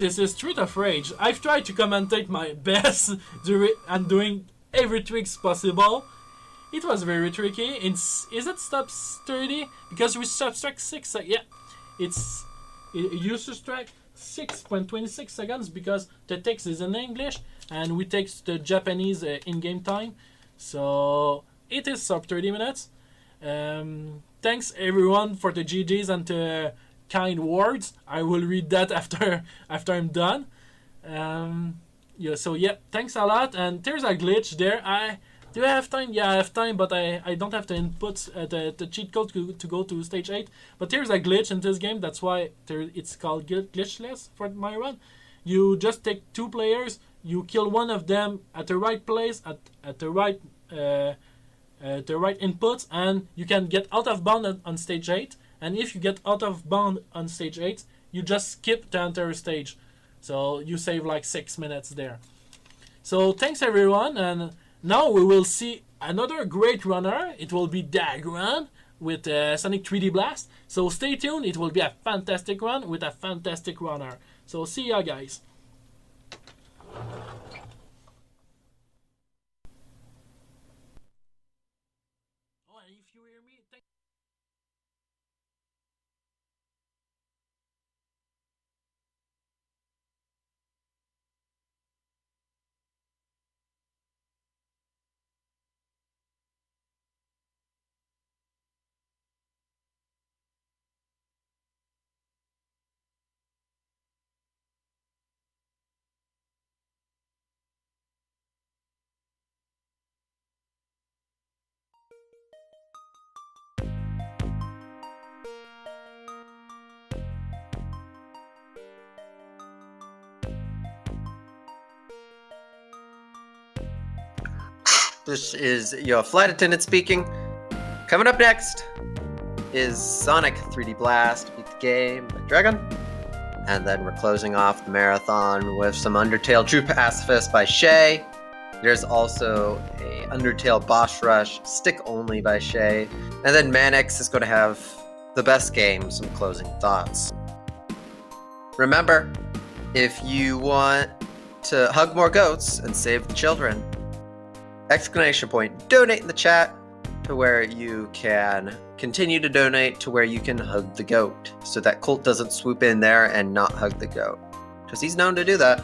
This is Street of Rage. I've tried to commentate my best and doing every tricks possible. It was very tricky. Is it stop 30? Because we subtract 6. Yeah, it used to strike 6.26 seconds because the text is in English and we take the Japanese in-game time. So it is sub 30 minutes. Thanks everyone for the GGs and the kind words. I will read that after I'm done. Yeah. So yeah, thanks a lot. And there's a glitch there. Do I have time? Yeah, I have time, but I don't have the inputs, the cheat code to go to stage 8. But there's a glitch in this game. That's why it's called glitchless for my run. You just take 2 players. You kill one of them at the right place at the right inputs, and you can get out of bound on stage 8. And if you get out of bound on stage 8, you just skip the entire stage. So you save like 6 minutes there. So thanks everyone, and now we will see another great runner. It will be Dagran with Sonic 3D Blast. So stay tuned. It will be a fantastic run with a fantastic runner. So see ya, guys. Oh, and if you hear me, This is your flight attendant speaking. Coming up next is Sonic 3D Blast, beat the game by Dragon. And then we're closing off the marathon with some Undertale True Pacifist by Shayy. There's also a Undertale Boss Rush, Stick Only by Shayy. And then Manix is going to have the best game, some closing thoughts. Remember, if you want to hug more goats and save the children, ! Donate in the chat to where you can continue to donate to where you can hug the goat so that Colt doesn't swoop in there and not hug the goat, because he's known to do that.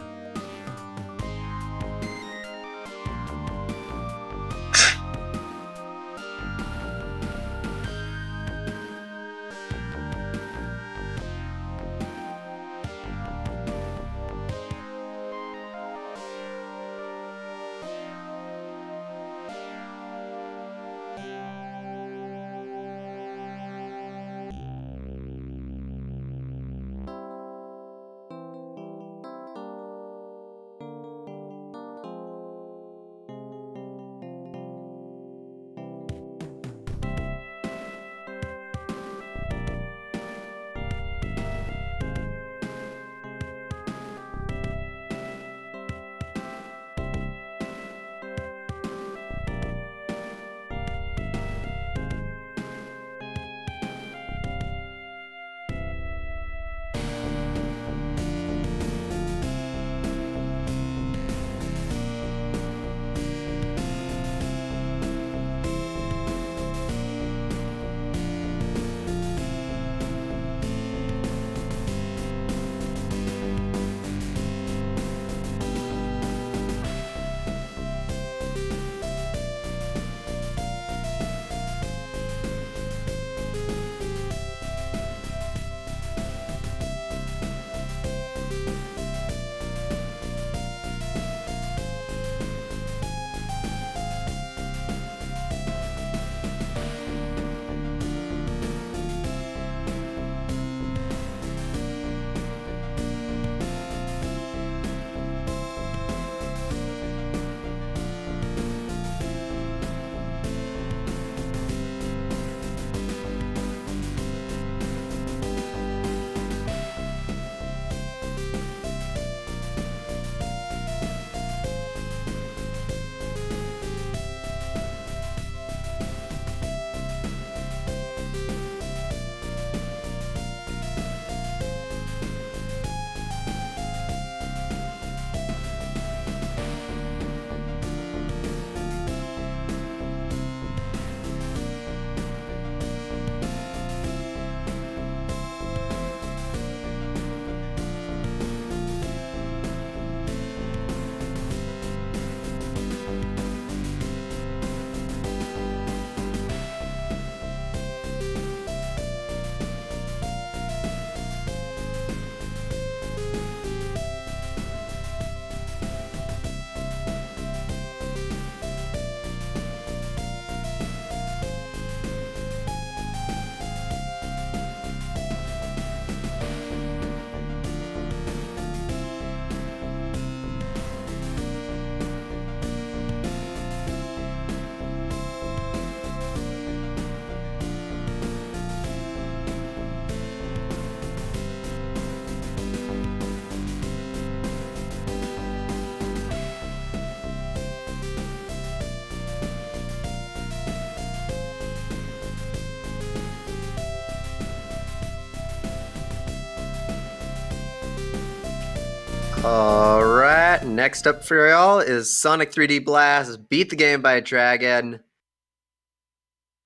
Alright, next up for y'all is Sonic 3D Blast Beat the Game by Dragon.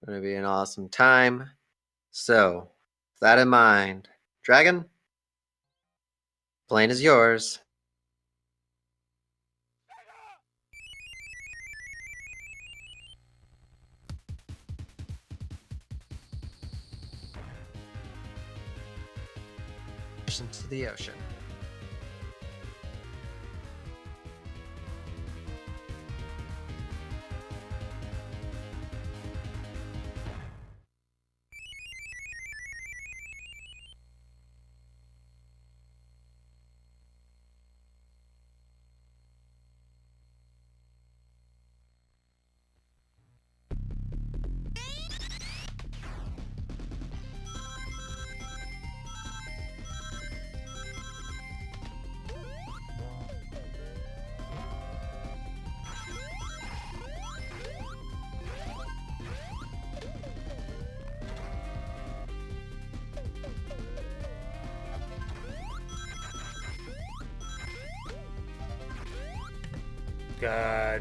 Gonna be an awesome time. So, with that in mind, Dragon, plane is yours. Into the ocean.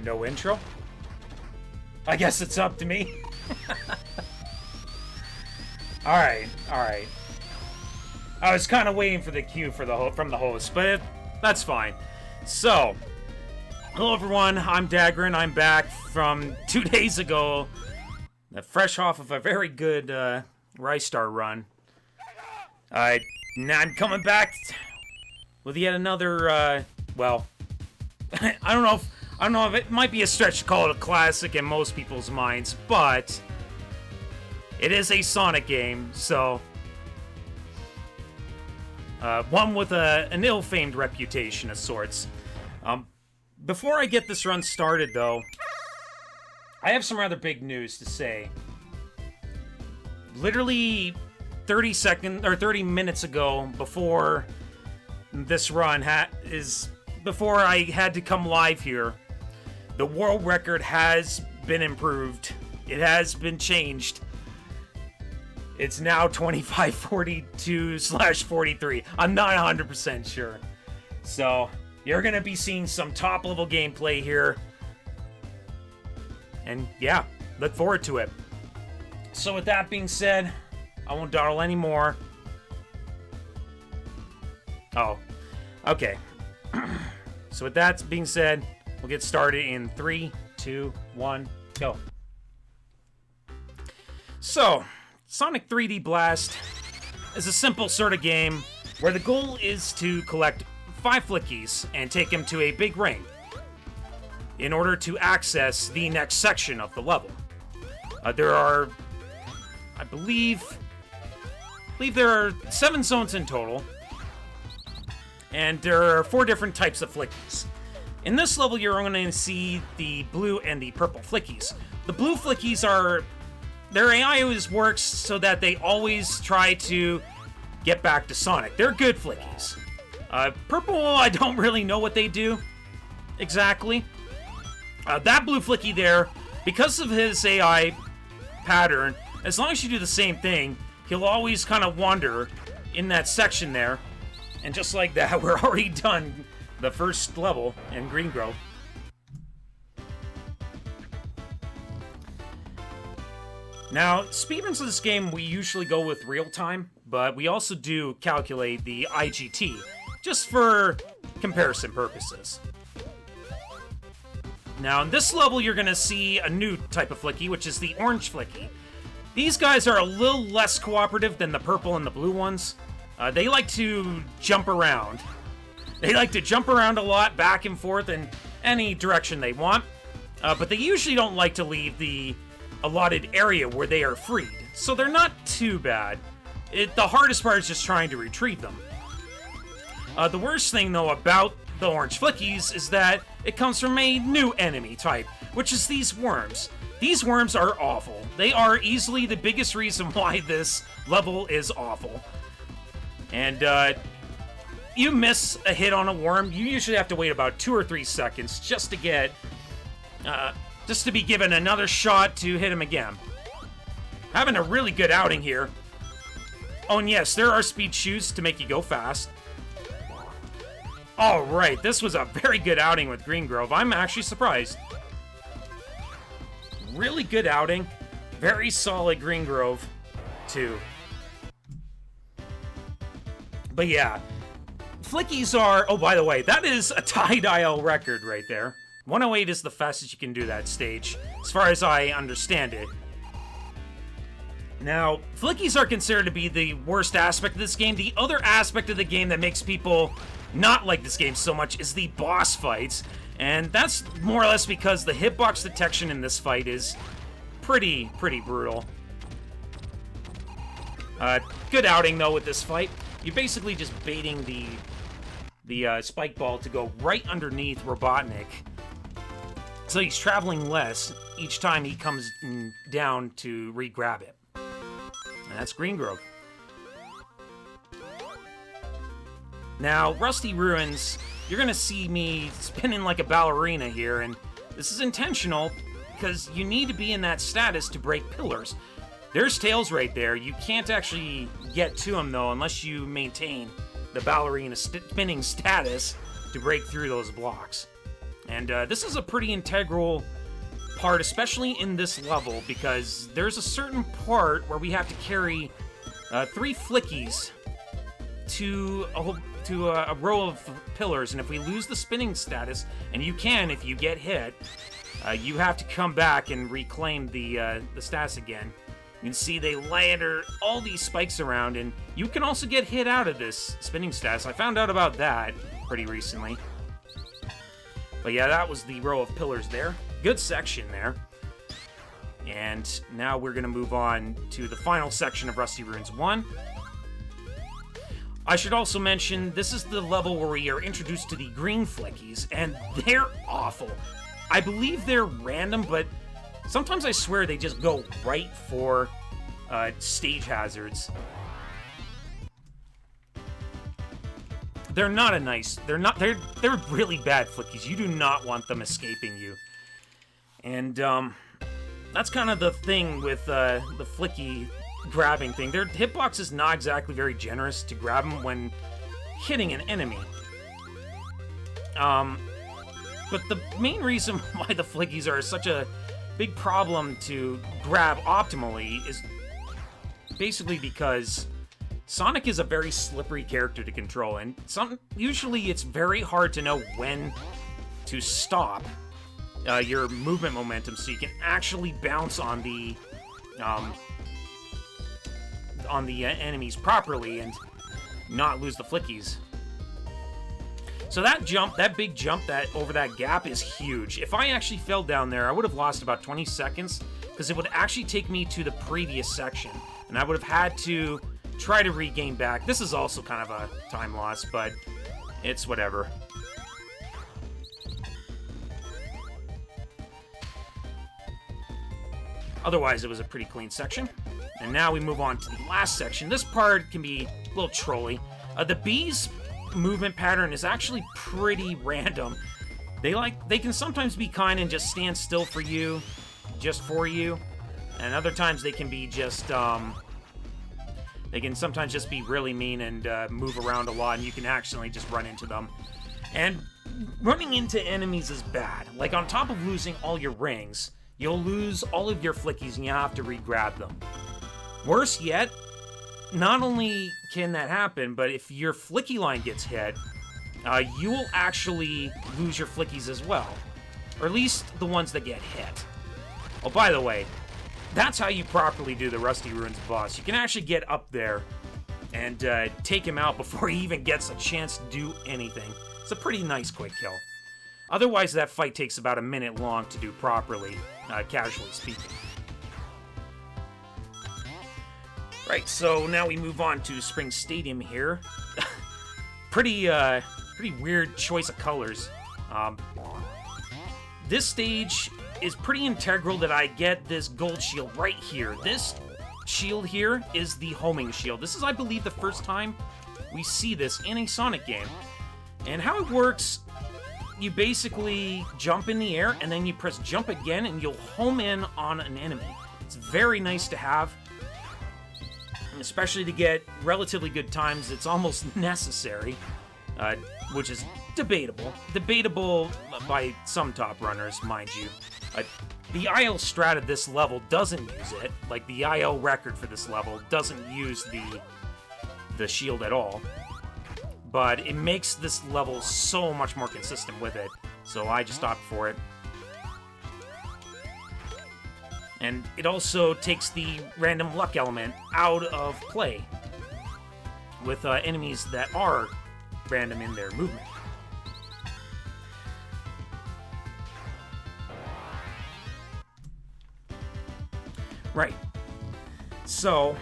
No intro? I guess it's up to me. Alright. I was kind of waiting for the cue from the host, but that's fine. So, hello everyone, I'm Dagrin. I'm back from 2 days ago, fresh off of a very good Rice Star run. Now I'm coming back with yet another, well, I don't know if it might be a stretch to call it a classic in most people's minds, but it is a Sonic game, so one with an ill-famed reputation of sorts. Before I get this run started, though, I have some rather big news to say. Literally 30 minutes ago, before this run before I had to come live here, the world record has been improved. It has been changed. It's now 2542/43. I'm not 100% sure. So, you're gonna be seeing some top-level gameplay here. And yeah, look forward to it. So with that being said, I won't dawdle anymore. Oh, okay. So with that being said, we'll get started in 3, 2, 1, go. So, Sonic 3D Blast is a simple sort of game where the goal is to collect 5 flickies and take them to a big ring in order to access the next section of the level. There are, I believe there are 7 zones in total, and there are 4 different types of flickies. In this level, you're going to see the blue and the purple flickies. The blue flickies their AI always works so that they always try to get back to Sonic. They're good flickies. Purple, I don't really know what they do exactly. That blue flicky there, because of his AI pattern, as long as you do the same thing, he'll always kind of wander in that section there. And just like that, we're already done the first level in Green Grove. Now, speedruns of this game, we usually go with real time, but we also do calculate the IGT, just for comparison purposes. Now, in this level, you're going to see a new type of flicky, which is the orange flicky. These guys are a little less cooperative than the purple and the blue ones. They like to jump around. They like to jump around a lot, back and forth in any direction they want, but they usually don't like to leave the allotted area where they are freed, so they're not too bad. The hardest part is just trying to retrieve them. The worst thing, though, about the orange flickies is that it comes from a new enemy type, which is these worms. These worms are awful. They are easily the biggest reason why this level is awful. And, you miss a hit on a worm, you usually have to wait about 2 or 3 seconds just to get, just to be given another shot to hit him again. Having a really good outing here. Oh, and yes, there are speed shoes to make you go fast. All right, this was a very good outing with Green Grove. I'm actually surprised. Really good outing. Very solid Green Grove, too. But yeah, flickies are... Oh, by the way, that is a tie-dial record right there. 108 is the fastest you can do that stage, as far as I understand it. Now, flickies are considered to be the worst aspect of this game. The other aspect of the game that makes people not like this game so much is the boss fights. And that's more or less because the hitbox detection in this fight is pretty brutal. Good outing, though, with this fight. You're basically just baiting the spike ball to go right underneath Robotnik. So he's traveling less each time he comes down to re-grab it. And that's Green Grove. Now, Rusty Ruins, you're gonna see me spinning like a ballerina here, and this is intentional because you need to be in that status to break pillars. There's Tails right there. You can't actually get to him, though, unless you maintain the ballerina spinning status to break through those blocks. And this is a pretty integral part, especially in this level, because there's a certain part where we have to carry 3 flickies to a row of pillars, and if we lose the spinning status, and you can if you get hit, you have to come back and reclaim the status again. You can see they ladder all these spikes around, and you can also get hit out of this spinning status. I found out about that pretty recently. But yeah, that was the row of pillars there. Good section there. And now we're going to move on to the final section of Rusty Ruins 1. I should also mention, this is the level where we are introduced to the green flickies, and they're awful. I believe they're random, but sometimes I swear they just go right for stage hazards. They're not a nice... They're really bad flickies. You do not want them escaping you. And that's kind of the thing with the flicky grabbing thing. Their hitbox is not exactly very generous to grab them when hitting an enemy. But the main reason why the flickies are such a big problem to grab optimally is basically because Sonic is a very slippery character to control, and usually it's very hard to know when to stop your movement momentum so you can actually bounce on the enemies properly and not lose the flickies. So that jump, that big jump over that gap is huge. If I actually fell down there, I would have lost about 20 seconds because it would actually take me to the previous section, and I would have had to try to regain back. This is also kind of a time loss, but it's whatever. Otherwise, it was a pretty clean section. And now we move on to the last section. This part can be a little trolly. The bees' movement pattern is actually pretty random. They can sometimes be kind and just stand still for you, and other times they can be just they can sometimes just be really mean and move around a lot, and you can accidentally just run into them. And running into enemies is bad. Like, on top of losing all your rings, you'll lose all of your flickies and you have to re-grab them. Worse yet, not only can that happen, but if your flicky line gets hit, you will actually lose your flickies as well. Or at least the ones that get hit. Oh, by the way, that's how you properly do the Rusty Ruins boss. You can actually get up there and take him out before he even gets a chance to do anything. It's a pretty nice quick kill. Otherwise, that fight takes about a minute long to do properly, casually speaking. Right, so now we move on to Spring Stadium here. Pretty weird choice of colors. This stage is pretty integral that I get this gold shield right here. This shield here is the homing shield. This is, I believe, the first time we see this in a Sonic game. And how it works, you basically jump in the air, and then you press jump again, and you'll home in on an enemy. It's very nice to have, especially to get relatively good times. It's almost necessary which is debatable. Debatable by some top runners, mind you. The IL strat of this level doesn't use it. Like, the IL record for this level doesn't use the shield at all. But it makes this level so much more consistent with it, so I just opt for it. And it also takes the random luck element out of play with enemies that are random in their movement. Right. So,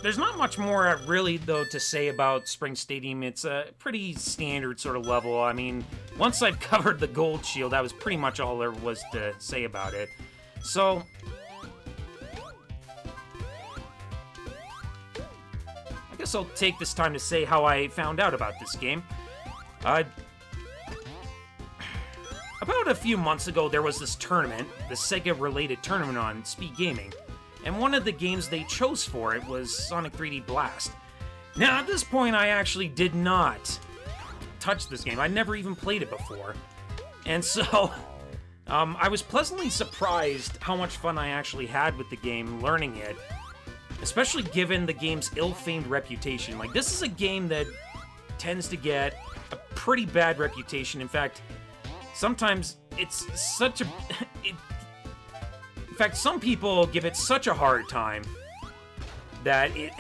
there's not much more really, though, to say about Spring Stadium. It's a pretty standard sort of level. I mean, once I've covered the gold shield, that was pretty much all there was to say about it. So, I guess I'll take this time to say how I found out about this game. About a few months ago, there was this tournament, the Sega-related tournament on Speed Gaming, and one of the games they chose for it was Sonic 3D Blast. Now, at this point, I actually did not touch this game. I'd never even played it before. And so, I was pleasantly surprised how much fun I actually had with the game learning it, especially given the game's ill-famed reputation. Like, this is a game that tends to get a pretty bad reputation. In fact, sometimes it's such a... in fact, some people give it such a hard time that it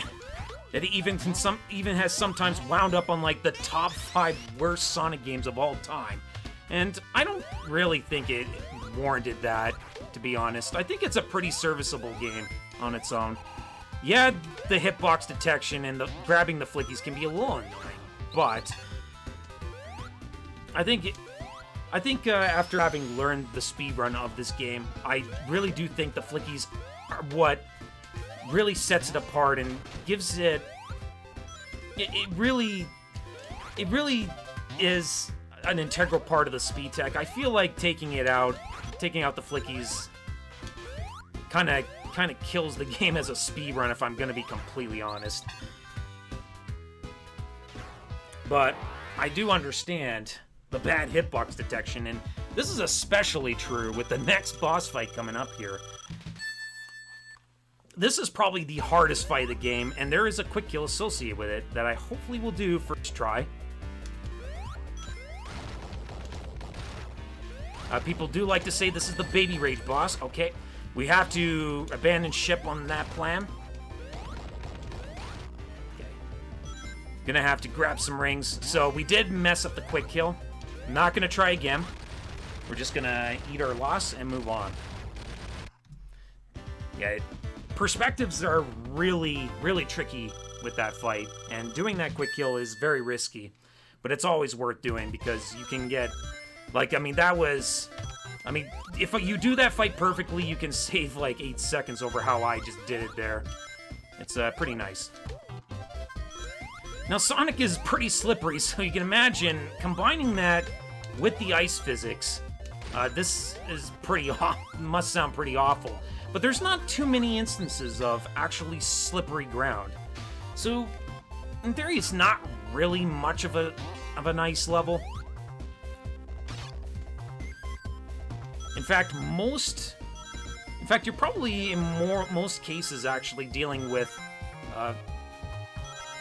even has sometimes wound up on like the top 5 worst Sonic games of all time. And I don't really think it warranted that, to be honest. I think it's a pretty serviceable game on its own. Yeah, the hitbox detection and the grabbing the flickies can be a little annoying, but I think after having learned the speedrun of this game, I really do think the flickies are what really sets it apart and gives it... It really is an integral part of the speed tech. I feel like taking out the flickies kind of kills the game as a speedrun, if I'm going to be completely honest. But I do understand the bad hitbox detection, and this is especially true with the next boss fight coming up here. This is probably the hardest fight of the game, and there is a quick kill associated with it that I hopefully will do first try. People do like to say this is the Baby Rage boss. Okay, we have to abandon ship on that plan. Okay. Gonna have to grab some rings. So we did mess up the quick kill. Not gonna try again. We're just gonna eat our loss and move on. Yeah, perspectives are really, really tricky with that fight, and doing that quick kill is very risky, but it's always worth doing because you can get, like, if you do that fight perfectly, you can save like 8 seconds over how I just did it there. It's pretty nice. Now, Sonic is pretty slippery, so you can imagine combining that with the ice physics. This is must sound pretty awful, but there's not too many instances of actually slippery ground. So, in theory, it's not really much of an ice level. In fact, you're probably in most cases actually dealing with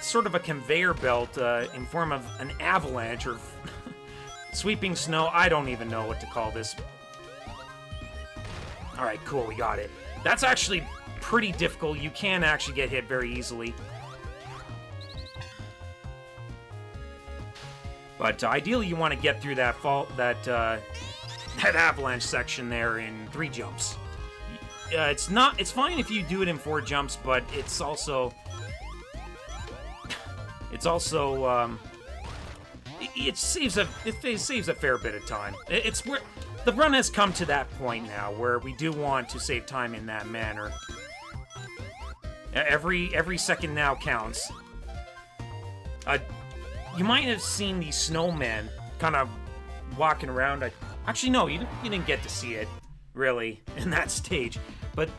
sort of a conveyor belt in form of an avalanche or sweeping snow. I don't even know what to call this. Alright, cool, we got it. That's actually pretty difficult. You can actually get hit very easily. But ideally you want to get through that avalanche section there in 3 jumps. It's fine if you do it in 4 jumps, but it saves a fair bit of time. It's where the run has come to that point now where we do want to save time in that manner. Every second now counts. You might have seen these snowmen kind of walking around. Actually, no, you didn't get to see it, really, in that stage. But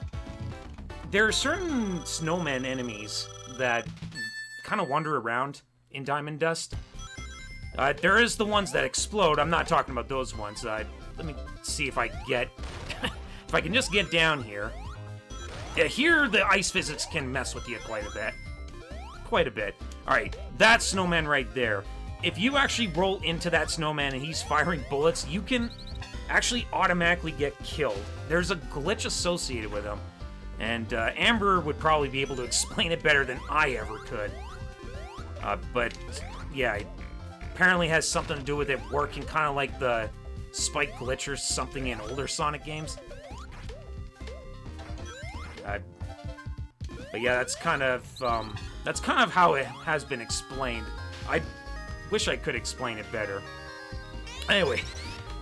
there are certain snowman enemies that kind of wander around in Diamond Dust. There is the ones that explode. I'm not talking about those ones. Let me see if I get... if I can just get down here. Yeah, here the ice physics can mess with you quite a bit. Quite a bit. Alright, that snowman right there. If you actually roll into that snowman and he's firing bullets, you can actually automatically get killed. There's a glitch associated with him. And Amber would probably be able to explain it better than I ever could. But, yeah, it apparently has something to do with it working kind of like the spike glitch or something in older Sonic games. But yeah, that's kind of how it has been explained. I wish I could explain it better. Anyway,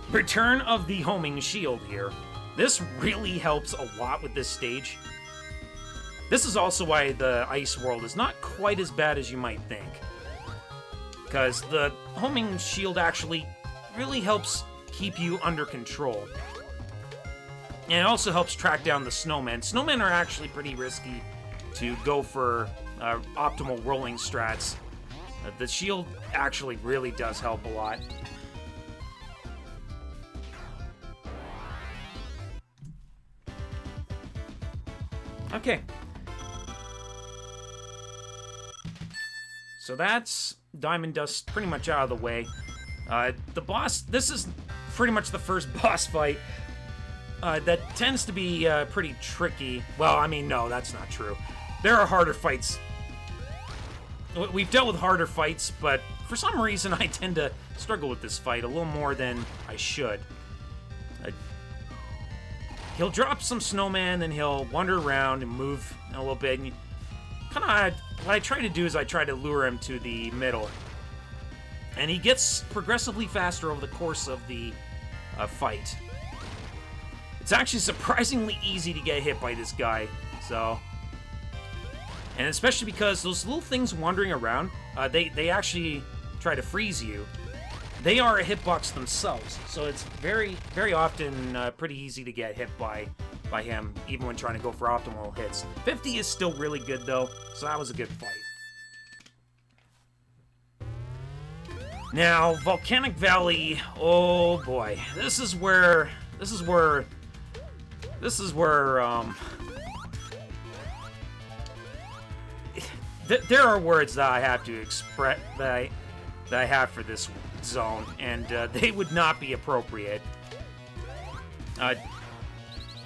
return of the homing shield here. This really helps a lot with this stage. This is also why the ice world is not quite as bad as you might think. Because the homing shield actually really helps keep you under control. And it also helps track down the snowmen. Snowmen are actually pretty risky to go for optimal rolling strats. The shield actually really does help a lot. Okay. So that's Diamond Dust pretty much out of the way. The boss, this is pretty much the first boss fight. That tends to be pretty tricky. Well, I mean, no, that's not true. There are harder fights. We've dealt with harder fights, but for some reason I tend to struggle with this fight a little more than I should. He'll drop some snowman, then he'll wander around and move a little bit. And kind of, what I try to do is I try to lure him to the middle. And he gets progressively faster over the course of the fight. It's actually surprisingly easy to get hit by this guy, so... And especially because those little things wandering around, they actually try to freeze you. They are a hitbox themselves, so it's very, very often pretty easy to get hit by him, even when trying to go for optimal hits. 50 is still really good, though, so that was a good fight. Now, Volcanic Valley, oh boy, this is where, there are words that I have to express, that I have for this zone, and they would not be appropriate.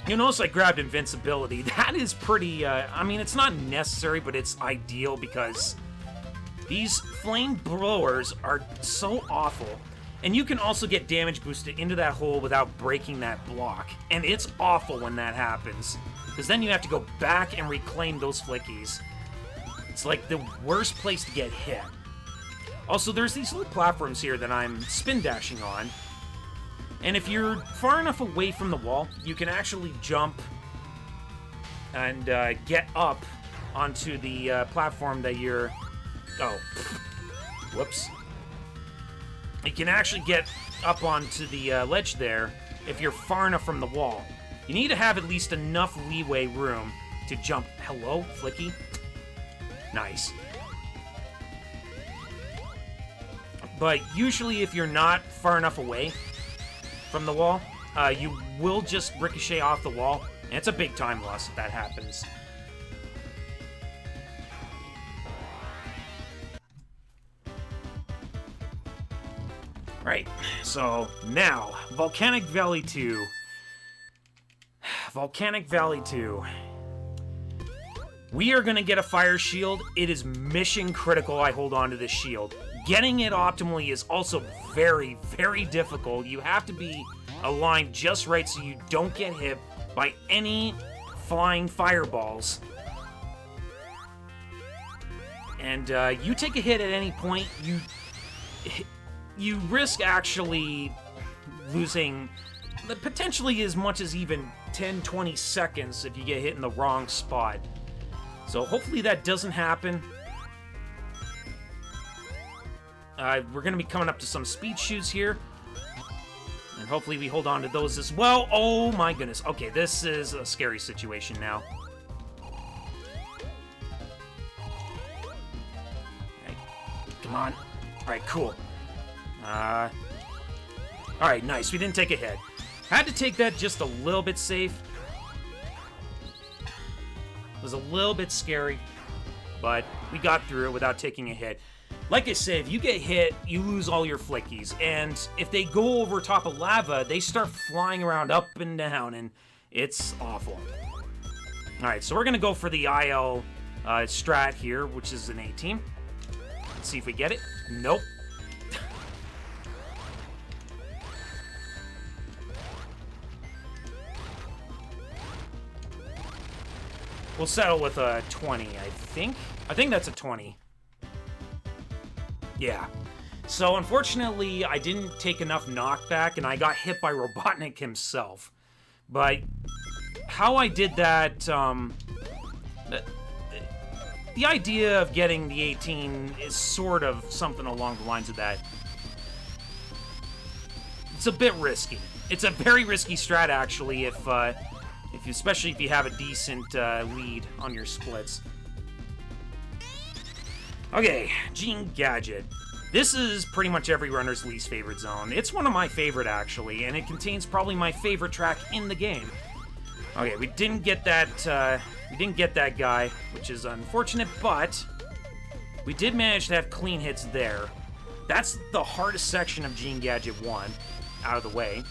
You notice I grabbed invincibility. That is pretty, I mean, it's not necessary, but it's ideal because these flame blowers are so awful. And you can also get damage boosted into that hole without breaking that block. And it's awful when that happens, because then you have to go back and reclaim those flickies. It's like the worst place to get hit. Also, there's these little platforms here that I'm spin dashing on. And if you're far enough away from the wall, you can actually jump and get up onto the platform that you're... Oh, whoops. You can actually get up onto the ledge there if you're far enough from the wall. You need to have at least enough leeway room to jump. Hello, Flicky? Nice. But usually if you're not far enough away from the wall, you will just ricochet off the wall, and it's a big time loss if that happens. Right, so now, Volcanic Valley 2. Volcanic Valley 2. We are going to get a fire shield. It is mission critical I hold on to this shield. Getting it optimally is also very, very difficult. You have to be aligned just right so you don't get hit by any flying fireballs. And you take a hit at any point, you risk actually losing potentially as much as even 10-20 seconds if you get hit in the wrong spot. So hopefully that doesn't happen. We're going to be coming up to some speed shoots here. And hopefully we hold on to those as well. Oh my goodness. Okay, this is a scary situation now. Alright, come on. Alright, cool. Alright, nice. We didn't take a hit. Had to take that just a little bit safe. It was a little bit scary, but we got through it without taking a hit. Like I said, if you get hit, you lose all your flickies, and if they go over top of lava, they start flying around up and down, and it's awful. Alright, so we're going to go for the IL strat here, which is an 18. Let's see if we get it. Nope. We'll settle with a 20, I think. I think that's a 20. Yeah. So, unfortunately, I didn't take enough knockback, and I got hit by Robotnik himself. But how I did that, the idea of getting the 18 is sort of something along the lines of that. It's a bit risky. It's a very risky strat, actually, especially if you have a decent lead on your splits. Okay, Gene Gadget. This is pretty much every runner's least favorite zone. It's one of my favorite, actually, and it contains probably my favorite track in the game. Okay, we didn't get that guy, which is unfortunate, but we did manage to have clean hits there. That's the hardest section of Gene Gadget 1 out of the way.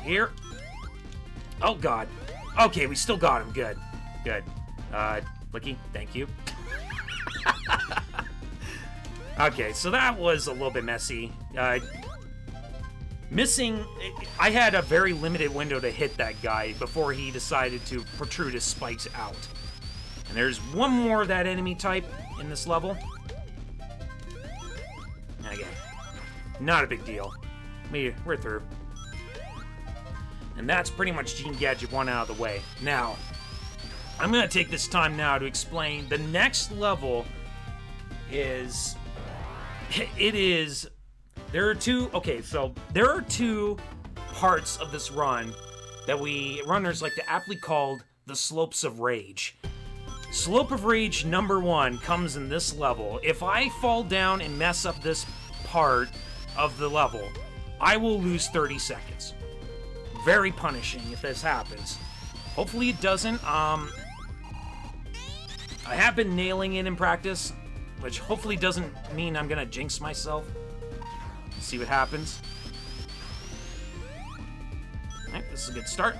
Here. Oh, God. Okay, we still got him. Good. Good. Blicky, thank you. Okay, so that was a little bit messy. Missing... I had a very limited window to hit that guy before he decided to protrude his spikes out. And there's one more of that enemy type in this level. Okay. Not a big deal. We're through. And that's pretty much Gene Gadget 1 out of the way. Now, I'm going to take this time now to explain the next level is... There are two parts of this run that we runners like to aptly call the Slopes of Rage. Slope of Rage number 1 comes in this level. If I fall down and mess up this part of the level, I will lose 30 seconds. Very punishing if this happens. Hopefully it doesn't. I have been nailing it in practice, which hopefully doesn't mean I'm gonna jinx myself. See what happens. Alright, this is a good start.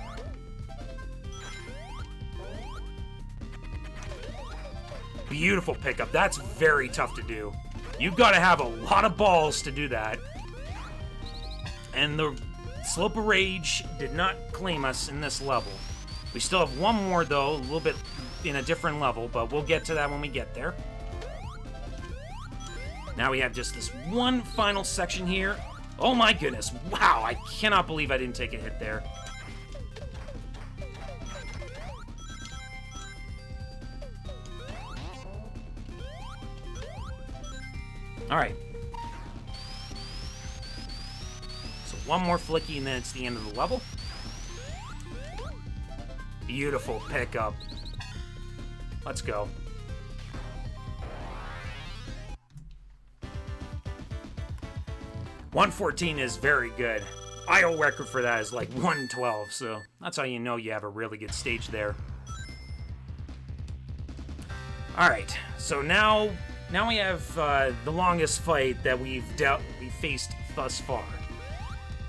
Beautiful pickup. That's very tough to do. You've got to have a lot of balls to do that. And the Slope of Rage did not claim us in this level. We still have one more, though, a little bit in a different level, but we'll get to that when we get there. Now we have just this one final section here. Oh my goodness. Wow, I cannot believe I didn't take a hit there. Alright. So one more flicky and then it's the end of the level. Beautiful pickup. Let's go. .114 is very good. IO record for that is like 112, so that's how you know you have a really good stage there. Alright, so now we have the longest fight that we've faced thus far.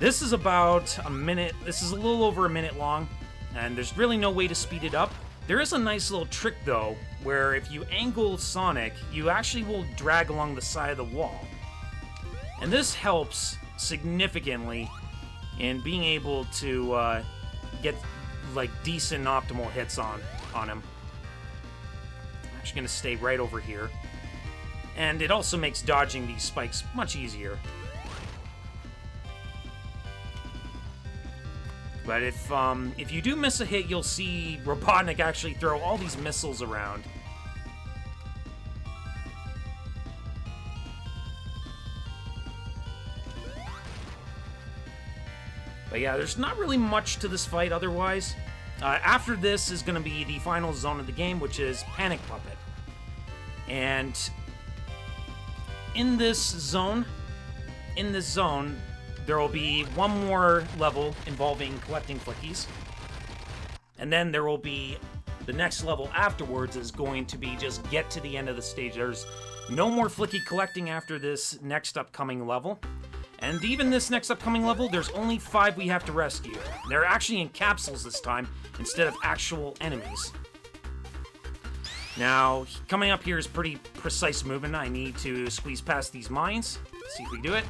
This is about a minute, this is a little over a minute long, and there's really no way to speed it up. There is a nice little trick though, where if you angle Sonic, you actually will drag along the side of the wall. And this helps significantly in being able to get like decent optimal hits on him. I'm actually going to stay right over here. And it also makes dodging these spikes much easier. But if you do miss a hit, you'll see Robotnik actually throw all these missiles around. But yeah, there's not really much to this fight otherwise. After this is going to be the final zone of the game, which is Panic Puppet. And in this zone, there will be one more level involving collecting flickies. And then there will be the next level afterwards is going to be just get to the end of the stage. There's no more flicky collecting after this next upcoming level. And even this next upcoming level, there's only 5 we have to rescue. They're actually in capsules this time instead of actual enemies. Now, coming up here is pretty precise movement. I need to squeeze past these mines. See if we do it.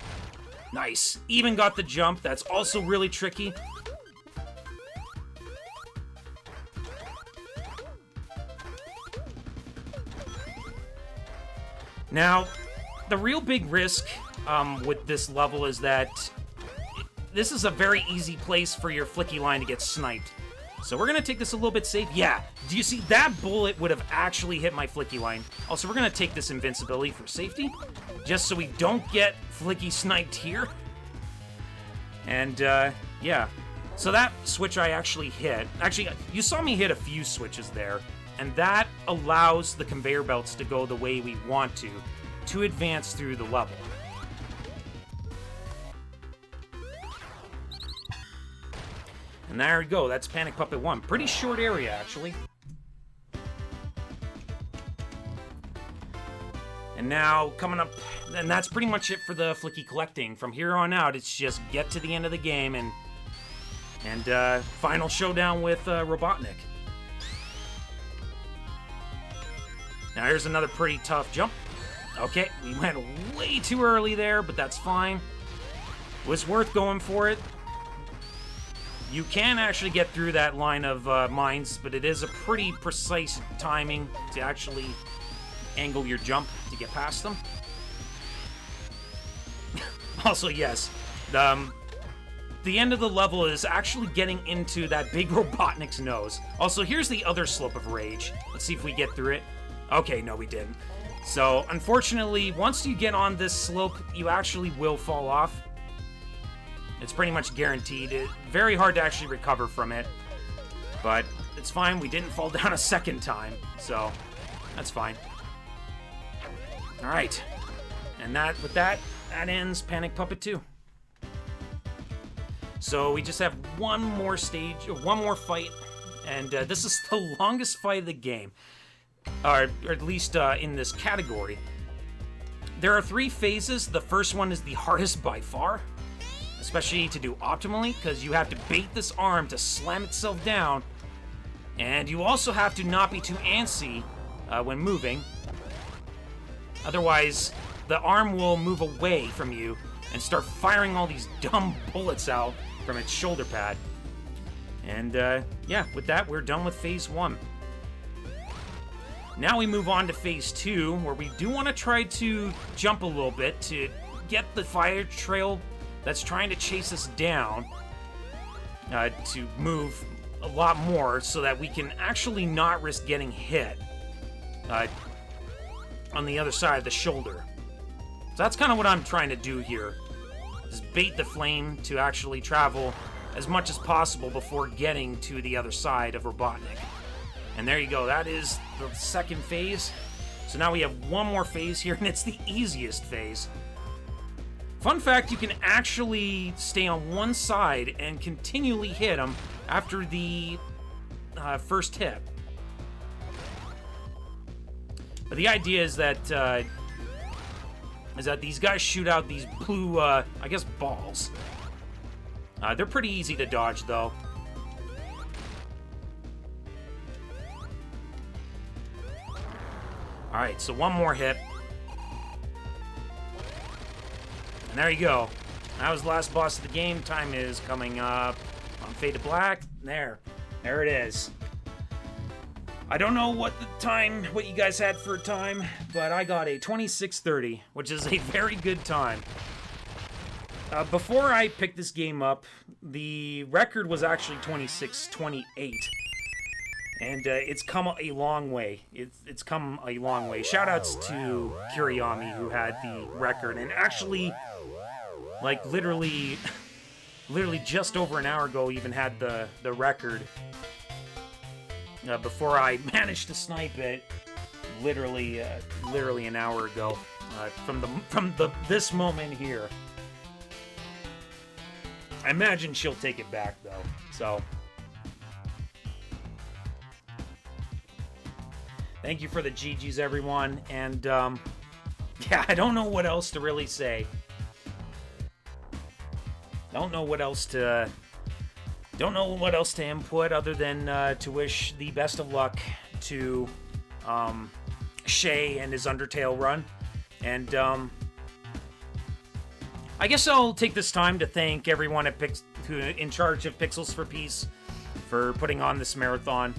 Nice. Even got the jump. That's also really tricky. Now, the real big risk with this level is that this is a very easy place for your flicky line to get sniped. So we're going to take this a little bit safe. Yeah, do you see? That bullet would have actually hit my flicky line. Also, we're going to take this invincibility for safety, just so we don't get flicky sniped here. And, yeah. So that switch I actually hit. Actually, you saw me hit a few switches there. And that allows the conveyor belts to go the way we want to advance through the level. And there we go, that's Panic Puppet 1. Pretty short area, actually. And now, coming up, and that's pretty much it for the flicky collecting. From here on out, it's just get to the end of the game and final showdown with Robotnik. Now here's another pretty tough jump. Okay, we went way too early there, but that's fine. It was worth going for it. You can actually get through that line of mines, but it is a pretty precise timing to actually angle your jump to get past them. Also, yes, the end of the level is actually getting into that big Robotnik's nose. Also, here's the other slope of rage. Let's see if we get through it. Okay, no, we didn't. So, unfortunately, once you get on this slope, you actually will fall off. It's pretty much guaranteed. It's very hard to actually recover from it. But it's fine. We didn't fall down a second time. So, that's fine. Alright. And with that ends Panic Puppet 2. So, we just have one more stage, one more fight. And this is the longest fight of the game. Or at least in this category. There are 3 phases. The first one is the hardest by far. Especially to do optimally, because you have to bait this arm to slam itself down. And you also have to not be too antsy when moving. Otherwise, the arm will move away from you and start firing all these dumb bullets out from its shoulder pad. And yeah, with that, we're done with phase 1. Now we move on to phase 2, where we do want to try to jump a little bit to get the fire trail that's trying to chase us down to move a lot more so that we can actually not risk getting hit on the other side of the shoulder. So that's kind of what I'm trying to do here, is bait the flame to actually travel as much as possible before getting to the other side of Robotnik. And there you go, that is the second phase. So now we have one more phase here, and it's the easiest phase. Fun fact, you can actually stay on one side and continually hit them after the first hit. But the idea is that these guys shoot out these blue, I guess, balls. They're pretty easy to dodge, though. Alright, so one more hit. And there you go. That was the last boss of the game. Time is coming up on Fade to Black. There it is. I don't know what you guys had for a time, but I got a 26:30, which is a very good time. Before I picked this game up, the record was actually 26:28. And it's come a long way. It's come a long way. Shoutouts to Kiriyami, who had the record, and actually, like, literally just over an hour ago, even had the record. Before I managed to snipe it, literally an hour ago. from this moment here. I imagine she'll take it back though. So thank you for the GGs, everyone, and yeah, I don't know what else to really say. Don't know what else to input other than to wish the best of luck to Shayy and his Undertale run. And I guess I'll take this time to thank everyone at who in charge of Pixels for Peace for putting on this marathon.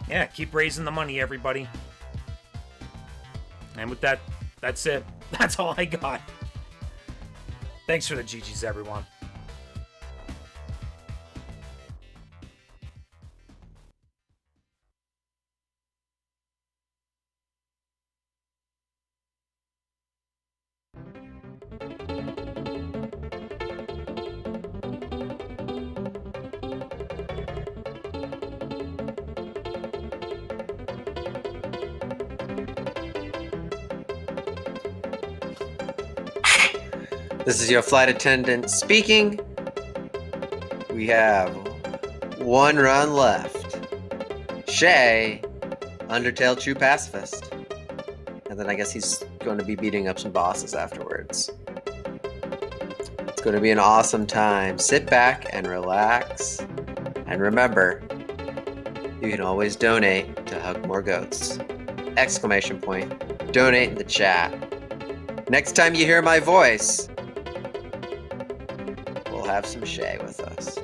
Yeah, keep raising the money, everybody. And with that, that's it. That's all I got. Thanks for the GGs, everyone. This is your flight attendant speaking. We have one run left. Shayy, Undertale True Pacifist. And then I guess he's going to be beating up some bosses afterwards. It's going to be an awesome time. Sit back and relax. And remember, you can always donate to Hug More Goats. Exclamation point. Donate in the chat. Next time you hear my voice, we'll have some Shayy with us.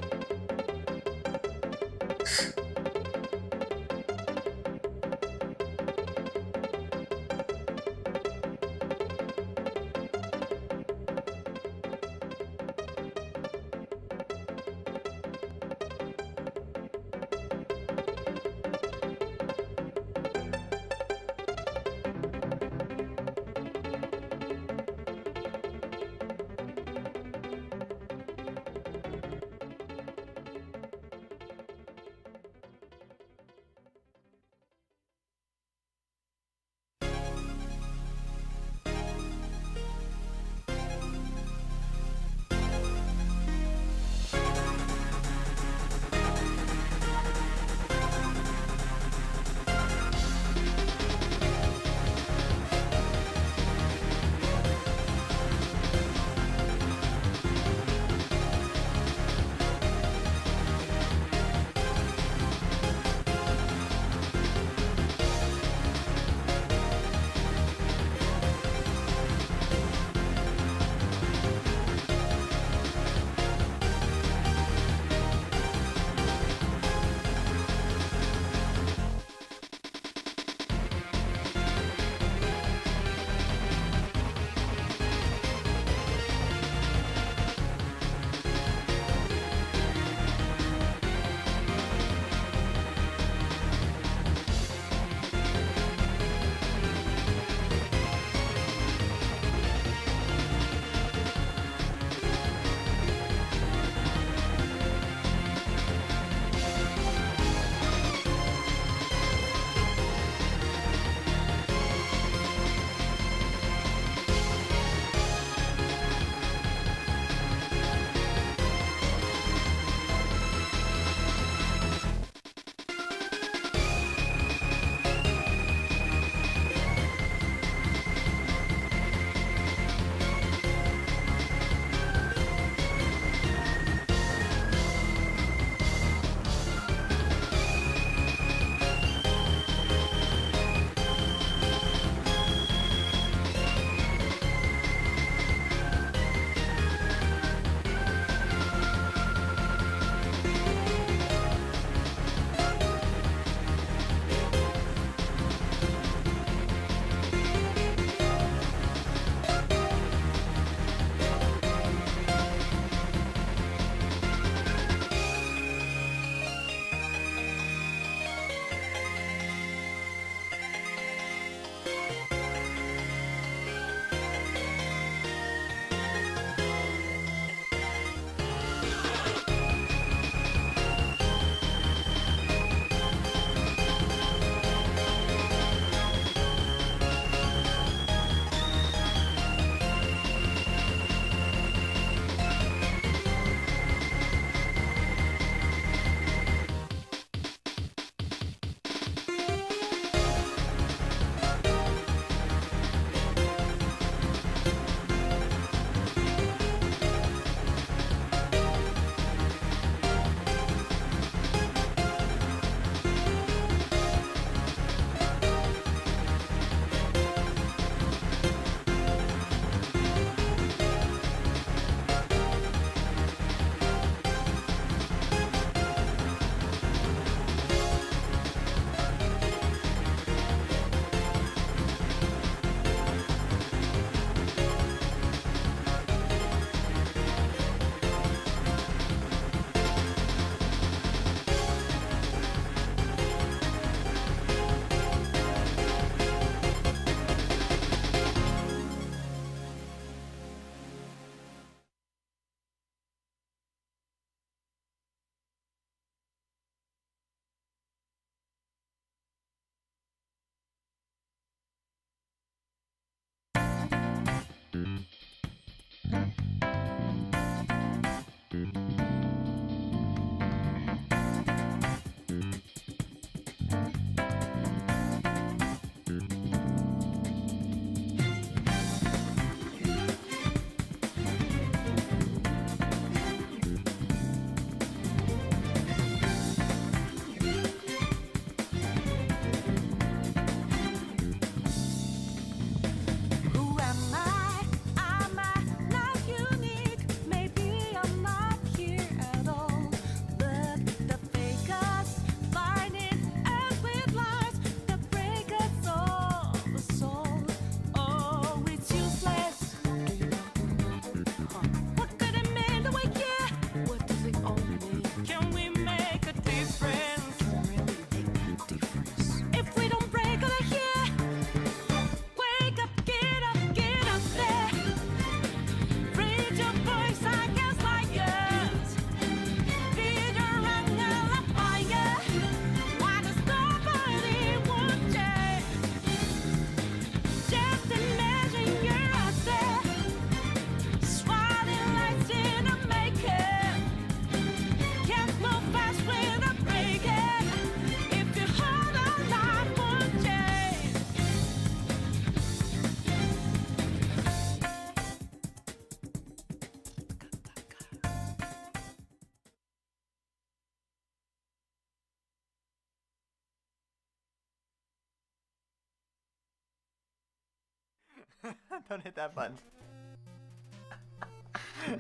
Don't hit that button.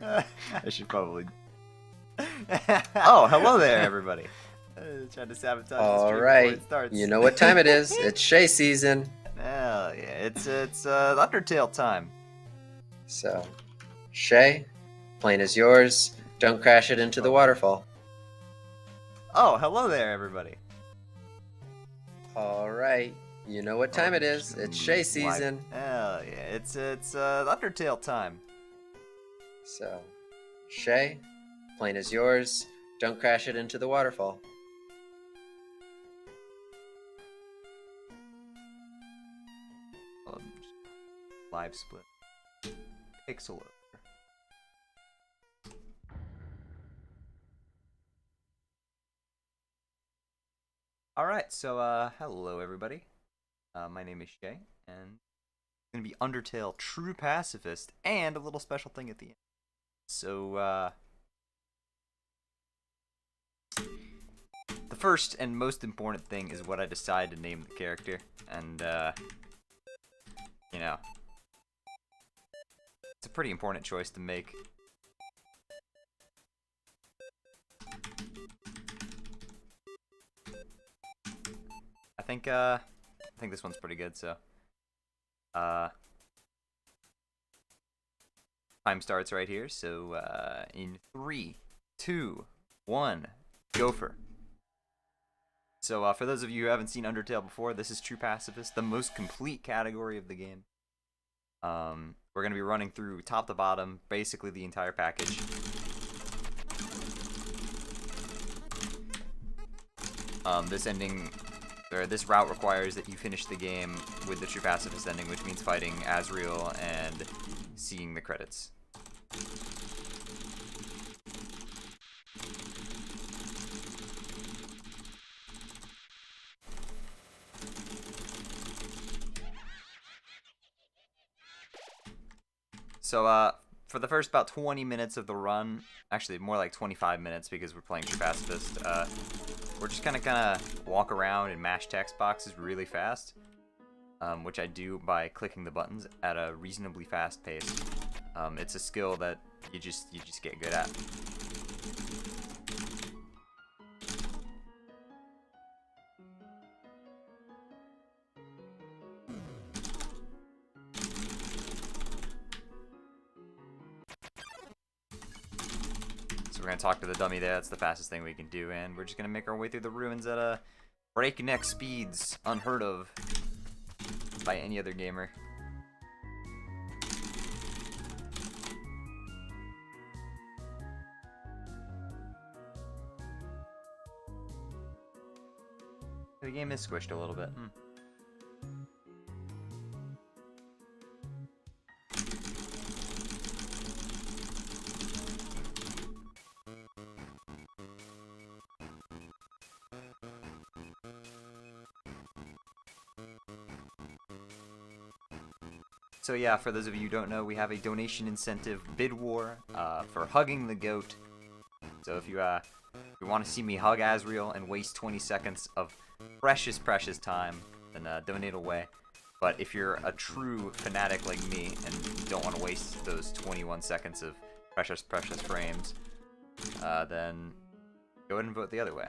I should probably. Oh, hello there, everybody. Trying to sabotage the All stream right, before it starts. you know what time it is. It's Shayy season. Hell yeah, it's Undertale time. So, Shayy, plane is yours. Don't crash it into the waterfall. Oh, hello there, everybody. All right, you know what time it is. It's Shayy season. Hell yeah, it's Undertale time. So, Shayy, plane is yours. Don't crash it into the waterfall. Live split. Pixel. Alright, so hello everybody. My name is Shayy, and it's gonna be Undertale True Pacifist, and a little special thing at the end. So the first and most important thing is what I decide to name the character, and you know, it's a pretty important choice to make. I think this one's pretty good, so time starts right here, so in 3, 2, 1, gopher. So for those of you who haven't seen Undertale before, this is True Pacifist, the most complete category of the game. We're going to be running through top to bottom, basically the entire package. This route requires that you finish the game with the True Pacifist ending, which means fighting Asriel and seeing the credits. So, for the first about 20 minutes of the run, actually more like 25 minutes because we're playing True Pacifist, we're just gonna walk around and mash text boxes really fast, which I do by clicking the buttons at a reasonably fast pace. It's a skill that you just get good at. We're going to talk to the dummy there, that's the fastest thing we can do, and we're just going to make our way through the ruins at a breakneck speeds, unheard of by any other gamer. The game is squished a little bit. So yeah, for those of you who don't know, we have a donation incentive bid war for hugging the goat. So if you want to see me hug Asriel and waste 20 seconds of precious time, then donate away. But if you're a true fanatic like me and you don't want to waste those 21 seconds of precious frames, then go ahead and vote the other way.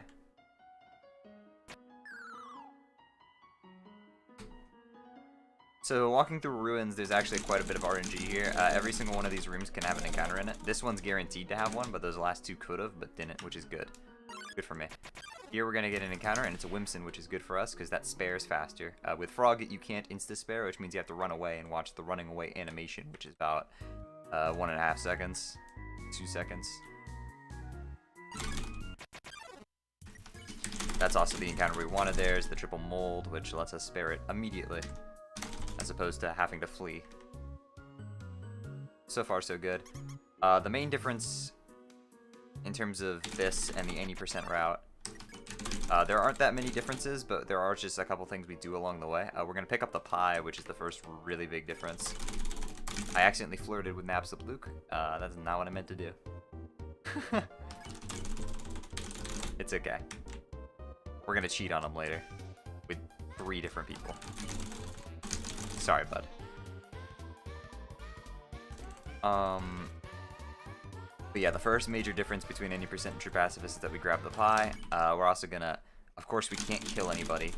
So walking through ruins, there's actually quite a bit of RNG here. Every single one of these rooms can have an encounter in it. This one's guaranteed to have one, but those last two could have, but didn't, which is good. Good for me. Here we're going to get an encounter, and it's a Whimsun, which is good for us, because that spares faster. With Frog, you can't insta-spare, which means you have to run away and watch the running away animation, which is about 1.5 seconds, 2 seconds. That's also the encounter we wanted there, is the triple mold, which lets us spare it immediately, as opposed to having to flee. So far, so good. The main difference in terms of this and the 80% route, there aren't that many differences, but there are just a couple things we do along the way. We're going to pick up the pie, which is the first really big difference. I accidentally flirted with Naps of Luke. That's not what I meant to do. It's okay. We're going to cheat on him later with 3 different people. Sorry, bud. But yeah, the first major difference between any percent and true pacifist is that we grab the pie. We're also gonna, of course, we can't kill anybody.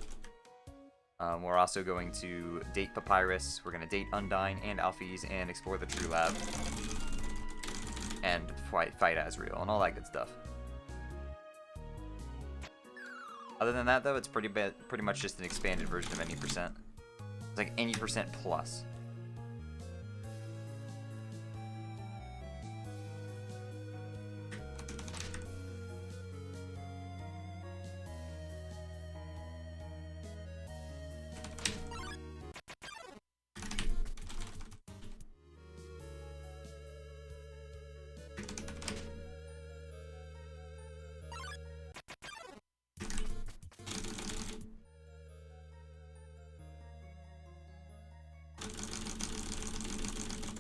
We're also going to date Papyrus. We're gonna date Undyne and Alphys and explore the True Lab. And fight Asriel and all that good stuff. Other than that, though, it's pretty much just an expanded version of any percent. It's like any percent plus.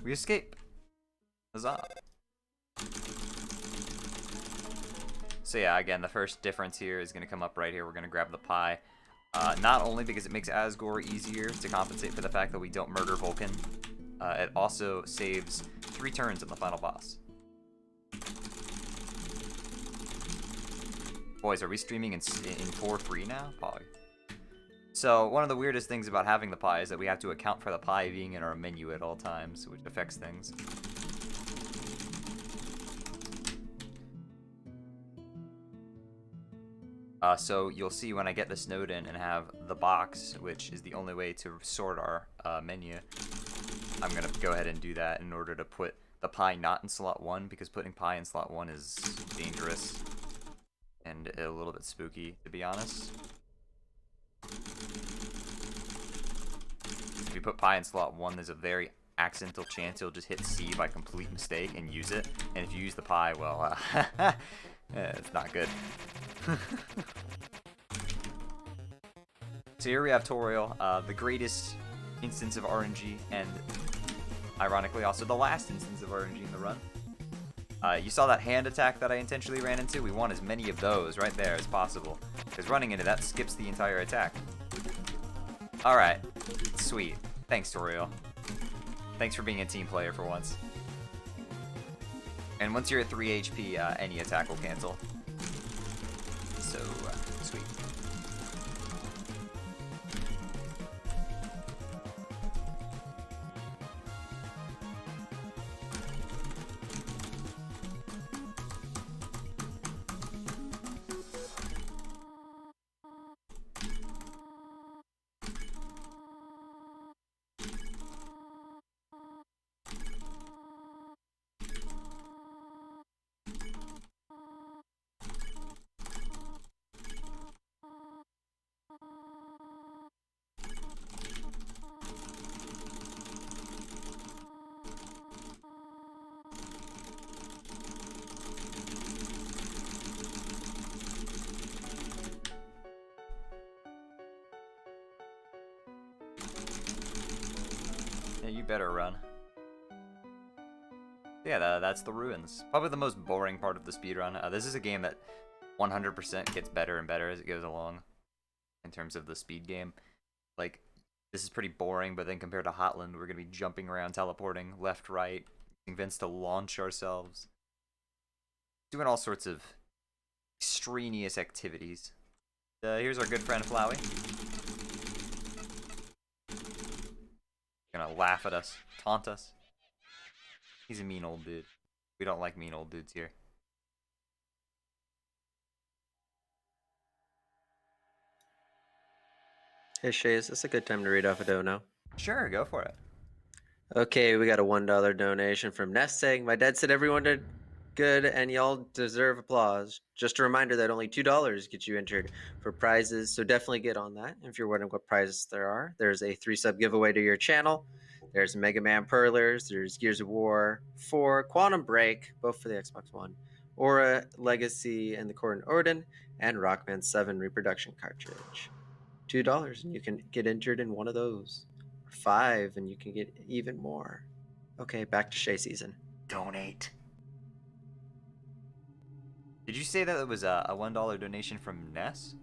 We escape. Huzzah. So yeah, again, the first difference here is going to come up right here. We're going to grab the pie. Not only because it makes Asgore easier to compensate for the fact that we don't murder Vulcan, it also saves 3 turns on the final boss. Boys, are we streaming in 4:3 now? Pog. So, one of the weirdest things about having the pie is that we have to account for the pie being in our menu at all times, which affects things. So, you'll see when I get this node in and have the box, which is the only way to sort our menu, I'm going to go ahead and do that in order to put the pie not in slot 1, because putting pie in slot 1 is dangerous and a little bit spooky, to be honest. If you put pie in slot 1, there's a very accidental chance you'll just hit C by complete mistake and use it. And if you use the pie, well, it's not good. So here we have Toriel, the greatest instance of RNG, and ironically also the last instance of RNG in the run. You saw that hand attack that I intentionally ran into? We want as many of those right there as possible, because running into that skips the entire attack. Alright, sweet. Thanks, Toriel. Thanks for being a team player for once. And once you're at 3 HP, any attack will cancel. So, sweet. Yeah, you better run. Yeah, that's the ruins. Probably the most boring part of the speedrun. This is a game that 100% gets better and better as it goes along in terms of the speed game. Like, this is pretty boring, but then compared to Hotland, we're going to be jumping around, teleporting left, right, using Vince to launch ourselves, doing all sorts of extraneous activities. Here's our good friend Flowey. Gonna laugh at us, taunt us. He's a mean old dude. We don't like mean old dudes here. Hey Shay, is this a good time to read off a dono? Sure, go for it. Okay, we got a $1 donation from Ness saying, "My dad said everyone did good and y'all deserve applause. Just a reminder that only $2 gets you entered for prizes, so definitely get on that. If you're wondering what prizes there are, there's a 3-sub giveaway to your channel. There's Mega Man Perlers, there's Gears of War 4, Quantum Break, both for the Xbox One, Aura, Legacy, and the Court and Orden, and Rockman 7 reproduction cartridge. $2 and you can get entered in one of those. Or $5 and you can get even more. Okay, back to Shay season. Donate. Did you say that it was a $1 donation from Ness?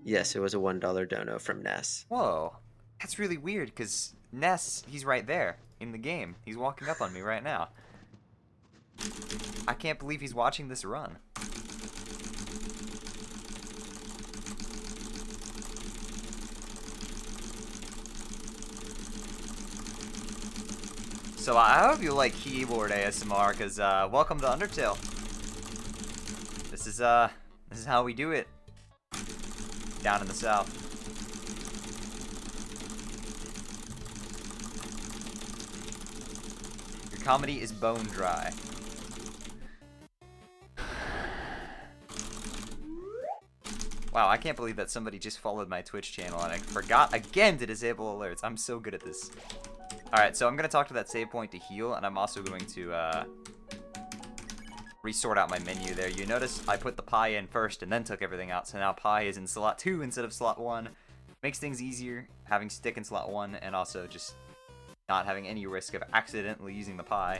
Yes, it was a $1 dono from Ness. Whoa, that's really weird, because Ness, he's right there in the game. He's walking up on me right now. I can't believe he's watching this run. So I hope you like keyboard ASMR, cause welcome to Undertale. This is how we do it down in the south. Your comedy is bone dry. Wow, I can't believe that somebody just followed my Twitch channel and I forgot again to disable alerts. I'm so good at this. Alright, so I'm going to talk to that save point to heal, and I'm also going to resort out my menu there. You notice I put the pie in first and then took everything out, so now pie is in slot 2 instead of slot 1. Makes things easier having stick in slot 1, and also just not having any risk of accidentally using the pie.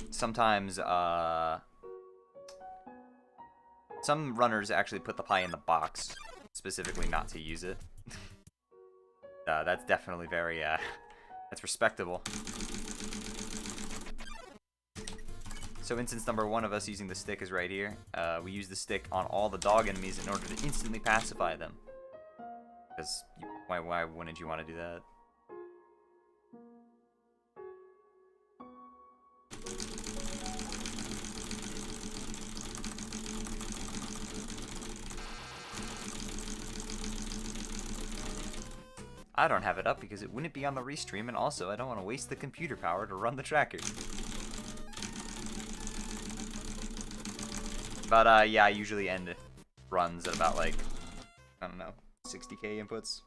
Sometimes, some runners actually put the pie in the box, specifically not to use it. That's definitely very, that's respectable. So instance number 1 of us using the stick is right here. We use the stick on all the dog enemies in order to instantly pacify them. Because, why wouldn't you want to do that? I don't have it up because it wouldn't be on the restream, and also I don't want to waste the computer power to run the tracker. But yeah, I usually end runs at about like, I don't know, 60k inputs.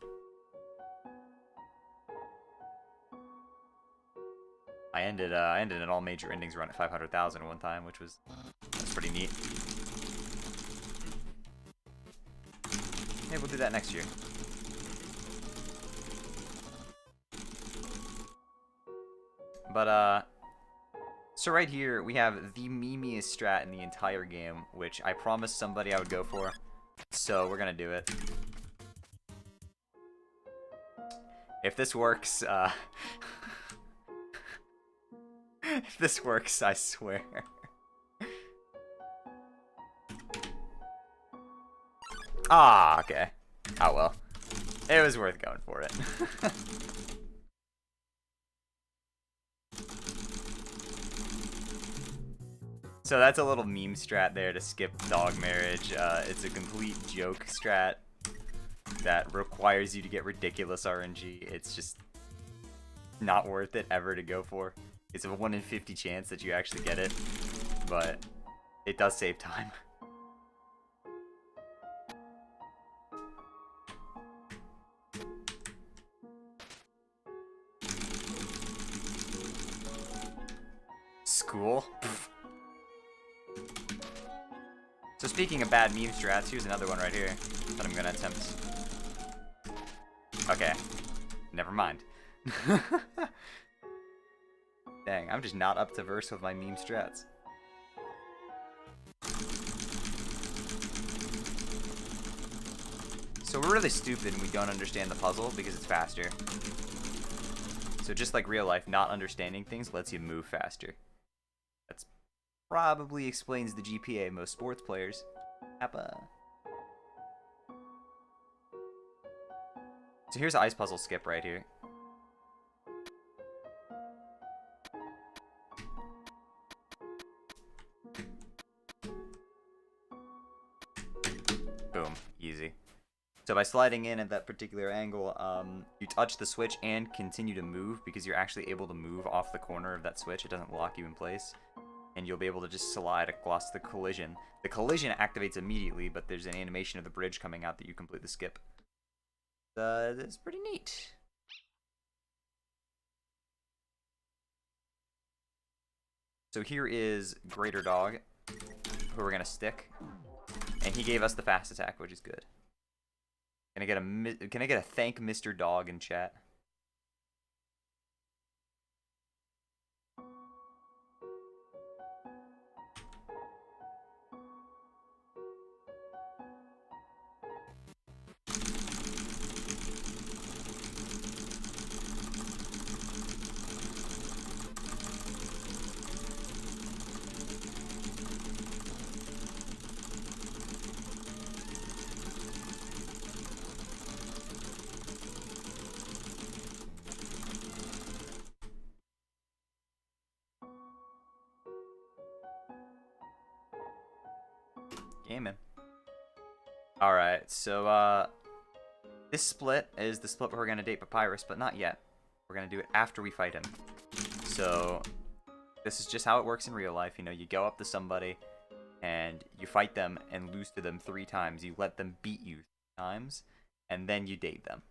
I ended an all major endings run at 500,000 one time, which was pretty neat. Maybe we'll do that next year. But, so right here, we have the memeiest strat in the entire game, which I promised somebody I would go for, so we're gonna do it. If this works, if this works, I swear. Ah, okay. Oh well. It was worth going for it. So that's a little meme strat there to skip dog marriage. It's a complete joke strat that requires you to get ridiculous RNG. It's just not worth it ever to go for. It's a 1 in 50 chance that you actually get it, but it does save time. School? So speaking of bad meme strats, here's another one right here that I'm gonna attempt. Okay, never mind. Dang, I'm just not up to verse with my meme strats. So we're really stupid and we don't understand the puzzle because it's faster. So just like real life, not understanding things lets you move faster. That's probably explains the GPA most sports players. Appa. So here's ice puzzle skip right here. Boom, easy. So by sliding in at that particular angle, you touch the switch and continue to move because you're actually able to move off the corner of that switch. It doesn't lock you in place. And you'll be able to just slide across the collision. The collision activates immediately, but there's an animation of the bridge coming out that you complete the skip. It's pretty neat. So here is Greater Dog, who we're gonna stick, and he gave us the fast attack, which is good. Can I get a thank Mr. Dog in chat? Gaming. Alright, so, this split is the split where we're gonna date Papyrus, but not yet. We're gonna do it after we fight him. So, this is just how it works in real life. You know, you go up to somebody, and you fight them and lose to them 3 times. You let them beat you 3 times, and then you date them.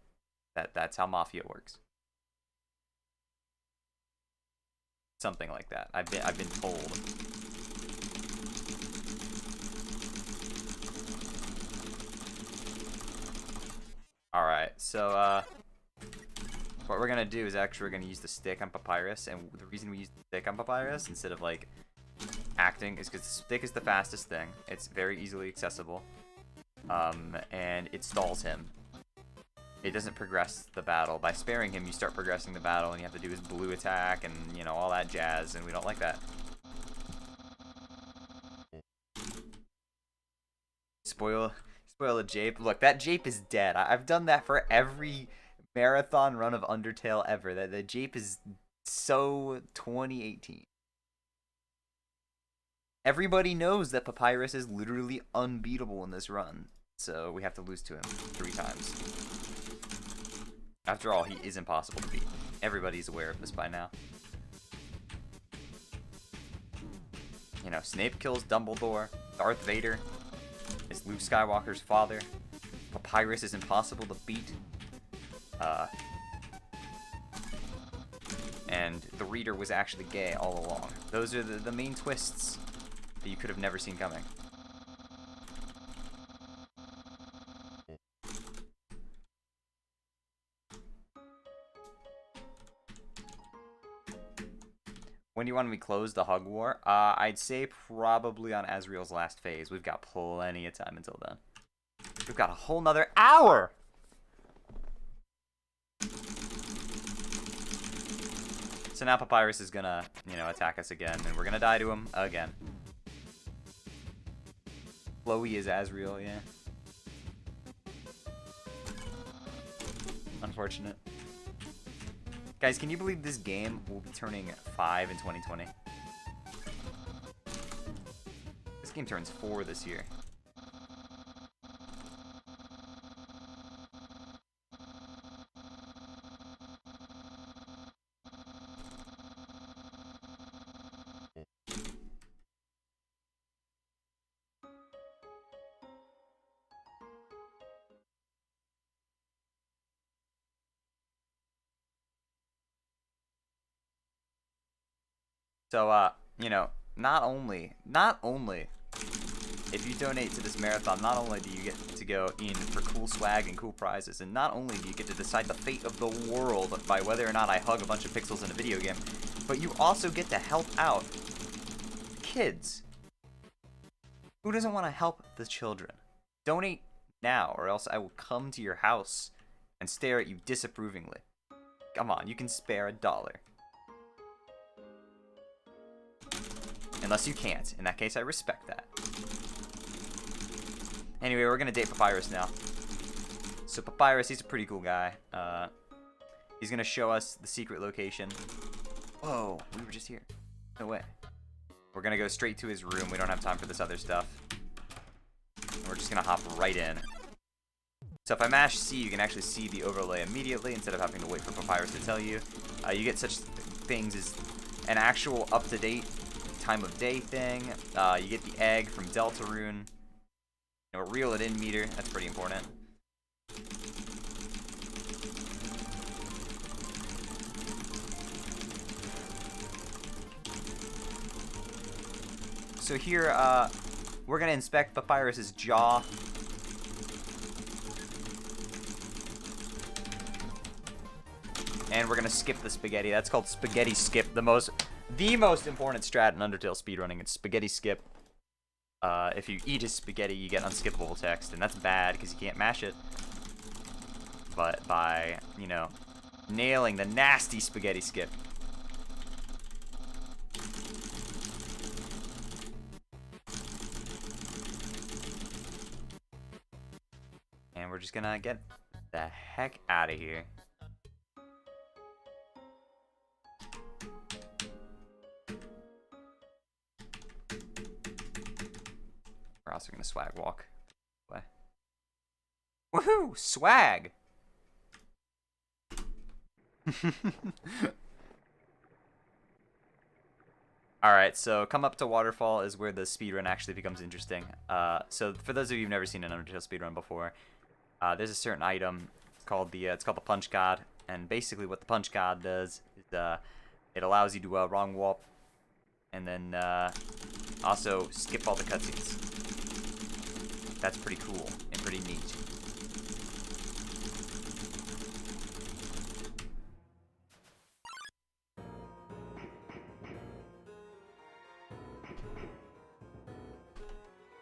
That's how Mafia works. Something like that. I've been told. Alright, so, what we're gonna do is actually we're gonna use the stick on Papyrus, and the reason we use the stick on Papyrus instead of, like, acting is because the stick is the fastest thing. It's very easily accessible, and it stalls him. It doesn't progress the battle. By sparing him, you start progressing the battle, and you have to do his blue attack, and, you know, all that jazz, and we don't like that. Spoil a jape. Look, that jape is dead. I've done that for every marathon run of Undertale ever. The jape is so 2018. Everybody knows that Papyrus is literally unbeatable in this run, so we have to lose to him 3 times. After all, he is impossible to beat. Everybody's aware of this by now. You know, Snape kills Dumbledore. Darth Vader is Luke Skywalker's father. Papyrus is impossible to beat. And the reader was actually gay all along. Those are the main twists that you could have never seen coming. When do you want me to close the Hug War? I'd say probably on Asriel's last phase. We've got plenty of time until then. We've got a whole nother hour! So now Papyrus is gonna, you know, attack us again, and we're gonna die to him again. Chloe is Asriel, yeah. Unfortunate. Guys, can you believe this game will be turning 5 in 2020? This game turns 4 this year. So, you know, not only, if you donate to this marathon, not only do you get to go in for cool swag and cool prizes, and not only do you get to decide the fate of the world by whether or not I hug a bunch of pixels in a video game, but you also get to help out kids. Who doesn't want to help the children? Donate now, or else I will come to your house and stare at you disapprovingly. Come on, you can spare $1. Unless you can't. In that case, I respect that. Anyway, we're gonna date Papyrus now. So Papyrus, he's a pretty cool guy. He's gonna show us the secret location. Whoa, we were just here. No way. We're gonna go straight to his room. We don't have time for this other stuff. And we're just gonna hop right in. So if I mash C, you can actually see the overlay immediately instead of having to wait for Papyrus to tell you. You get such things as an actual up-to-date time of day thing. You get the egg from Deltarune. You know, reel it in meter. That's pretty important. So here, we're gonna inspect Papyrus's jaw. And we're gonna skip the spaghetti. That's called spaghetti skip. The most important strat in Undertale speedrunning. It's spaghetti skip. If you eat his spaghetti, you get unskippable text, and that's bad because you can't mash it. But by, you know, nailing the nasty spaghetti skip. And we're just gonna get the heck out of here. also gonna swag walk. What? Woohoo! Swag! Alright, so come up to Waterfall is where the speedrun actually becomes interesting. So for those of you who've never seen an Undertale speedrun before, there's a certain item called it's called the Punch God, and basically what the Punch God does is it allows you to wrong warp, and then also skip all the cutscenes. That's pretty cool and pretty neat.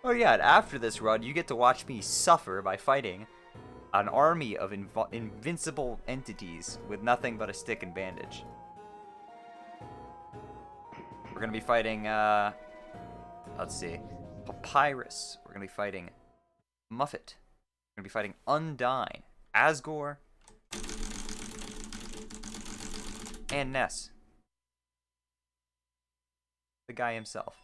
Oh yeah, and after this run, you get to watch me suffer by fighting an army of invincible entities with nothing but a stick and bandage. We're gonna be fighting, let's see, Papyrus. We're gonna be fighting Muffet. We're gonna be fighting Undyne, Asgore, and Ness. The guy himself.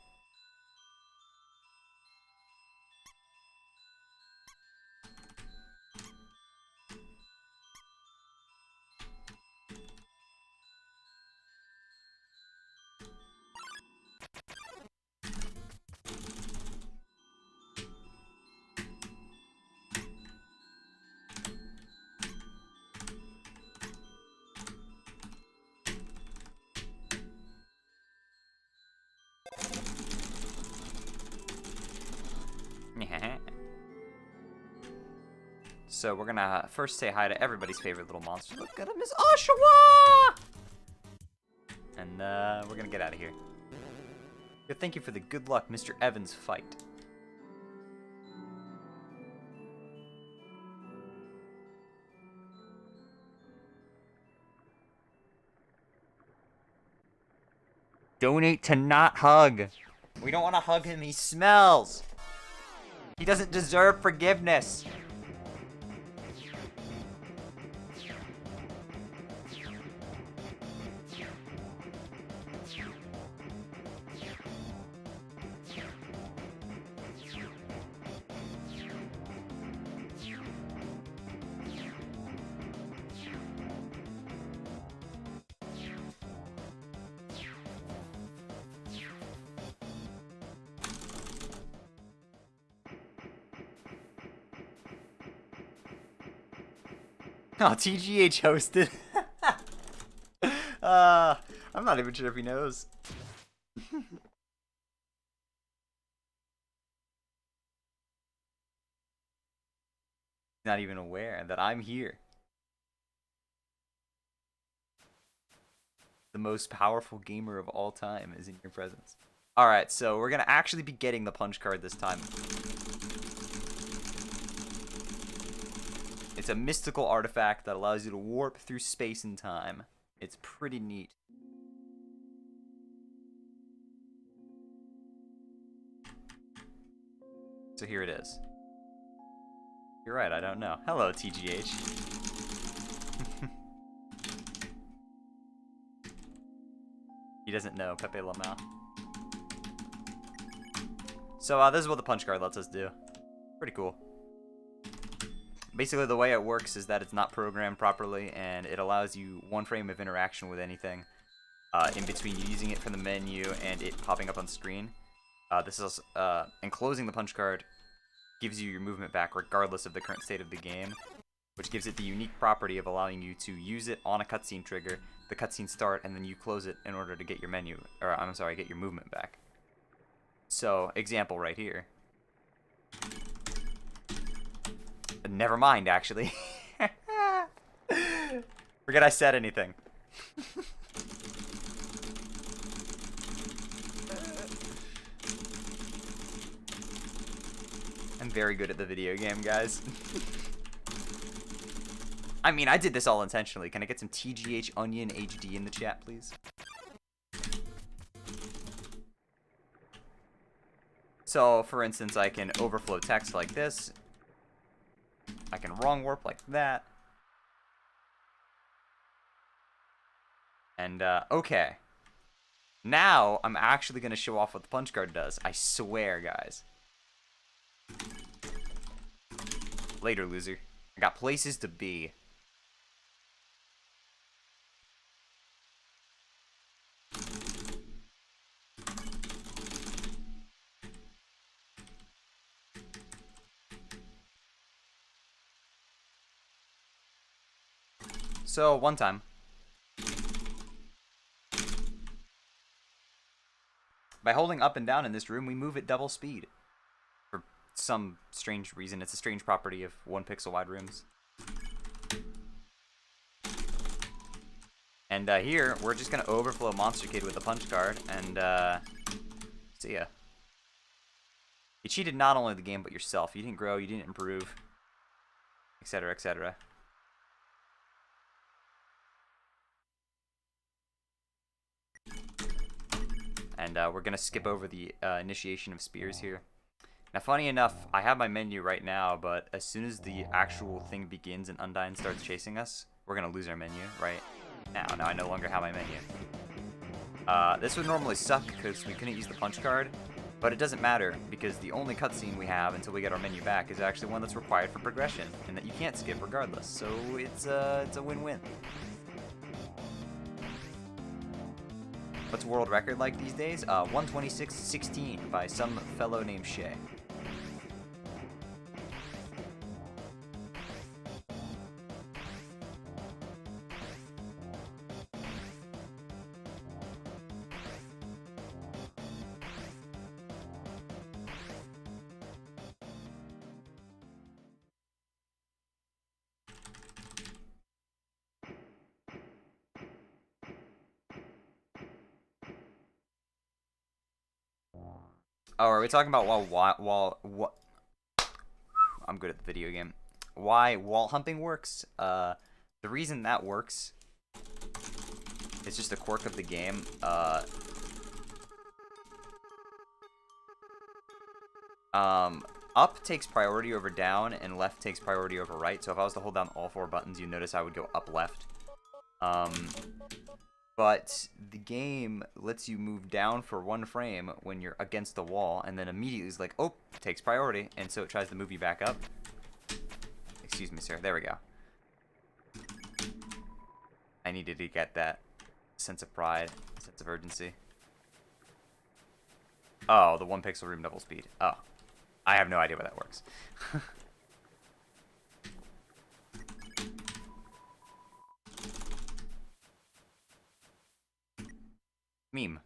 So we're gonna first say hi to everybody's favorite little monster. Look at him, Miss Oshawa! And we're gonna get out of here. Good, thank you for the good luck, Mr. Evans fight. Donate to not hug. We don't want to hug him, he smells. He doesn't deserve forgiveness. Oh, TGH hosted. I'm not even sure if he knows. He's not even aware that I'm here. The most powerful gamer of all time is in your presence. Alright, so we're gonna actually be getting the punch card this time. It's a mystical artifact that allows you to warp through space and time. It's pretty neat. So here it is. You're right, I don't know. Hello, TGH. He doesn't know, Pepe Lamau. So this is what the punch card lets us do. Pretty cool. Basically, the way it works is that it's not programmed properly, and it allows you one frame of interaction with anything in between you using it from the menu and it popping up on screen. This is enclosing the punch card gives you your movement back regardless of the current state of the game, which gives it the unique property of allowing you to use it on a cutscene trigger, the cutscene start, and then you close it in order to get your menu, or I'm sorry, get your movement back. So, example right here. Never mind, actually. Forget I said anything. I'm very good at the video game, guys. I mean, I did this all intentionally. Can I get some TGH Onion HD in the chat, please? So, for instance, I can overflow text like this. I can wrong warp like that. And, okay. Now, I'm actually going to show off what the punch card does. I swear, guys. Later, loser. I got places to be. So, one time, by holding up and down in this room, we move at double speed. For some strange reason. It's a strange property of 1 pixel wide rooms. And here, we're just going to overflow Monster Kid with a punch card, and see ya. You cheated not only the game, but yourself. You didn't grow, you didn't improve, etc., etc. And we're going to skip over the initiation of spears here. Now, funny enough, I have my menu right now, but as soon as the actual thing begins and Undyne starts chasing us, we're going to lose our menu right now. Now I no longer have my menu. This would normally suck because we couldn't use the punch card, but it doesn't matter because the only cutscene we have until we get our menu back is actually one that's required for progression and that you can't skip regardless, so it's a win-win. What's a world record like these days? 126.16 by some fellow named Shayy. Oh, are we talking about what? I'm good at the video game. Why wall humping works? The reason that works, it's just a quirk of the game. Up takes priority over down, and left takes priority over right. So if I was to hold down all 4 buttons, you notice I would go up left. But the game lets you move down for 1 frame when you're against the wall, and then immediately is like, oh, takes priority, and so it tries to move you back up. Excuse me, sir. There we go. I needed to get that sense of pride, sense of urgency. Oh, the 1 pixel room double speed. Oh, I have no idea why that works. Meme.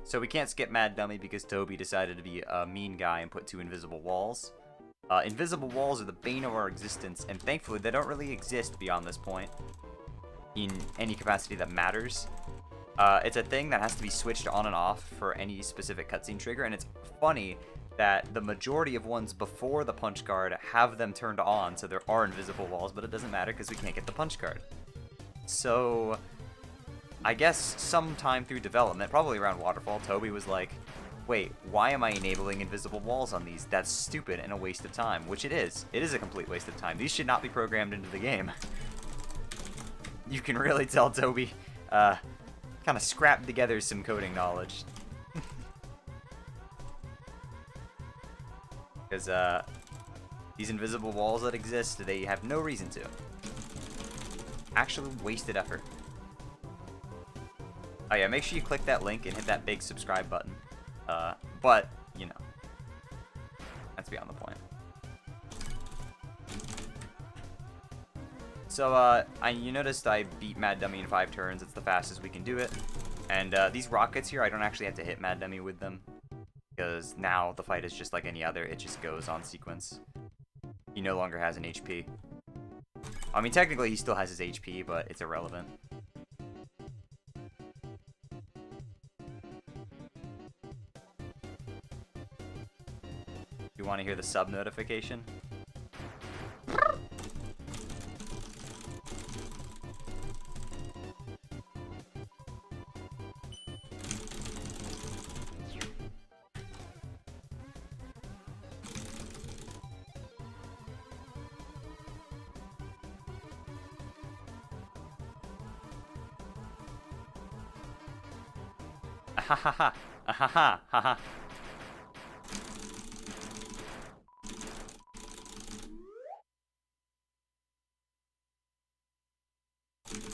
So we can't skip Mad Dummy because Toby decided to be a mean guy and put 2 invisible walls. Invisible walls are the bane of our existence, and thankfully they don't really exist beyond this point in any capacity that matters. It's a thing that has to be switched on and off for any specific cutscene trigger, and it's funny that the majority of ones before the punch card have them turned on, so there are invisible walls, but it doesn't matter because we can't get the punch card. So, I guess sometime through development, probably around Waterfall, Toby was like, wait, why am I enabling invisible walls on these? That's stupid and a waste of time, which it is. It is a complete waste of time. These should not be programmed into the game. You can really tell Toby kind of scrapped together some coding knowledge. Because these invisible walls that exist, they have no reason to. Actually wasted effort. Oh yeah, make sure you click that link and hit that big subscribe button. But, you know, that's beyond the point. So, you noticed I beat Mad Dummy in 5 turns. It's the fastest we can do it. And these rockets here, I don't actually have to hit Mad Dummy with them, because now the fight is just like any other. It just goes on sequence. He no longer has an HP. I mean, technically he still has his HP, but it's irrelevant. You want to hear the sub notification? ha ha ha. Ah ha ha ha ha.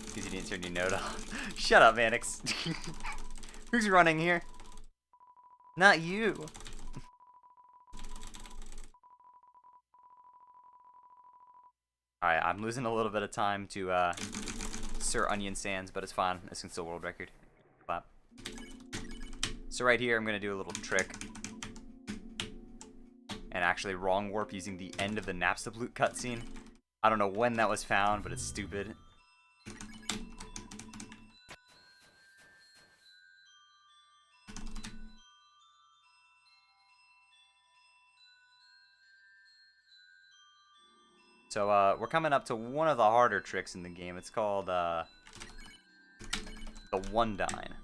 Because you didn't turn your note off. Shut up, Manix. Who's running here? Not you. Alright, I'm losing a little bit of time to Sir Onion Sands, but it's fine. This can still world record. Clap. So right here, I'm going to do a little trick. And actually wrong warp using the end of the Napstabloot cutscene. I don't know when that was found, but it's stupid. So, we're coming up to one of the harder tricks in the game. It's called, the One Dine.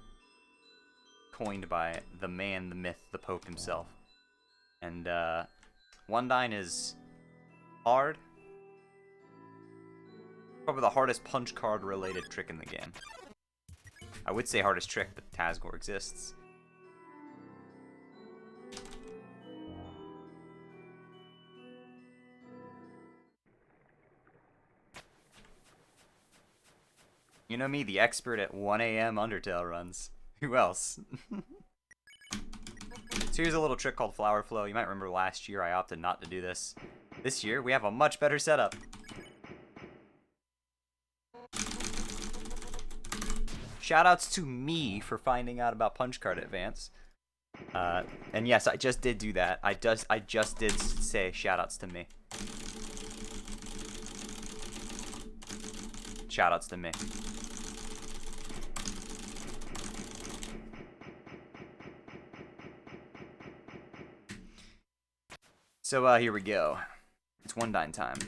Coined by the man, the myth, the Pope himself. And, One Dine is hard. Probably the hardest punch card related trick in the game. I would say hardest trick, but Tazgore exists. You know me, the expert at 1 AM Undertale runs. Who else? So here's a little trick called Flower Flow. You might remember last year I opted not to do this. This year, we have a much better setup. Shoutouts to me for finding out about Punch Card Advance. And yes, I just did do that. I just did say shoutouts to me. Shoutouts to me. So, here we go. It's One Dine time.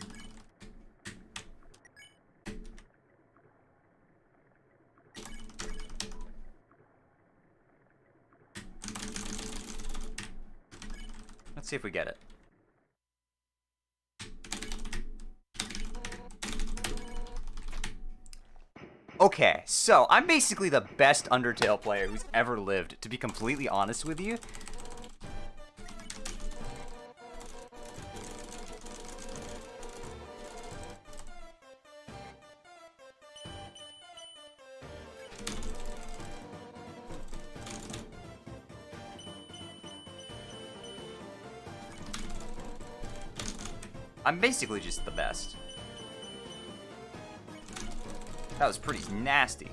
Let's see if we get it. Okay, so I'm basically the best Undertale player who's ever lived, to be completely honest with you. I'm basically just the best. That was pretty nasty.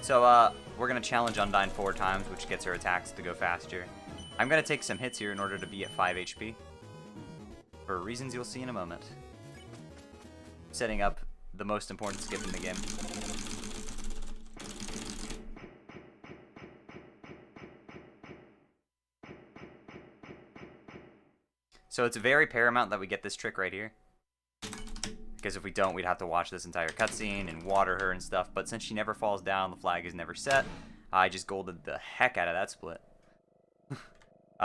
So, we're gonna challenge Undyne 4 times, which gets her attacks to go faster. I'm gonna take some hits here in order to be at 5 HP. For reasons you'll see in a moment. Setting up the most important skip in the game. So it's very paramount that we get this trick right here. Because if we don't, we'd have to watch this entire cutscene and water her and stuff. But since she never falls down, the flag is never set. I just golded the heck out of that split.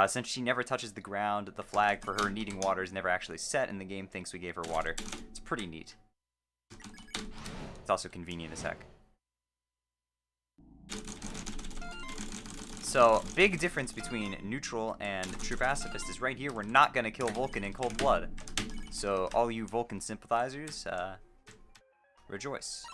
Since she never touches the ground, the flag for her needing water is never actually set, and the game thinks we gave her water. It's pretty neat. It's also convenient as heck. So, big difference between neutral and true pacifist is right here, we're not going to kill Vulcan in cold blood. So, all you Vulcan sympathizers, rejoice.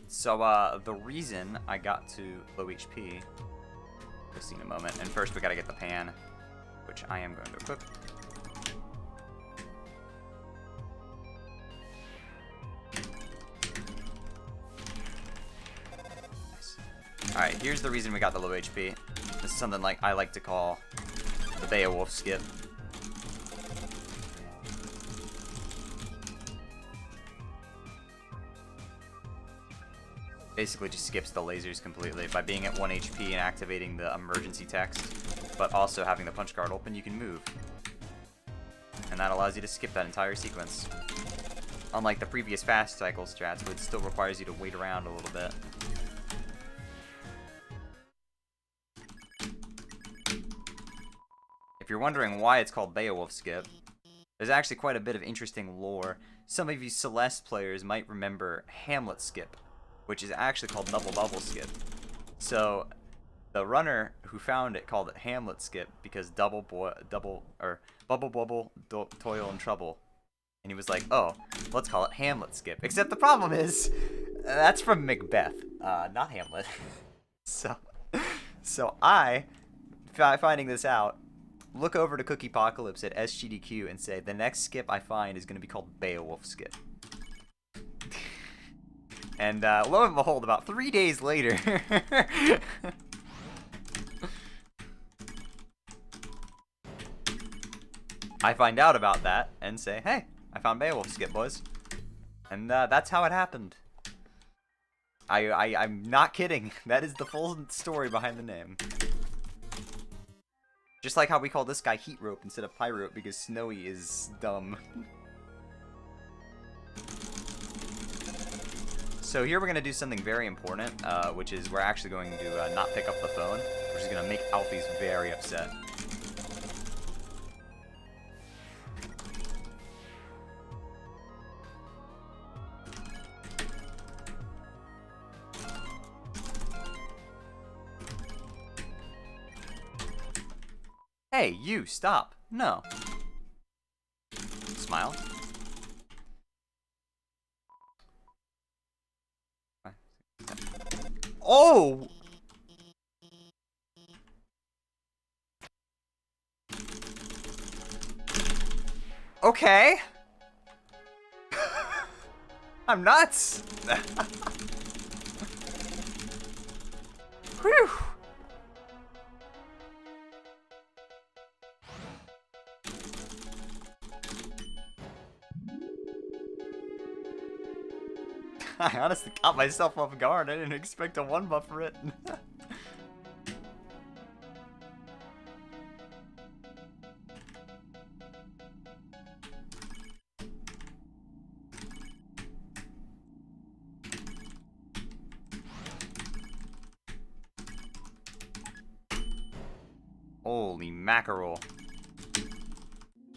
So, the reason I got to low HP, we'll see in a moment. And first we gotta get the pan, which I am going to equip. Nice. Alright, here's the reason we got the low HP. This is something like I like to call the Beowulf skip. Basically just skips the lasers completely by being at 1 HP and activating the emergency text. but also having the punch card open, you can move. And that allows you to skip that entire sequence. Unlike the previous fast cycle strats, where it still requires you to wait around a little bit. If you're wondering why it's called Beowulf Skip, there's actually quite a bit of interesting lore. Some of you Celeste players might remember Hamlet Skip, which is actually called Double Bubble Skip. So, the runner who found it called it Hamlet Skip because bubble bubble, toil and trouble. And he was like, oh, let's call it Hamlet Skip. Except the problem is, that's from Macbeth, not Hamlet. so finding this out, look over to Cookiepocalypse at SGDQ and say, the next skip I find is going to be called Beowulf Skip. And lo and behold, about 3 days later, I find out about that and say, hey, I found Beowulf Skip, boys. And that's how it happened. I'm not kidding. That is the full story behind the name. Just like how we call this guy Heat Rope instead of Pyrope because Snowy is dumb. So here we're going to do something very important, which is we're actually going to not pick up the phone, which is going to make Alfie's very upset. Hey, you, stop. No. Smile. Oh! Okay. I'm nuts. Whew. I honestly caught myself off guard. I didn't expect a one buff for it. Holy mackerel.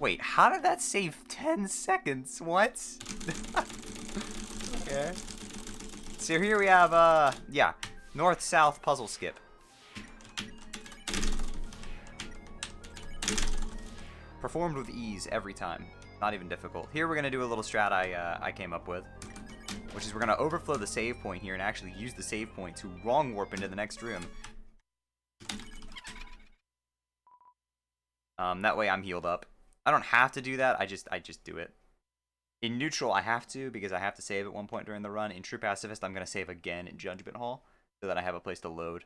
Wait, how did that save 10 seconds? What? Okay. So here we have, yeah, north-south puzzle skip. Performed with ease every time. Not even difficult. Here we're going to do a little strat I came up with, which is we're going to overflow the save point here and actually use the save point to wrong warp into the next room. That way I'm healed up. I don't have to do that, I just do it. In neutral, I have to, because I have to save at one point during the run. In True Pacifist, I'm going to save again in Judgment Hall, so that I have a place to load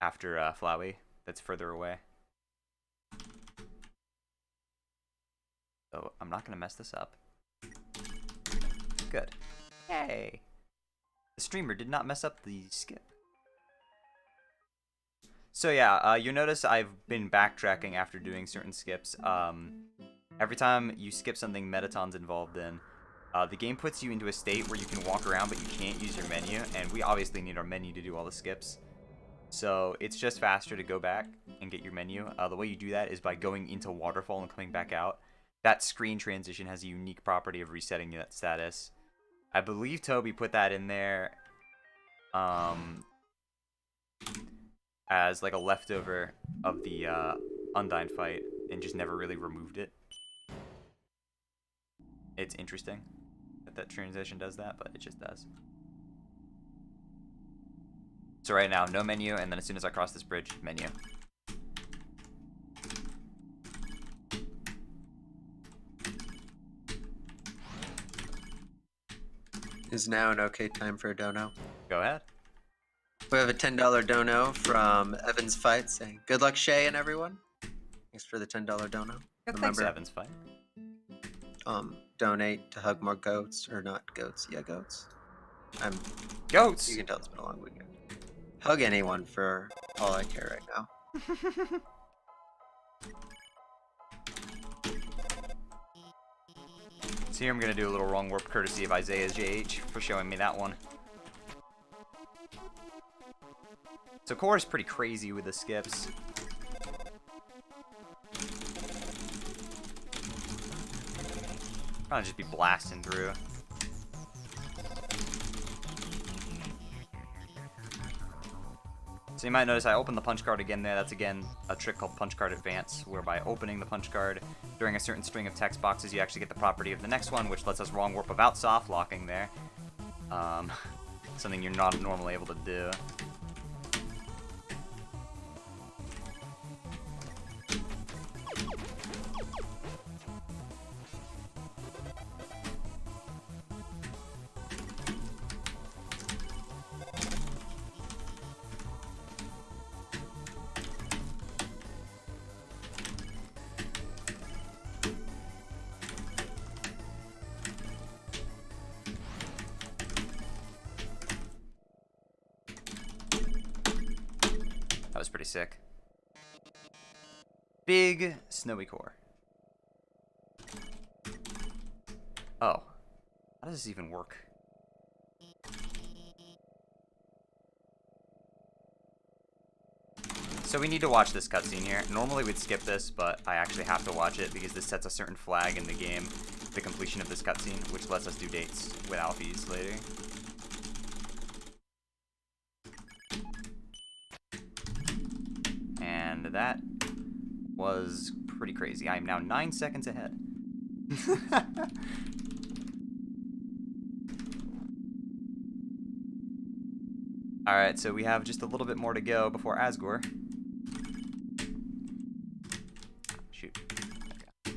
after Flowey that's further away. So I'm not going to mess this up. Good. Yay! The streamer did not mess up the skip. So yeah, you'll notice I've been backtracking after doing certain skips. Every time you skip something Metaton's involved in, the game puts you into a state where you can walk around but you can't use your menu, and we obviously need our menu to do all the skips. So it's just faster to go back and get your menu. The way you do that is by going into Waterfall and coming back out. That screen transition has a unique property of resetting that status. I believe Toby put that in there as like a leftover of the Undyne fight and just never really removed it. It's interesting that that transition does that, but it just does. So right now, no menu, and then as soon as I cross this bridge, menu. Is now an okay time for a dono? Go ahead. We have a $10 dono from Evan's Fight saying, good luck, Shayy and everyone. Thanks for the $10 dono. Yeah, thanks, Evan's Fight. Donate to hug more goats, or not goats, yeah, goats. Goats! You can tell it's been a long weekend. Hug anyone for all I care right now. So here I'm gonna do a little wrong warp courtesy of Isaiah's JH for showing me that one. So core is pretty crazy with the skips. Probably just be blasting through. So you might notice I opened the punch card again there. That's again a trick called punch card advance, whereby opening the punch card during a certain string of text boxes, you actually get the property of the next one, which lets us wrong warp without soft locking there. Something you're not normally able to do. That was pretty sick. Big snowy core. Oh. How does this even work? So we need to watch this cutscene here. Normally we'd skip this, but I actually have to watch it because this sets a certain flag in the game, the completion of this cutscene, which lets us do dates with alphies later. And that was pretty crazy. I am now 9 seconds ahead. Alright, so we have just a little bit more to go before Asgore. Shoot. Okay.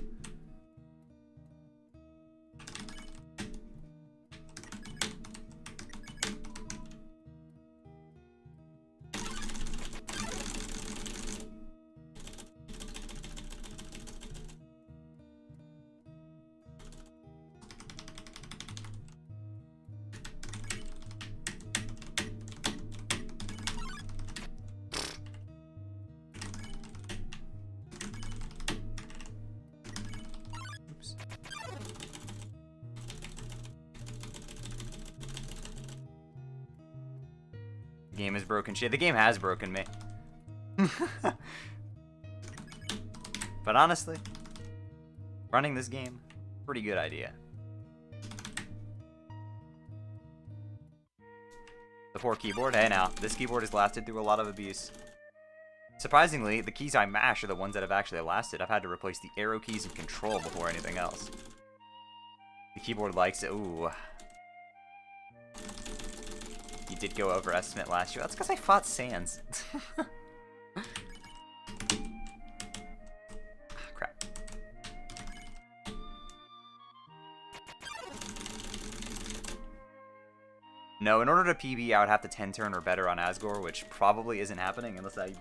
Oops. The game is broken. Shit, the game has broken me. But honestly, running this game, pretty good idea. The poor keyboard. Hey now, this keyboard has lasted through a lot of abuse. Surprisingly, the keys I mash are the ones that have actually lasted. I've had to replace the arrow keys and control before anything else. The keyboard likes it. Ooh. You did go over estimate last year. That's because I fought Sans. Crap. No, in order to PB, I would have to 10 turn or better on Asgore, which probably isn't happening unless I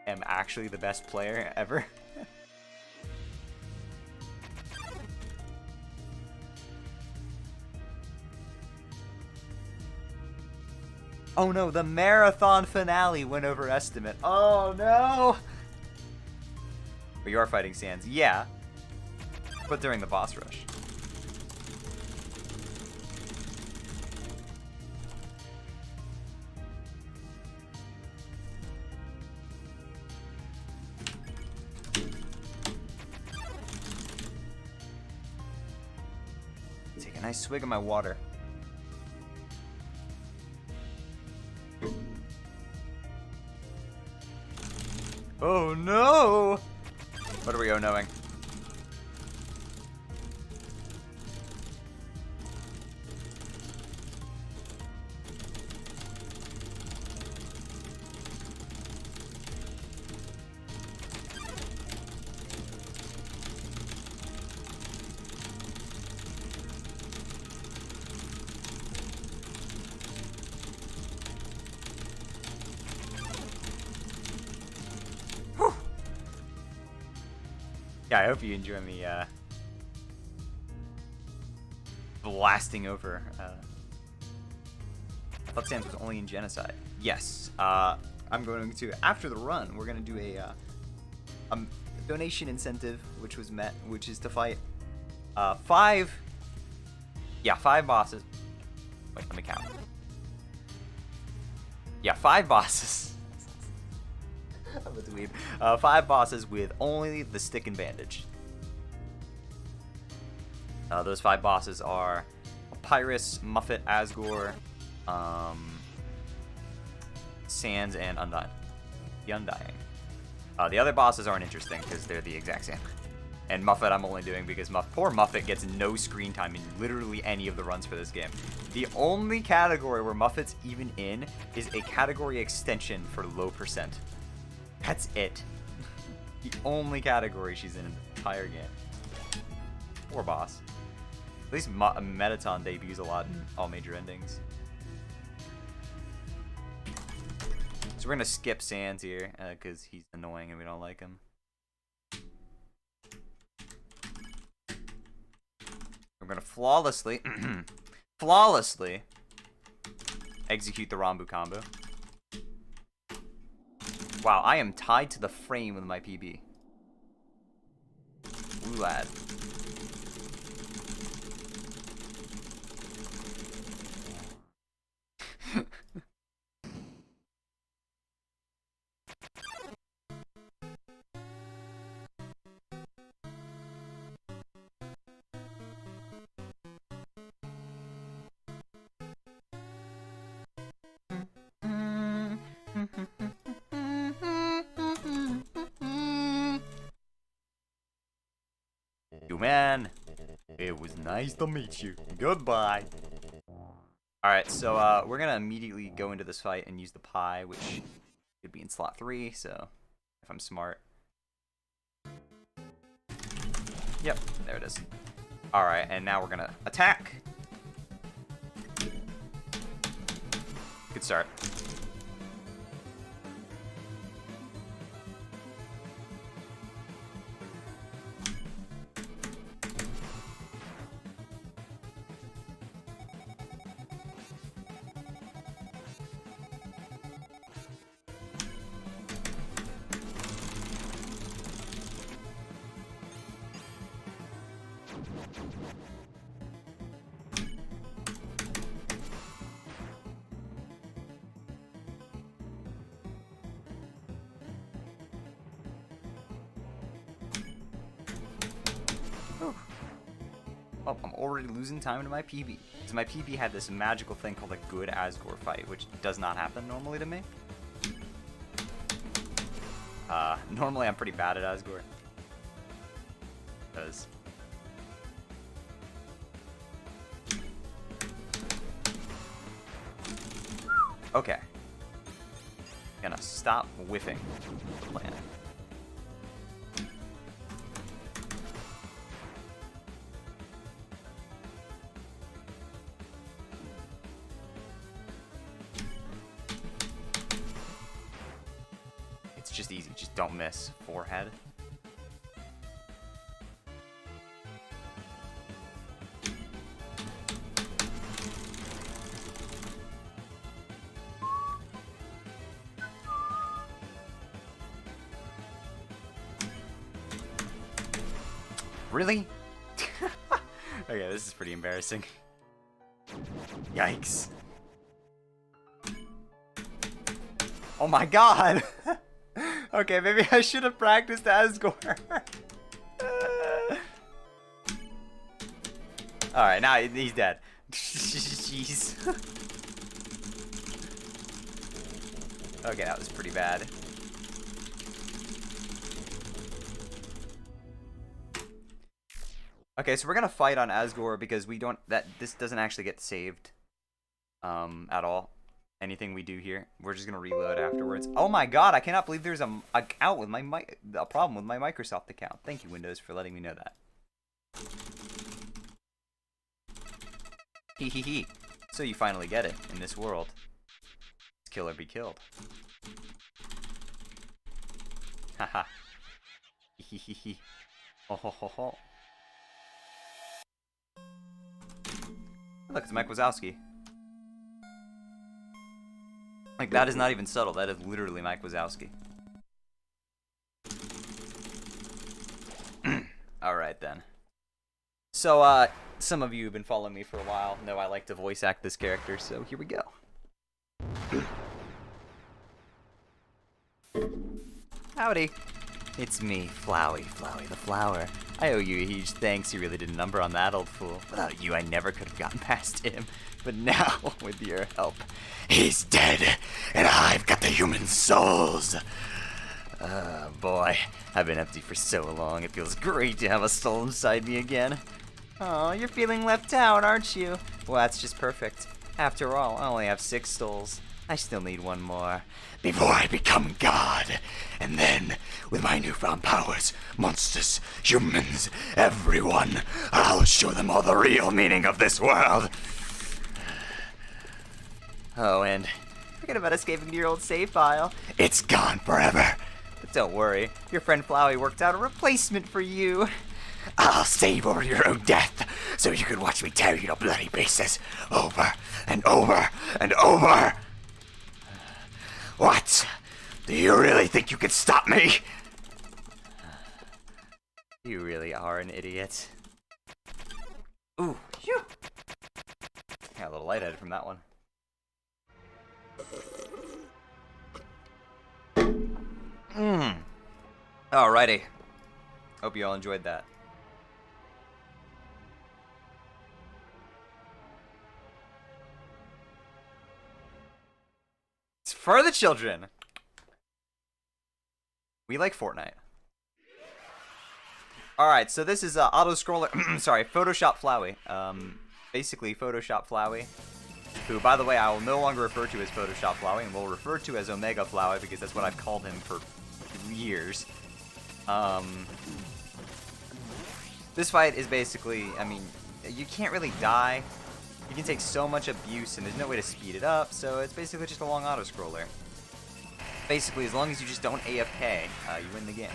am actually the best player ever. Oh no, the marathon finale went over estimate. Oh no! But you are fighting Sans, yeah. But during the boss rush. Take a nice swig of my water. Oh no! What are we oh-knowing? Yeah, I hope you enjoy me blasting over. I thought Sans was only in Genocide. Yes. I'm going to, after the run, we're going to do a donation incentive, which was met, which is to fight 5 bosses. Wait, let me count. Yeah, 5 bosses. I'm a dweeb. 5 bosses with only the stick and bandage. Those 5 bosses are Pyrus, Muffet, Asgore, Sans, and the Undying. The other bosses aren't interesting because they're the exact same. And Muffet I'm only doing because poor Muffet gets no screen time in literally any of the runs for this game. The only category where Muffet's even in is a category extension for low percent. That's it. The only category she's in the entire game. Poor boss. At least Metaton debuts a lot in all major endings. So we're gonna skip Sans here because he's annoying and we don't like him. We're gonna flawlessly execute the Rambu combo. Wow, I am tied to the frame with my PB. Ooh, lad. You man, it was nice to meet you. Goodbye. Alright, so we're gonna immediately go into this fight and use the pie, which could be in slot 3, so if I'm smart. Yep, there it is. Alright, and now we're gonna attack. Good start. Oh, I'm already losing time to my PB. Because my PB had this magical thing called a good Asgore fight, which does not happen normally to me. Normally I'm pretty bad at Asgore. Because... Okay. Gonna stop whiffing the planet. Just easy, just don't miss. Forehead. Really? Okay, this is pretty embarrassing. Yikes. Oh my god! Okay, maybe I should have practiced Asgore. Alright, now he's dead. Jeez. Okay, that was pretty bad. Okay, so we're gonna fight on Asgore because we don't this doesn't actually get saved at all. Anything we do here, we're just gonna reload afterwards. Oh my god, I cannot believe there's a problem with my Microsoft account. Thank you, Windows, for letting me know that. Hee hee hee. So you finally get it in this world. Kill or be killed. Haha. Hee hee hee. Ho ho ho ho. Look, it's Mike Wazowski. Like, that is not even subtle. That is literally Mike Wazowski. Alright then. So, some of you who've been following me for a while know I like to voice act this character, so here we go. Howdy. It's me, Flowey the Flower. I owe you a huge thanks, you really did a number on that old fool. Without you, I never could have gotten past him. But now, with your help, he's dead, and I've got the human souls. Boy, I've been empty for so long, it feels great to have a soul inside me again. Oh, you're feeling left out, aren't you? Well, that's just perfect. After all, I only have 6 souls. I still need 1 more. Before I become God. And then, with my newfound powers, monsters, humans, everyone, I'll show them all the real meaning of this world. Oh, and forget about escaping to your old save file. It's gone forever. But don't worry, your friend Flowey worked out a replacement for you. I'll save over your own death, so you can watch me tear you to bloody pieces, over and over and over. What? Do you really think you can stop me? You really are an idiot. Ooh, phew. Got a little lightheaded from that one. Alrighty. Hope you all enjoyed that. It's for the children. We like Fortnite. Alright, so this is auto-scroller, sorry, Photoshop Flowey. Basically Photoshop Flowey, who, by the way, I will no longer refer to as Photoshop Flowey, and will refer to as Omega Flowey, because that's what I've called him for years. This fight is basically, I mean, you can't really die. You can take so much abuse, and there's no way to speed it up, so it's basically just a long auto-scroller. Basically, as long as you just don't AFK, you win the game.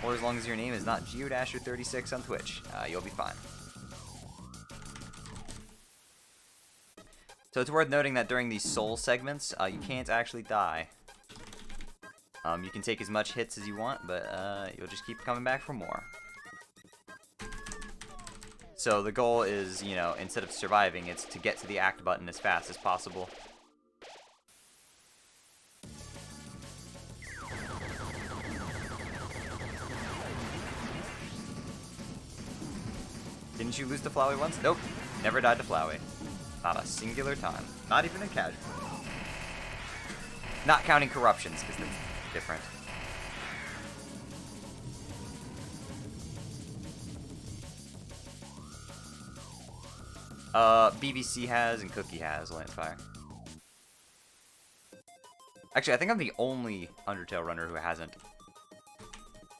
Or as long as your name is not Geodasher36 on Twitch, you'll be fine. So it's worth noting that during these soul segments, you can't actually die. You can take as much hits as you want, but you'll just keep coming back for more. So the goal is, you know, instead of surviving, it's to get to the act button as fast as possible. Didn't you lose to Flowey once? Nope. Never died to Flowey. Not a singular time. Not even in casual. Not counting corruptions, because that's different. BBC has and Cookie has Lancefire. Actually, I think I'm the only Undertale runner who hasn't.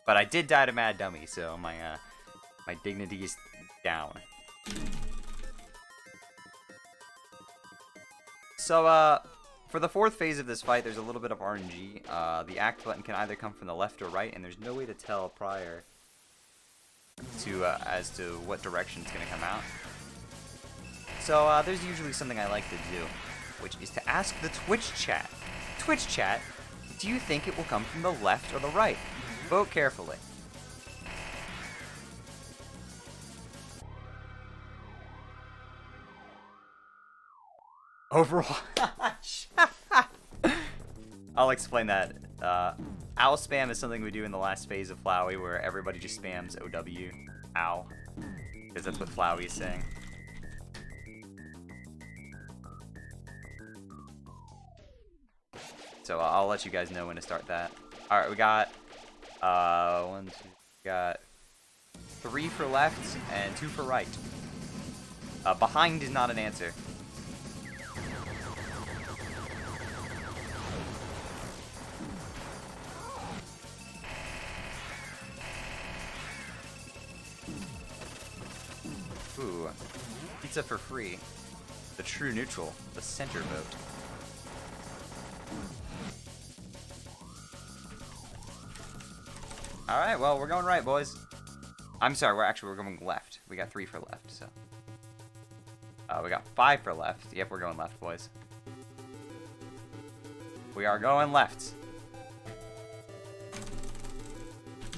But I did die to Mad Dummy, so my my dignity is down. So, for the 4th phase of this fight, there's a little bit of RNG. The act button can either come from the left or right, and there's no way to tell prior to as to what direction it's going to come out. So, there's usually something I like to do, which is to ask the Twitch chat. Twitch chat, do you think it will come from the left or the right? Vote carefully. Overwatch. I'll explain that. Ow spam is something we do in the last phase of Flowey, where everybody just spams OW. Ow. Because that's what Flowey is saying. So I'll let you guys know when to start that. Alright, we got 1, 2, we got 3 for left and 2 for right. Behind is not an answer. Ooh, pizza for free. The true neutral, the center vote. Alright, well, we're going right, boys. I'm sorry, we're going left. We got 3 for left, so. We got 5 for left. Yep, we're going left, boys. We are going left.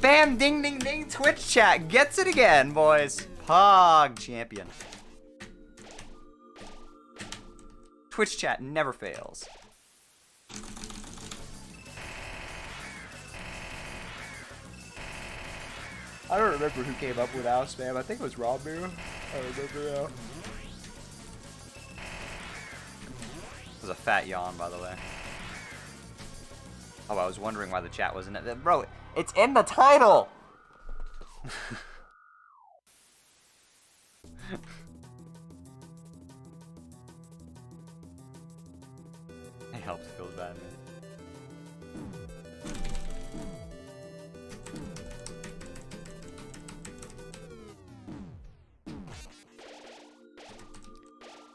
Spam ding ding ding Twitch chat gets it again, boys. Pog champion. Twitch chat never fails. I don't remember who came up with owl spam. I think it was Rob Mirror. I don't remember now. It was a fat yawn, by the way. Oh, I was wondering why the chat wasn't it. Bro, it's in the title! It helps, feels bad, man.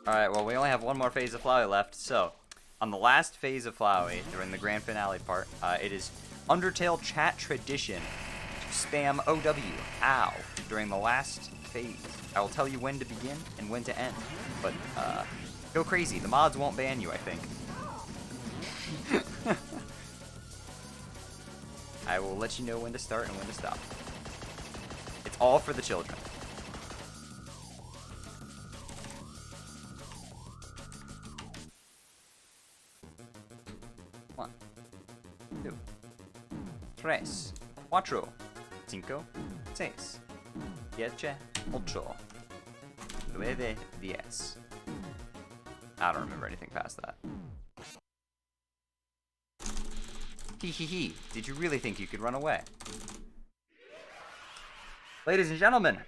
Alright, well, we only have one more phase of Flowey left, so on the last phase of Flowey, during the grand finale part, it is Undertale chat tradition to spam OW, ow, during the last phase. I will tell you when to begin and when to end, but go crazy. The mods won't ban you, I think. I will let you know when to start and when to stop. It's all for the children. One, two, tres, cuatro, cinco, seis, siete, ocho, nueve, diez. I don't remember anything past that. Hee. Did you really think you could run away? Ladies and gentlemen,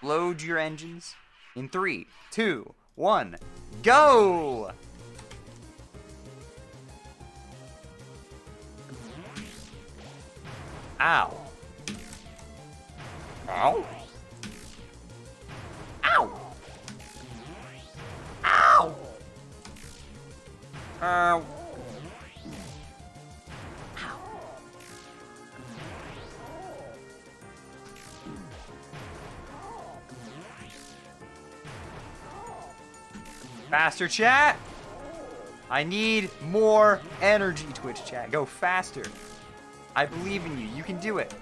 load your engines in 3, 2, 1, go! Ow. Ow. Ow. Ow. Ow. Faster, chat! I need more energy, Twitch chat. Go faster. I believe in you. You can do it.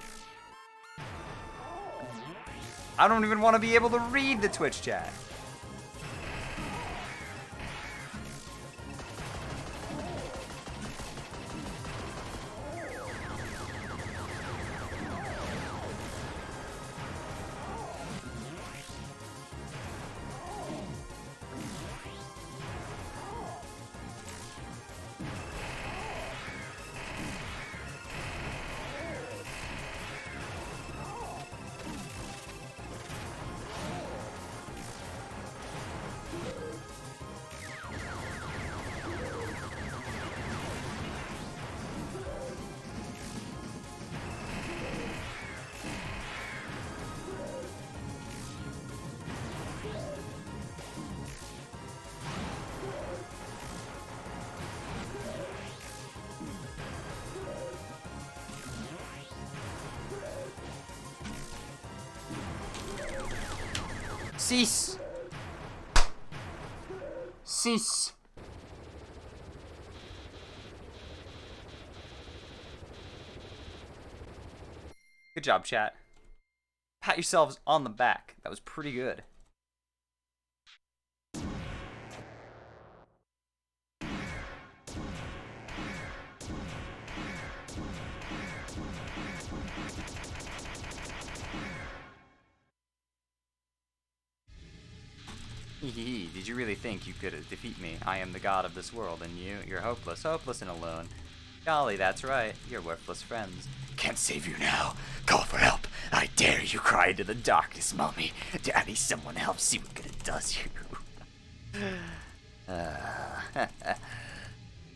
I don't even want to be able to read the Twitch chat. Cease. Cease. Good job, chat. Pat yourselves on the back. That was pretty good. Did you really think you could defeat me? I am the god of this world, and you're hopeless, hopeless and alone. Golly, that's right. You're worthless friends. Can't save you now. Call for help. I dare you cry into the darkness, mommy. Daddy, someone help. See what good it does you.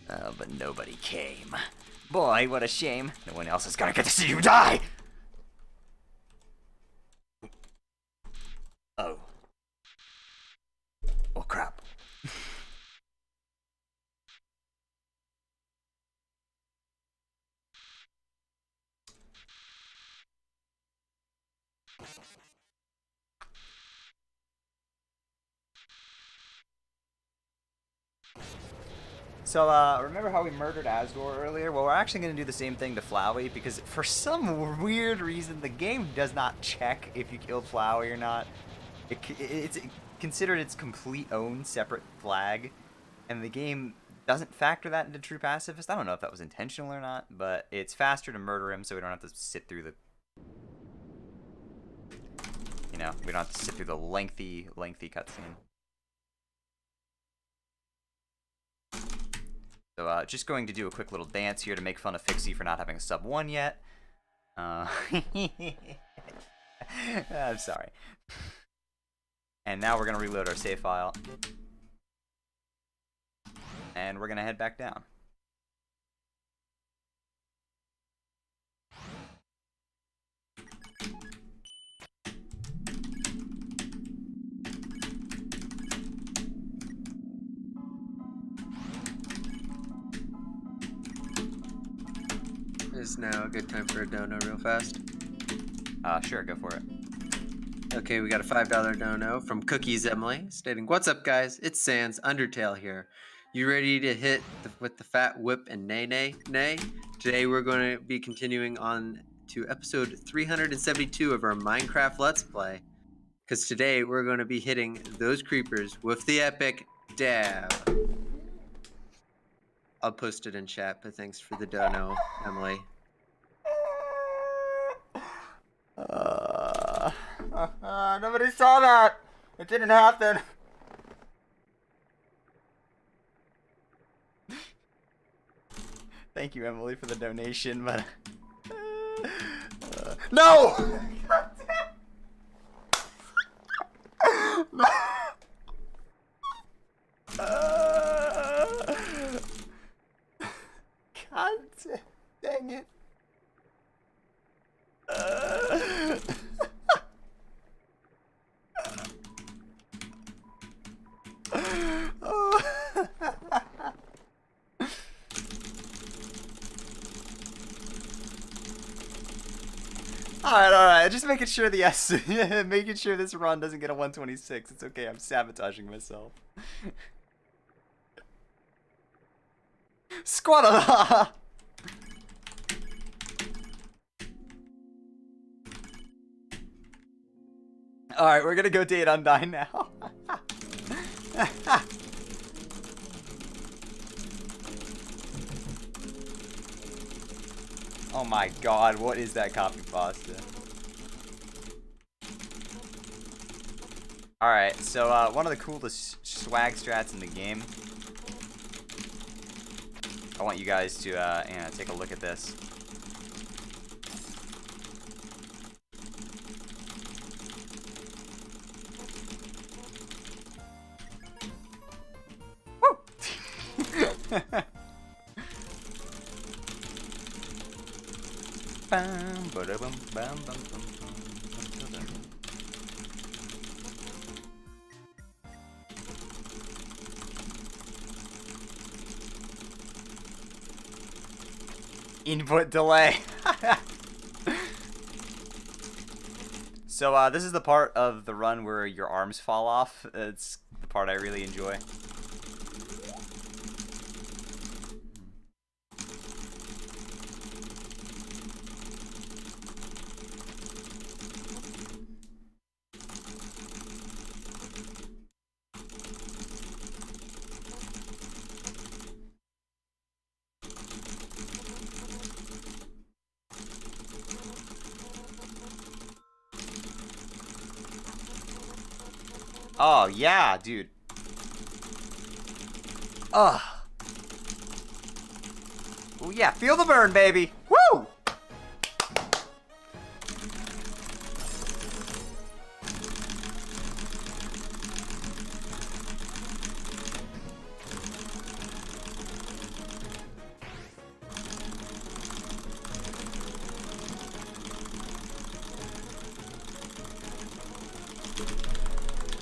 But nobody came. Boy, what a shame. No one else is gonna get to see you die! Oh. Oh, crap. So, remember how we murdered Asgore earlier? Well, we're actually going to do the same thing to Flowey, because for some weird reason, the game does not check if you killed Flowey or not. It's considered its complete own separate flag, and the game doesn't factor that into True Pacifist. I don't know if that was intentional or not, but it's faster to murder him, so we don't have to sit through the... You know, we don't have to sit through the lengthy cutscene. So, just going to do a quick little dance here to make fun of Fixie for not having a sub 1 yet. I'm sorry. And now we're going to reload our save file. And we're going to head back down. Is now a good time for a dono real fast? Sure, go for it. Okay, we got a $5 dono from Cookies Emily stating, "What's up, guys? It's Sans Undertale here. You ready to hit with the fat whip and nay nay nay? Today we're going to be continuing on to episode 372 of our Minecraft Let's Play. Because today we're going to be hitting those creepers with the epic dab." I'll post it in chat, but thanks for the dono, Emily. Nobody saw that. It didn't happen. Thank you, Emily, for the donation, but... no! No! God dang it. Alright, just making sure making sure this run doesn't get a 126. It's okay, I'm sabotaging myself. Squadala! Alright, we're gonna go date Undyne now. Oh my god, what is that copy pasta? Alright, so one of the coolest swag strats in the game. I want you guys to take a look at this. Woo! Input delay. So this is the part of the run where your arms fall off. It's the part I really enjoy. Oh, yeah, dude. Ugh. Oh, yeah, feel the burn, baby. Woo!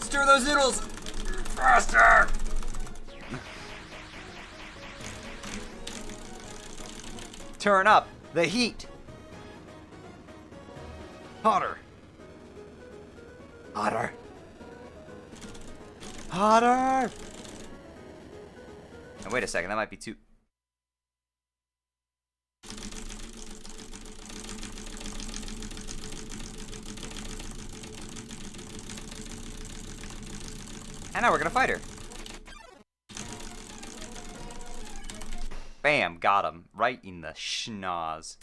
Stir those noodles! Faster! Turn up the heat. Hotter. Hotter. Hotter. And wait a second, that might be too... And now we're gonna fight her. Bam, got him. Right in the schnoz.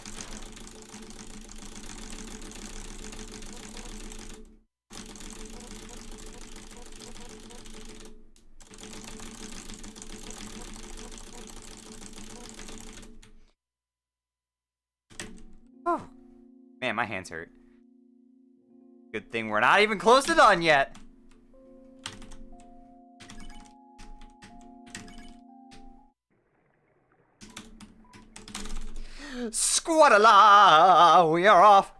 Oh, man, my hands hurt. Good thing we're not even close to done yet. Squadala, we are off.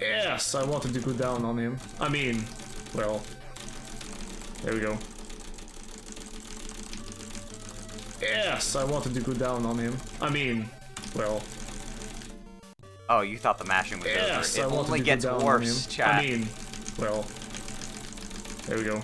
Yes, I wanted to go down on him. I mean, well, there we go. Yes, I wanted to go down on him. I mean, well. Oh, you thought the mashing was Yes, over. I It wanted only to gets go down worse, on him. chat. I mean, well, there we go.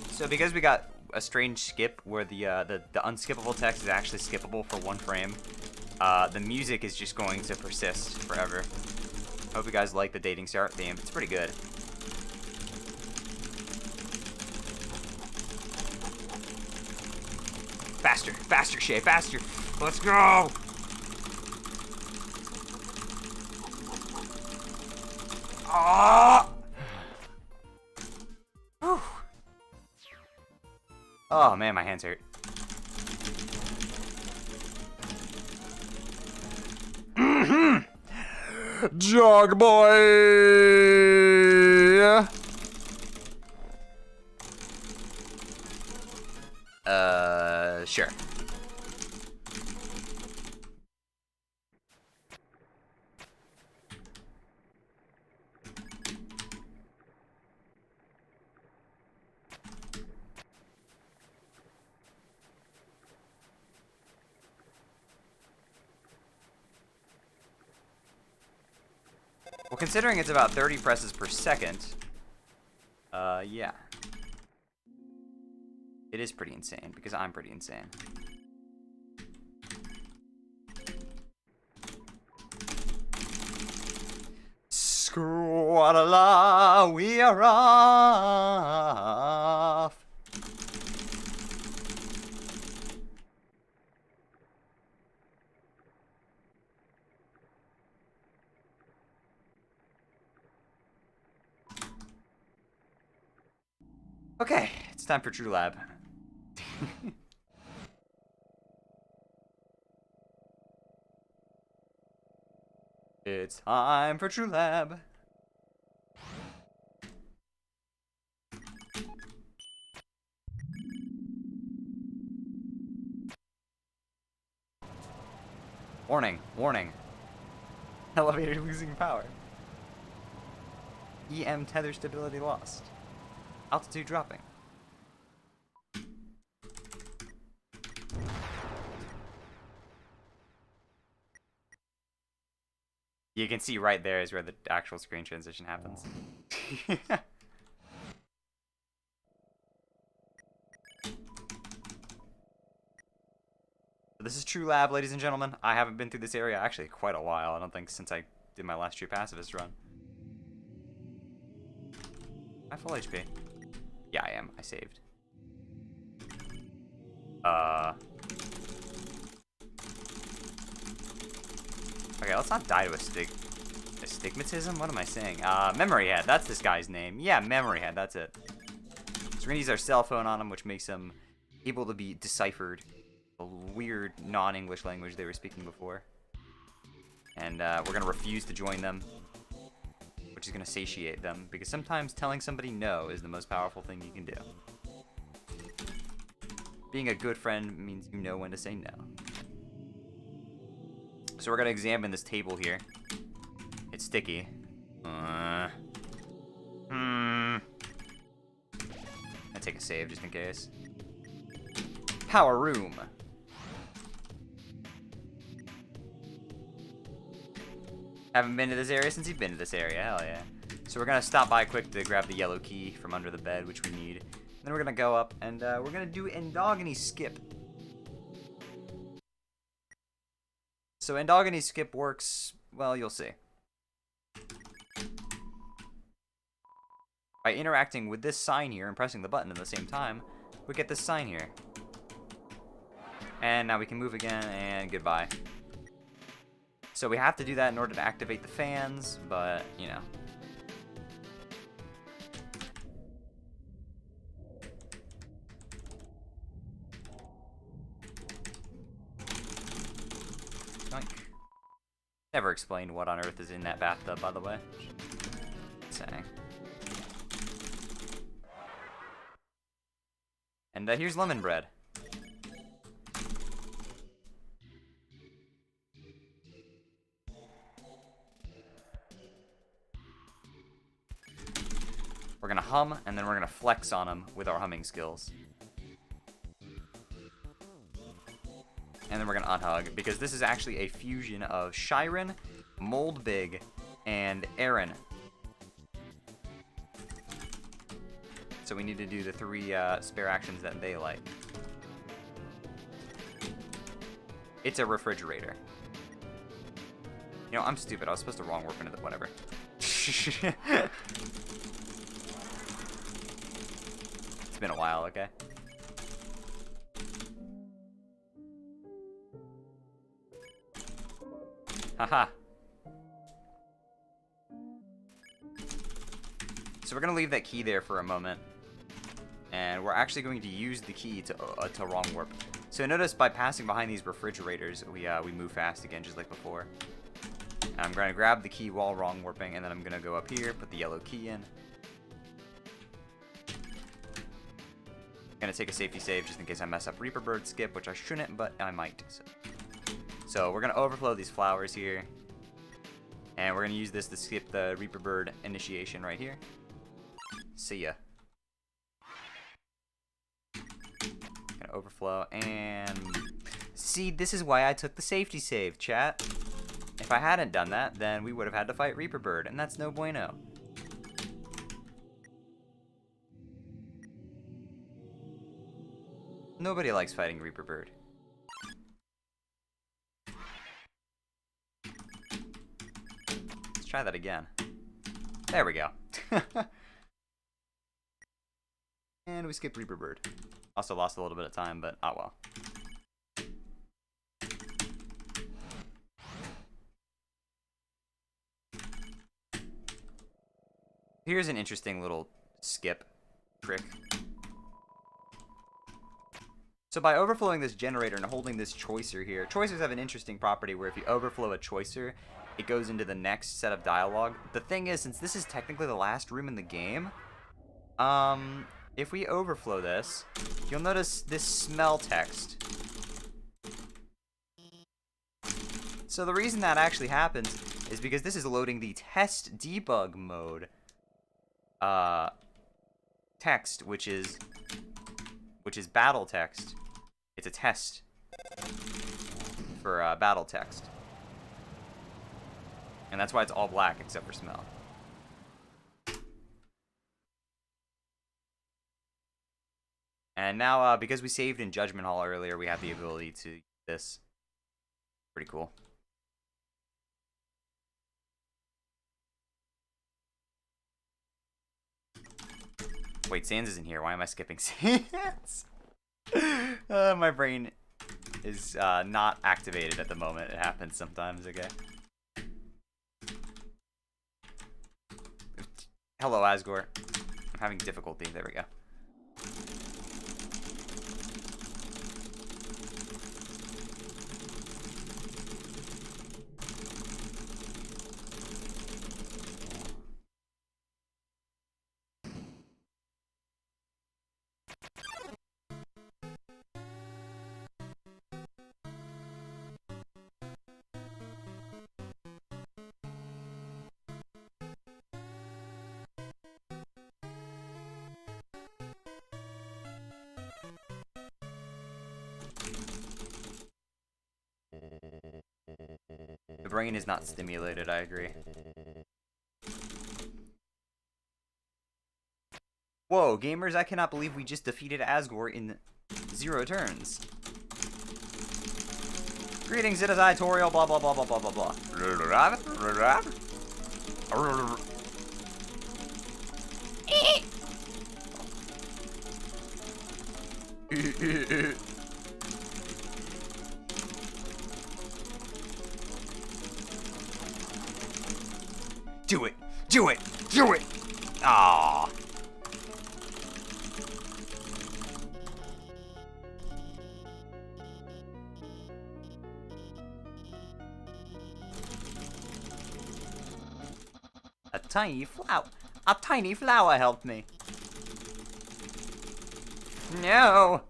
So because we got a strange skip where the unskippable text is actually skippable for 1 frame, the music is just going to persist forever. Hope you guys like the dating start theme. It's pretty good. Faster, faster, Shayy, faster. Let's go. Ah! Whew. Oh man, my hands hurt. Jog boy. Sure. Well, considering it's about 30 presses per second, yeah. It is pretty insane, because I'm pretty insane. Squadala, we are off. Okay, it's time for True Lab. It's time for True Lab. Warning, warning. Elevator losing power. EM tether stability lost. Altitude dropping. You can see right there is where the actual screen transition happens. This is True Lab, ladies and gentlemen. I haven't been through this area actually quite a while. I don't think since I did my last True Pacifist run. Am I full HP? Yeah, I am. I saved. Okay, let's not die to astigmatism? What am I saying? Memory Head. That's this guy's name. Yeah, Memory Head. That's it. So we're gonna use our cell phone on him, which makes him able to be deciphered. A weird non-English language they were speaking before. And we're gonna refuse to join them. which is going to satiate them, because sometimes telling somebody no is the most powerful thing you can do. Being a good friend means you know when to say no. So we're going to examine this table here. It's sticky. I take a save just in case. Power room. Haven't been to this area since you've been to this area. Hell yeah. So we're gonna stop by quick to grab the yellow key from under the bed, which we need. Then we're gonna go up and we're gonna do endogeny skip. So endogeny skip works, well, you'll see. By interacting with this sign here and pressing the button at the same time, we get this sign here. And now we can move again, and goodbye. So we have to do that in order to activate the fans, but, you know. Yoink. Never explained what on earth is in that bathtub, by the way. Saying. And here's lemon bread. We're gonna hum, and then we're gonna flex on them with our humming skills. And then we're gonna unhug, because this is actually a fusion of Shyren, Moldbig, and Aaron. So we need to do the 3 spare actions that they like. It's a refrigerator. You know, I'm stupid. I was supposed to wrong warp into the whatever. It's been a while, okay? Haha. So we're gonna leave that key there for a moment. And we're actually going to use the key to wrong warp. So notice by passing behind these refrigerators, we move fast again, just like before. And I'm going to grab the key while wrong warping, and then I'm going to go up here, put the yellow key in. Going to take a safety save just in case I mess up Reaper Bird skip, which I shouldn't, but I might. So we're going to overflow these flowers here. And we're going to use this to skip the Reaper Bird initiation right here. See ya. Gonna overflow, and see, this is why I took the safety save, chat. If I hadn't done that, then we would have had to fight Reaper Bird, and that's no bueno. Nobody likes fighting Reaper Bird. Let's try that again. There we go. And we skipped Reaper Bird. Also lost a little bit of time, but oh well. Here's an interesting little skip trick. So by overflowing this generator and holding this choicer here, choicers have an interesting property where if you overflow a choicer, it goes into the next set of dialogue. The thing is, since this is technically the last room in the game, if we overflow this, you'll notice this smell text. So the reason that actually happens is because this is loading the test debug mode text, which is battle text. It's a test for battle text. And that's why it's all black except for smell. And now, because we saved in Judgment Hall earlier, we have the ability to use this. Pretty cool. Wait, Sans isn't here. Why am I skipping Sans? My brain is not activated at the moment. It happens sometimes, okay? Hello, Asgore. I'm having difficulty. There we go. The brain is not stimulated, I agree. Whoa, gamers, I cannot believe we just defeated Asgore in 0 turns. Greetings, it is I, Toriel, blah blah blah blah blah blah blah. Do it! Do it! Do it! Ah. A tiny flower helped me. No!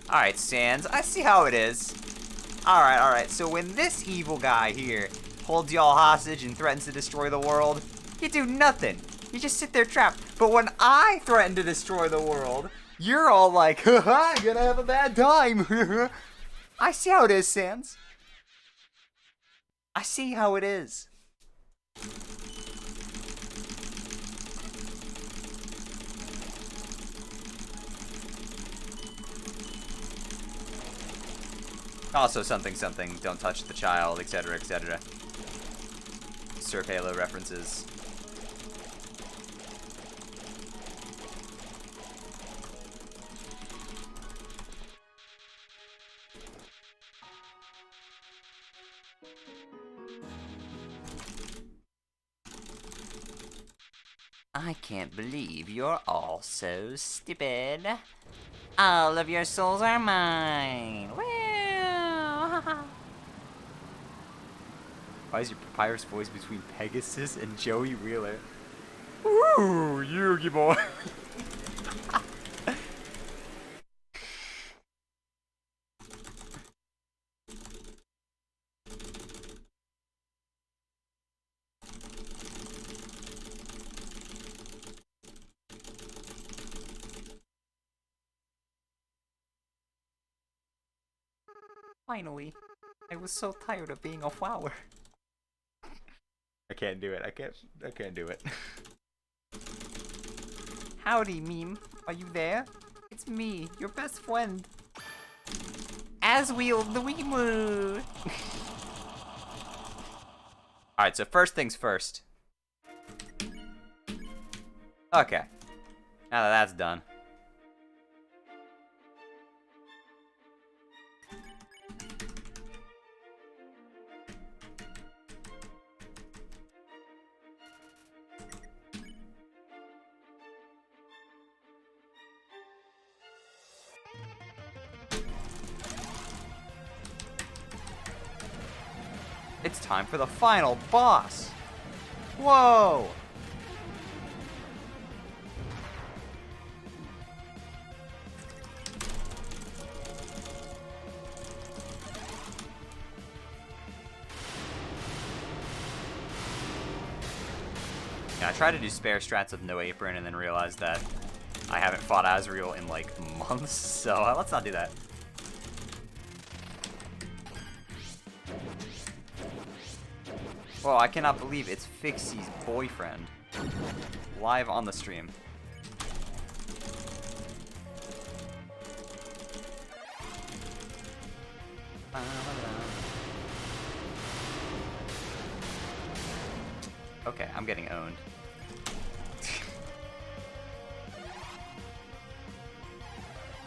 Alright, Sans, I see how it is. Alright, so when this evil guy here holds y'all hostage and threatens to destroy the world, you do nothing. You just sit there trapped. But when I threaten to destroy the world, you're all like, haha, I'm gonna have a bad time. I see how it is, Sans. I see how it is. Also something, don't touch the child, etc., etc. Surf Halo references. I can't believe you're all so stupid. All of your souls are mine. Woo! Why is your papyrus voice between Pegasus and Joey Wheeler? Ooh, Yugi boy. Finally, I was so tired of being a flower. I can't do it. I can't do it. Howdy, meme. Are you there? It's me, your best friend. Aswheel the Weemoo. Alright, so first things first. Okay. Now that that's done. It's time for the final boss. Whoa! Yeah, I tried to do spare strats with no apron and then realized that I haven't fought Azrael in like months, so let's not do that. Whoa, I cannot believe it's Fixie's boyfriend. Live on the stream. Okay, I'm getting owned.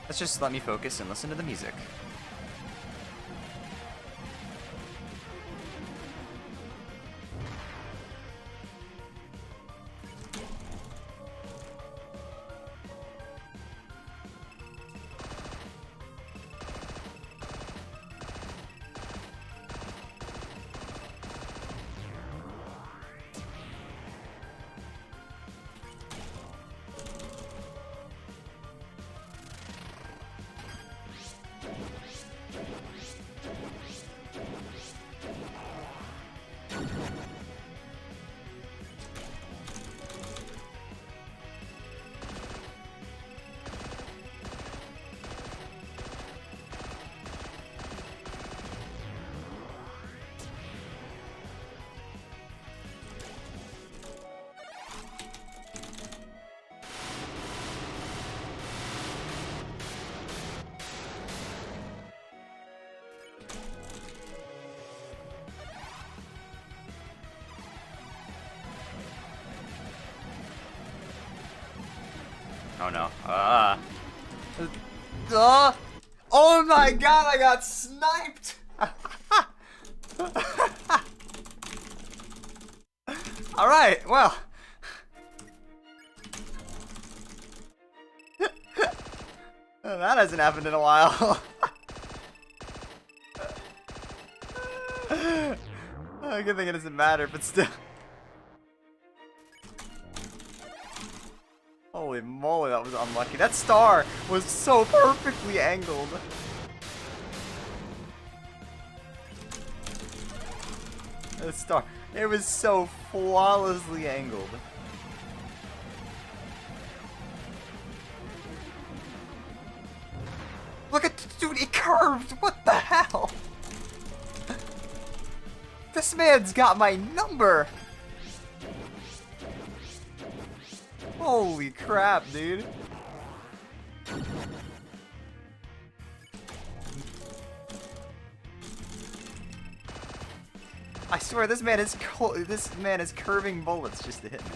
Let's just let me focus and listen to the music. Oh no. Oh my god, I got sniped! Alright, well. That hasn't happened in a while. Good thing it doesn't matter, but still. Holy moly, that was unlucky. That star was so perfectly angled. That star, it was so flawlessly angled. Look at, dude, it curved. What the hell? This man's got my number. Holy crap, dude. I swear this man is curving bullets just to hit me.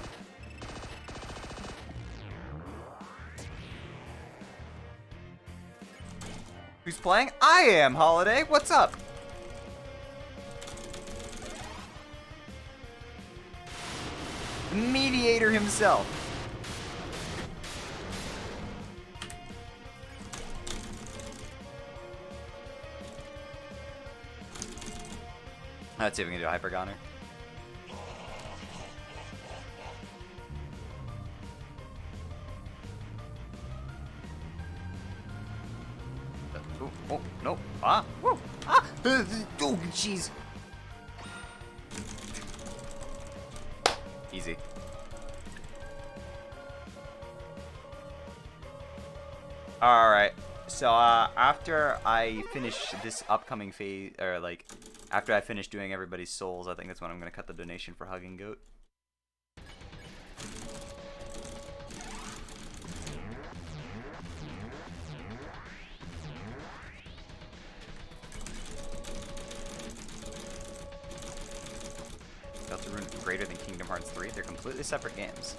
Who's playing? I am, Holiday. What's up? The mediator himself. Let's see if we can do a hyper goner. Oh, no. Ah, woo, ah, oh, jeez. Easy. Alright, so after I finish this upcoming phase, or like, after I finish doing everybody's souls, I think that's when I'm going to cut the donation for Hugging Goat. Deltarune greater than Kingdom Hearts 3? They're completely separate games.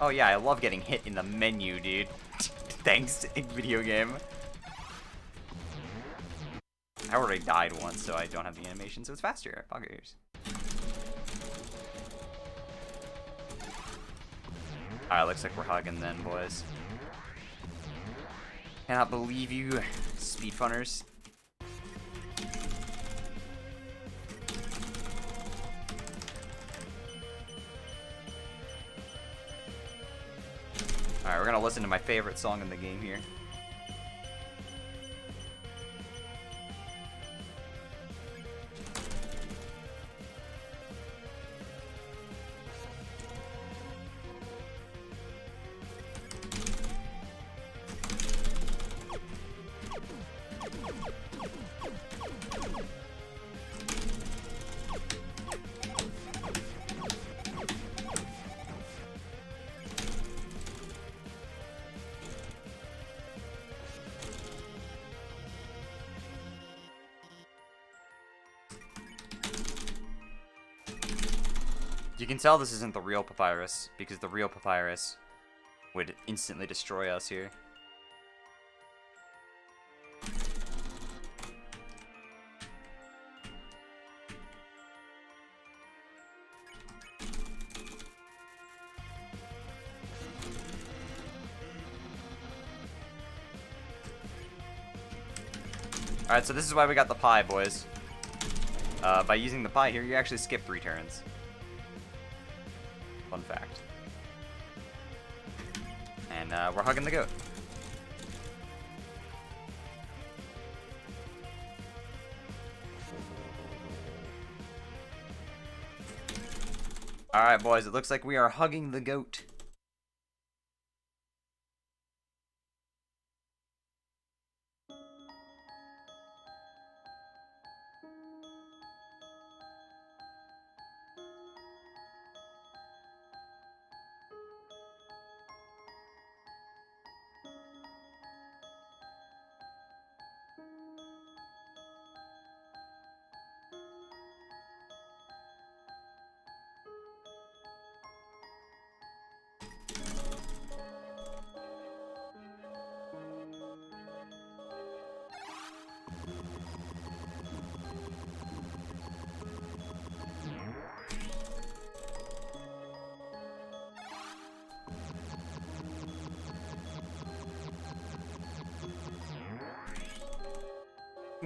Oh yeah, I love getting hit in the menu, dude. Thanks, video game. I already died once, so I don't have the animation, so it's faster. Pocket ears. Alright, looks like we're hugging then, boys. Cannot believe you, speedfunners. Alright, we're gonna listen to my favorite song in the game here. You can tell this isn't the real Papyrus, because the real Papyrus would instantly destroy us here. Alright, so this is why we got the pie, boys. By using the pie here, you actually skip 3 turns. Fun fact. And we're hugging the goat. Alright, boys, it looks like we are hugging the goat.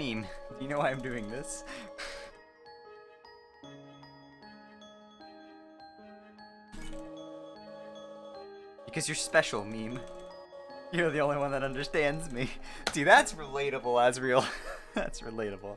Meme, do you know why I'm doing this? Because you're special, Meme. You're the only one that understands me. See, that's relatable, Asriel. That's relatable.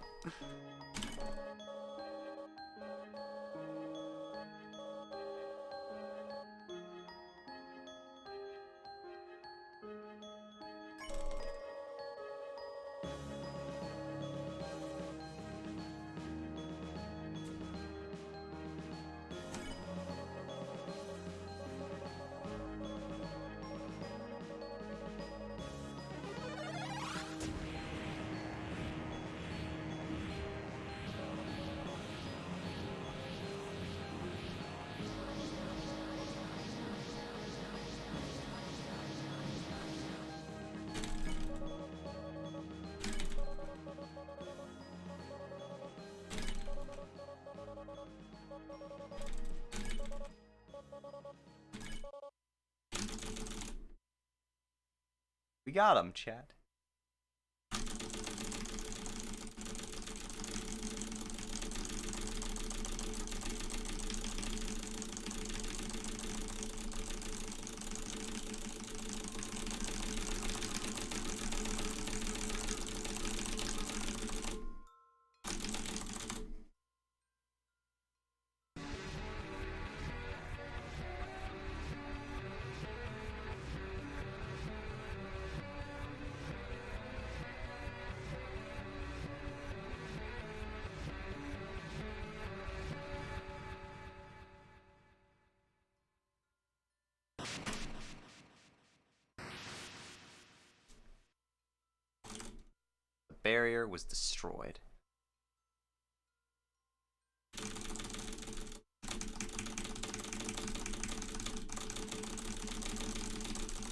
We got him, chat. The barrier was destroyed.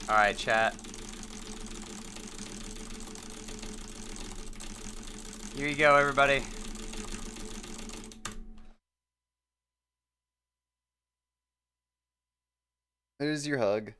Alright, chat. Here you go, everybody. There's your hug.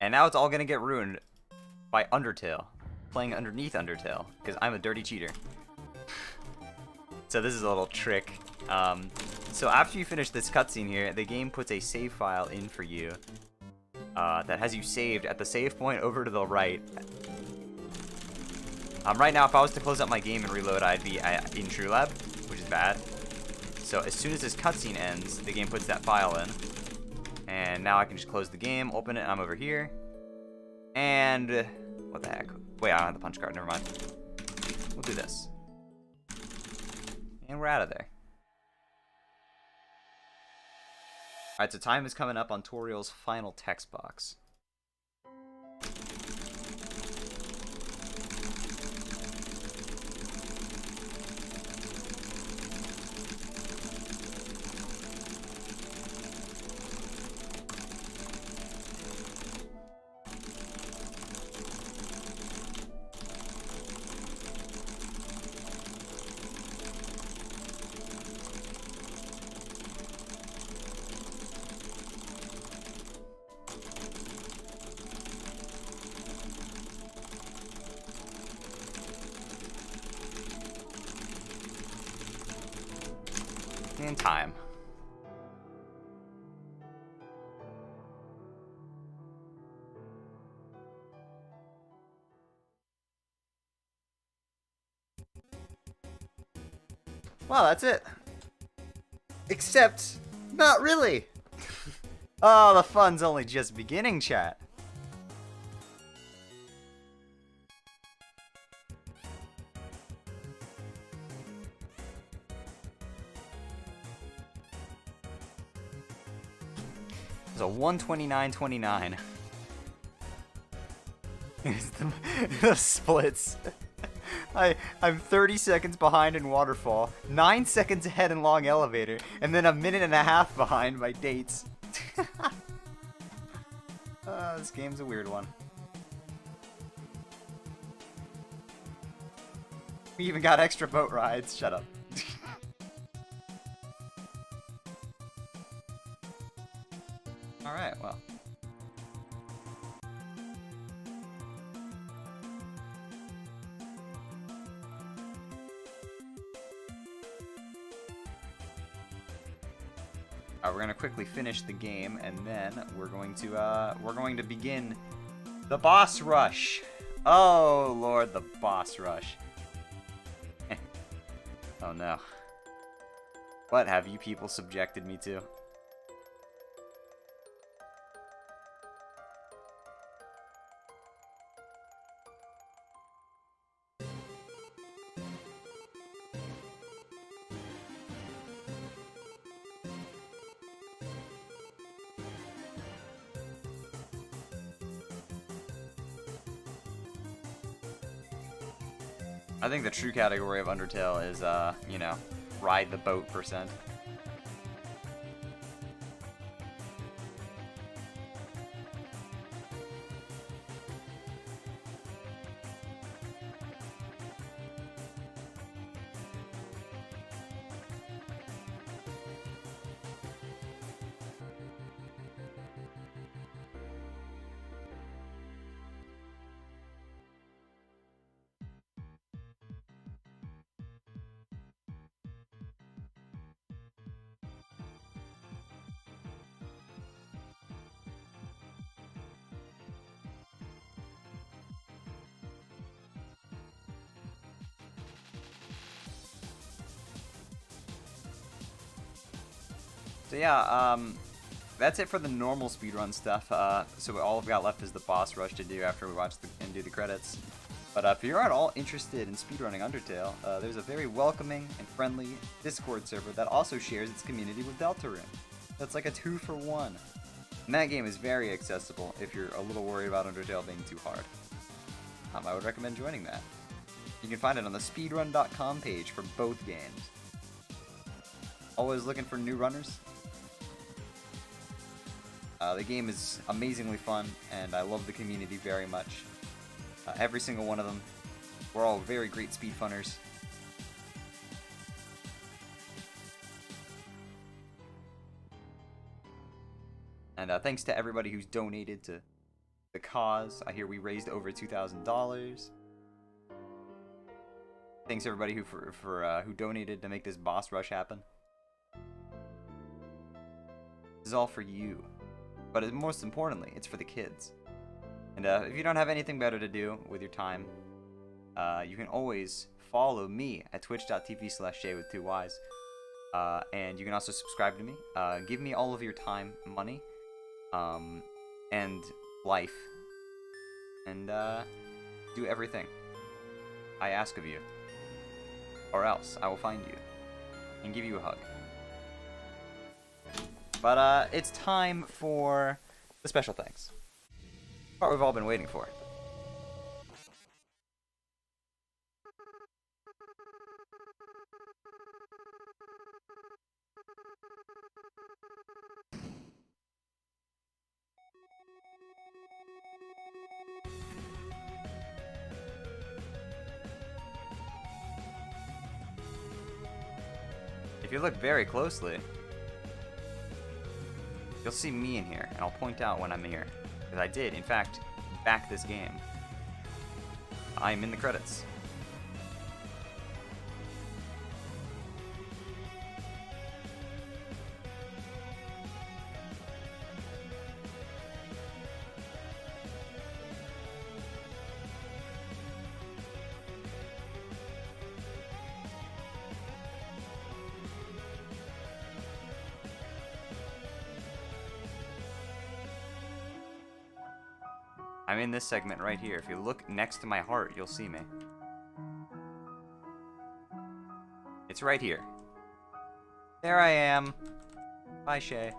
And now it's all gonna get ruined by Undertale. Playing underneath Undertale, because I'm a dirty cheater. So this is a little trick. So after you finish this cutscene here, the game puts a save file in for you that has you saved at the save point over to the right. Right now, if I was to close up my game and reload, I'd be in True Lab, which is bad. So as soon as this cutscene ends, the game puts that file in. And now I can just close the game, open it, and I'm over here. And what the heck? Wait, I don't have the punch card, never mind. We'll do this. And we're out of there. Alright, so time is coming up on Toriel's final text box. In time. Well, that's it. Except, not really. Oh, the fun's only just beginning, chat. It's a 129.29. is the splits. I'm 30 seconds behind in Waterfall, 9 seconds ahead in Long Elevator, and then a minute and a half behind by Dates. This game's a weird one. We even got extra boat rides. Shut up. Alright, well. We're gonna quickly finish the game, and then we're going to begin the boss rush. Oh Lord, the boss rush. Oh no. What have you people subjected me to? I think the true category of Undertale is, you know, ride the boat %. So yeah, that's it for the normal speedrun stuff. So all we've got left is the boss rush to do after we watch and do the credits. But if you're at all interested in speedrunning Undertale, there's a very welcoming and friendly Discord server that also shares its community with Deltarune. That's like a 2-for-1. And that game is very accessible if you're a little worried about Undertale being too hard. I would recommend joining that. You can find it on the speedrun.com page for both games. Always looking for new runners? The game is amazingly fun, and I love the community very much. Every single one of them. We're all very great speedfunners. And thanks to everybody who's donated to the cause. I hear we raised over $2,000. Thanks everybody who donated to make this boss rush happen. This is all for you. But most importantly, it's for the kids. And if you don't have anything better to do with your time, you can always follow me at twitch.tv/Shayy with 2 Ys. And you can also subscribe to me. Give me all of your time, money, and life. And do everything I ask of you. Or else I will find you and give you a hug. But it's time for the special thanks. What we've all been waiting for. If you look very closely, you'll see me in here, and I'll point out when I'm here. Because I did, in fact, back this game. I'm in the credits. I'm in this segment right here. If you look next to my heart, you'll see me. It's right here. There I am. Bye, Shayy.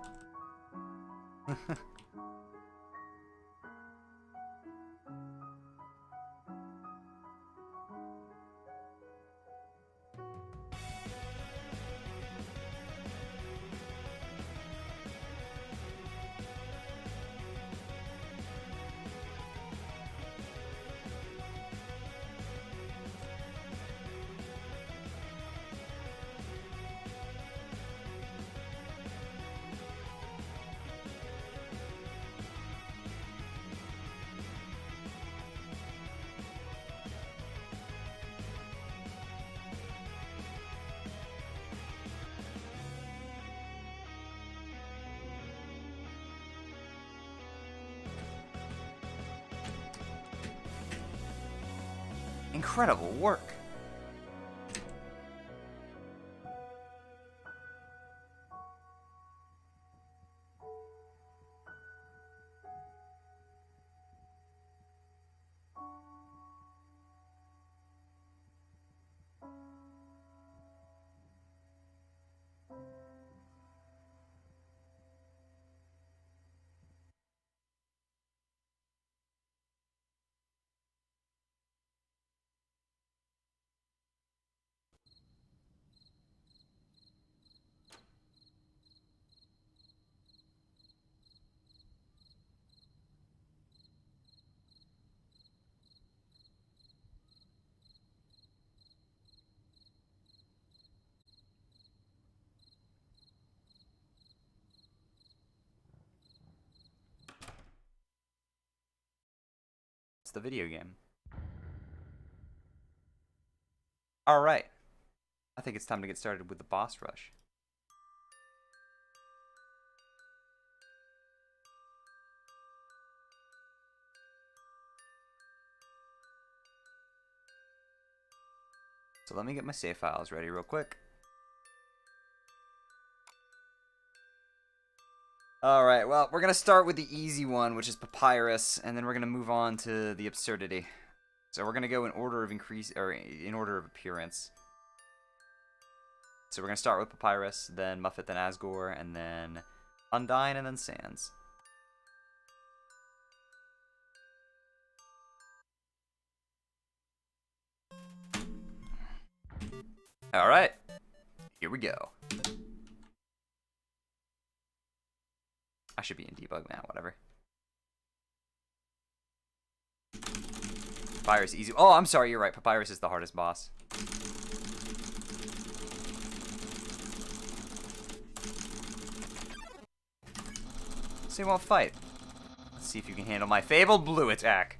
Incredible work. It's the video game. Alright. I think it's time to get started with the boss rush. So let me get my save files ready real quick. Alright, well, we're going to start with the easy one, which is Papyrus, and then we're going to move on to the absurdity. So we're going to go in order of in order of appearance. So we're going to start with Papyrus, then Muffet, then Asgore, and then Undyne, and then Sans. Alright, here we go. I should be in debug now, whatever. Papyrus easy. Oh, I'm sorry, you're right. Papyrus is the hardest boss. So you won't fight. Let's see if you can handle my fabled blue attack.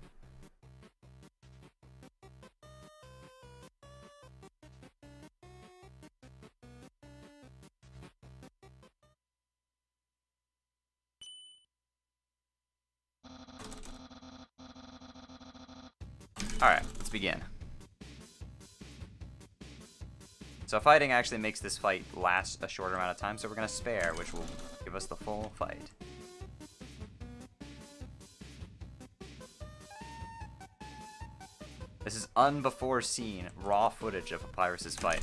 Alright, let's begin. So fighting actually makes this fight last a shorter amount of time, so we're going to spare, which will give us the full fight. This is unbefore-seen, raw footage of Papyrus's fight.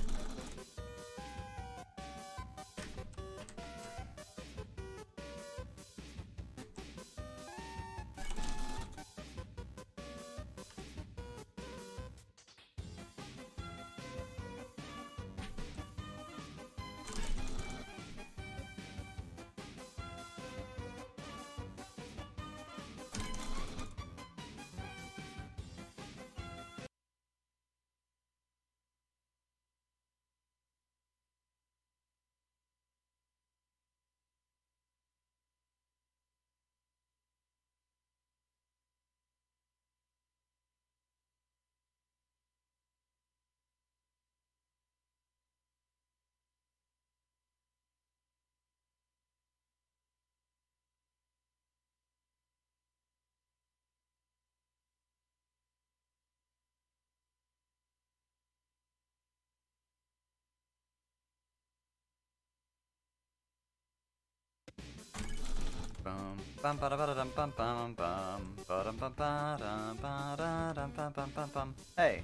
Bum ba da ba da dum bum bum bum ba dum bum ba dum ba da dum bum bum bum bum. Hey.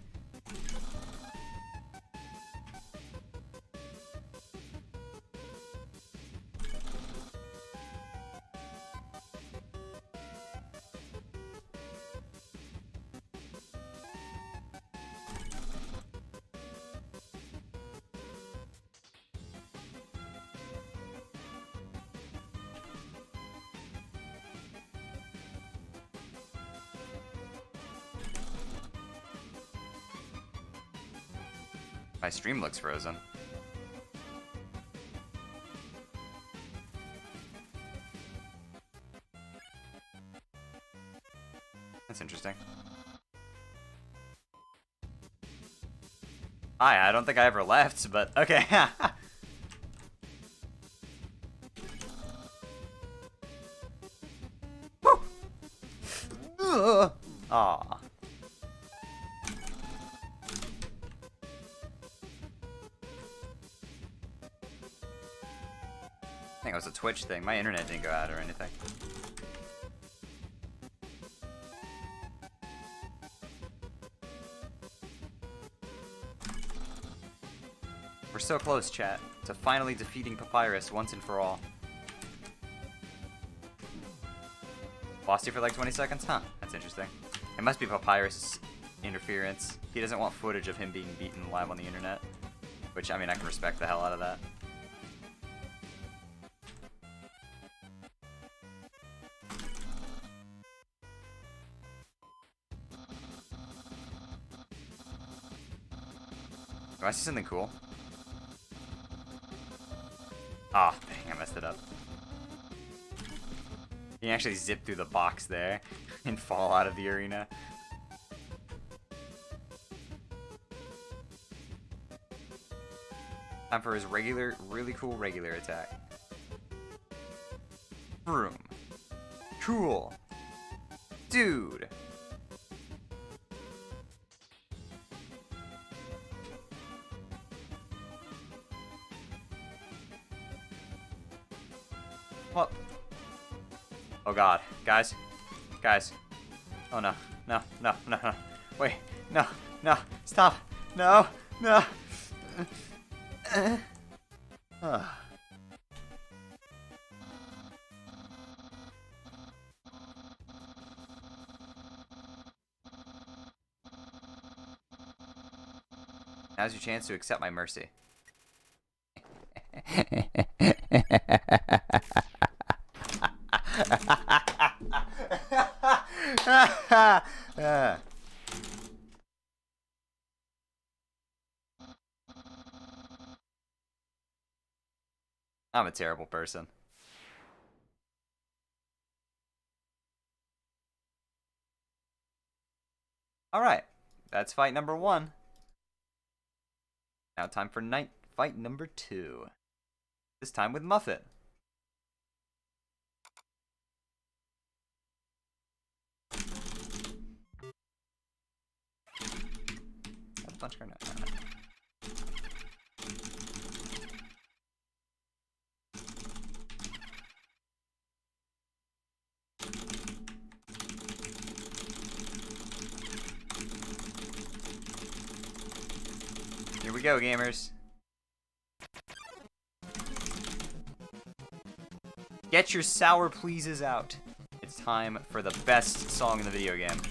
My stream looks frozen. That's interesting. I don't think I ever left, but okay. Woo! Aw. think it was a Twitch thing. My internet didn't go out or anything. We're so close, chat, to finally defeating Papyrus once and for all. Lost you for like 20 seconds? Huh, that's interesting. It must be Papyrus' interference. He doesn't want footage of him being beaten live on the internet. Which, I mean, I can respect the hell out of that. Do I see something cool? Ah, oh, dang, I messed it up. You can actually zip through the box there and fall out of the arena. Time for his regular, really cool regular attack. Vroom. Cool. Dude. What? Oh god. Guys. Guys. Oh no. No. No. No. No. Wait. No. No. Stop. No. No. Now's your chance to accept my mercy. I'm a terrible person. Alright, that's fight number 1. Now time for fight number 2. This time with Muffet. Punch card? No. Here we go, gamers. Get your sour pleases out. It's time for the best song in the video game.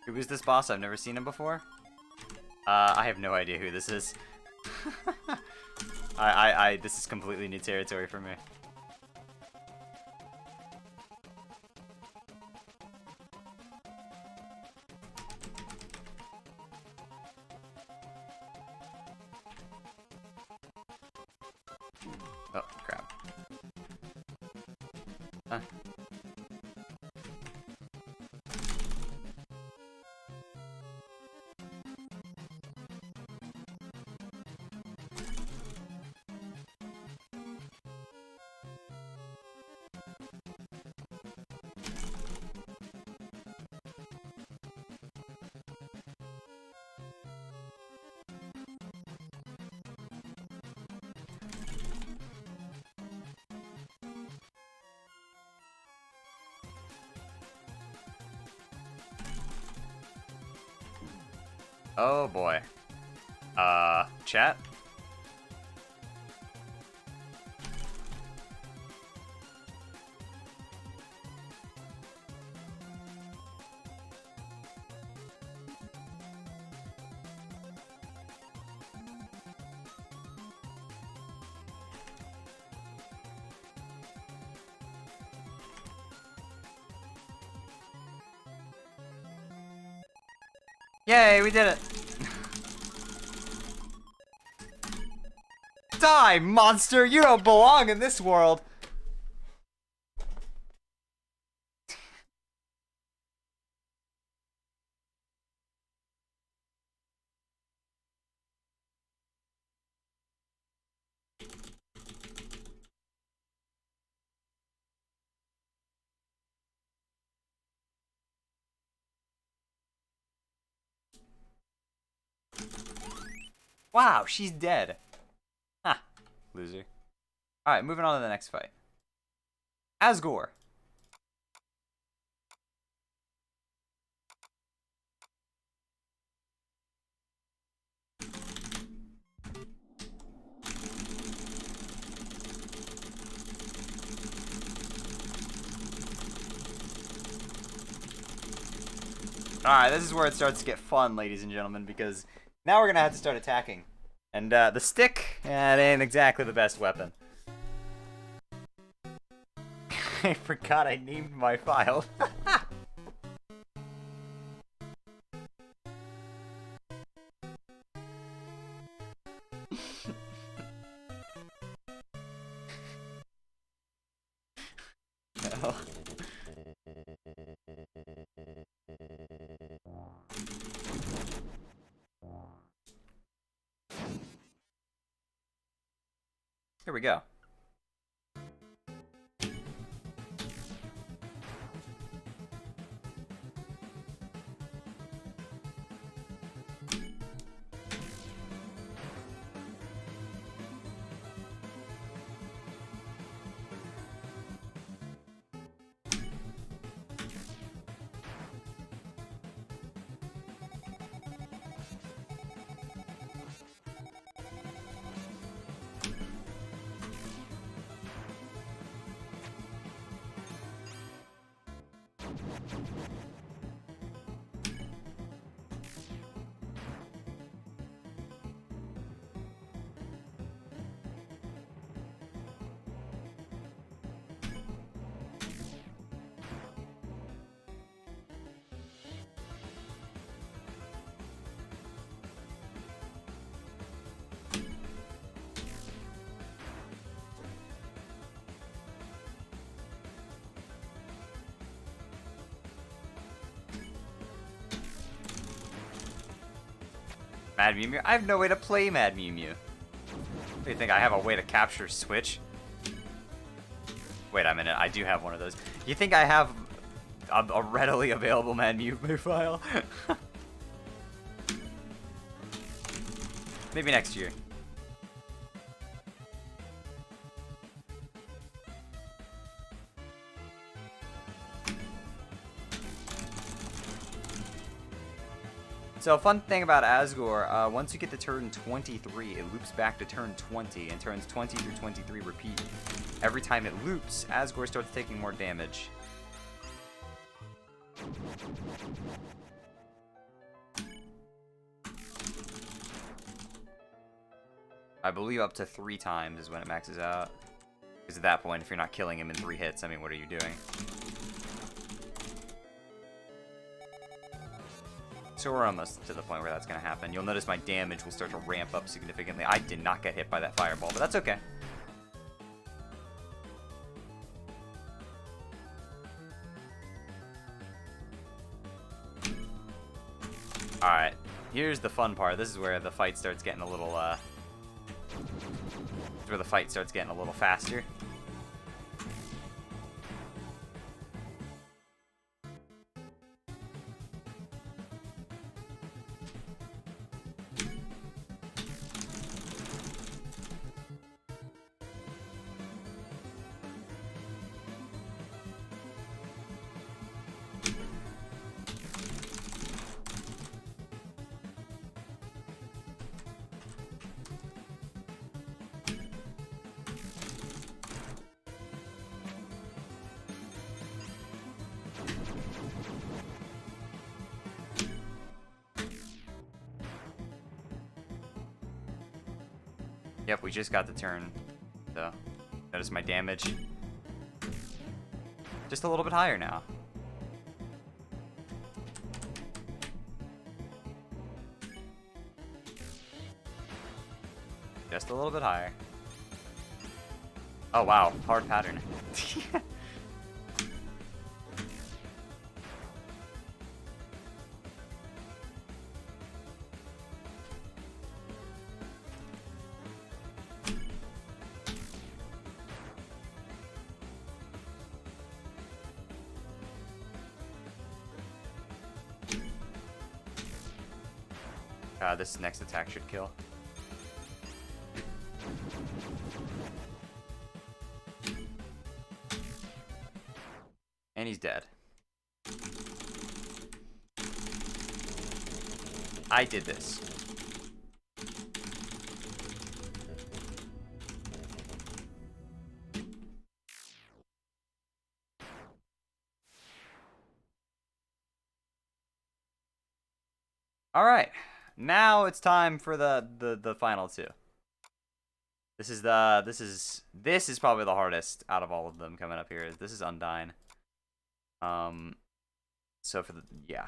Who is this boss? I've never seen him before. I have no idea who this is. This is completely new territory for me. Oh, crap. Oh boy. Chat? Yay, we did it! Die, monster! You don't belong in this world! Wow, she's dead. Ha, loser. Alright, moving on to the next fight. Asgore. Alright, this is where it starts to get fun, ladies and gentlemen, because now we're gonna have to start attacking. And the stick, it ain't exactly the best weapon. I forgot I named my file. No. Here we go. Mad Mew Mew? I have no way to play Mad Mew Mew. Do you think I have a way to capture Switch? Wait a minute, I do have one of those. You think I have a readily available Mad Mew Mew file? Maybe next year. So a fun thing about Asgore, once you get to turn 23, it loops back to turn 20, and turns 20 through 23 repeat. Every time it loops, Asgore starts taking more damage. I believe up to 3 times is when it maxes out. Because at that point, if you're not killing him in 3 hits, I mean, what are you doing? So we're almost to the point where that's going to happen. You'll notice my damage will start to ramp up significantly. I did not get hit by that fireball, but that's okay. Alright, here's the fun part. This is where the fight starts getting a little, faster. Yep, we just got the turn. So, notice my damage. Just a little bit higher now. Just a little bit higher. Oh wow, hard pattern. This next attack should kill. And he's dead. I did this. All right. Now it's time for the final two. This is probably the hardest out of all of them coming up here. This is Undyne. So for the yeah.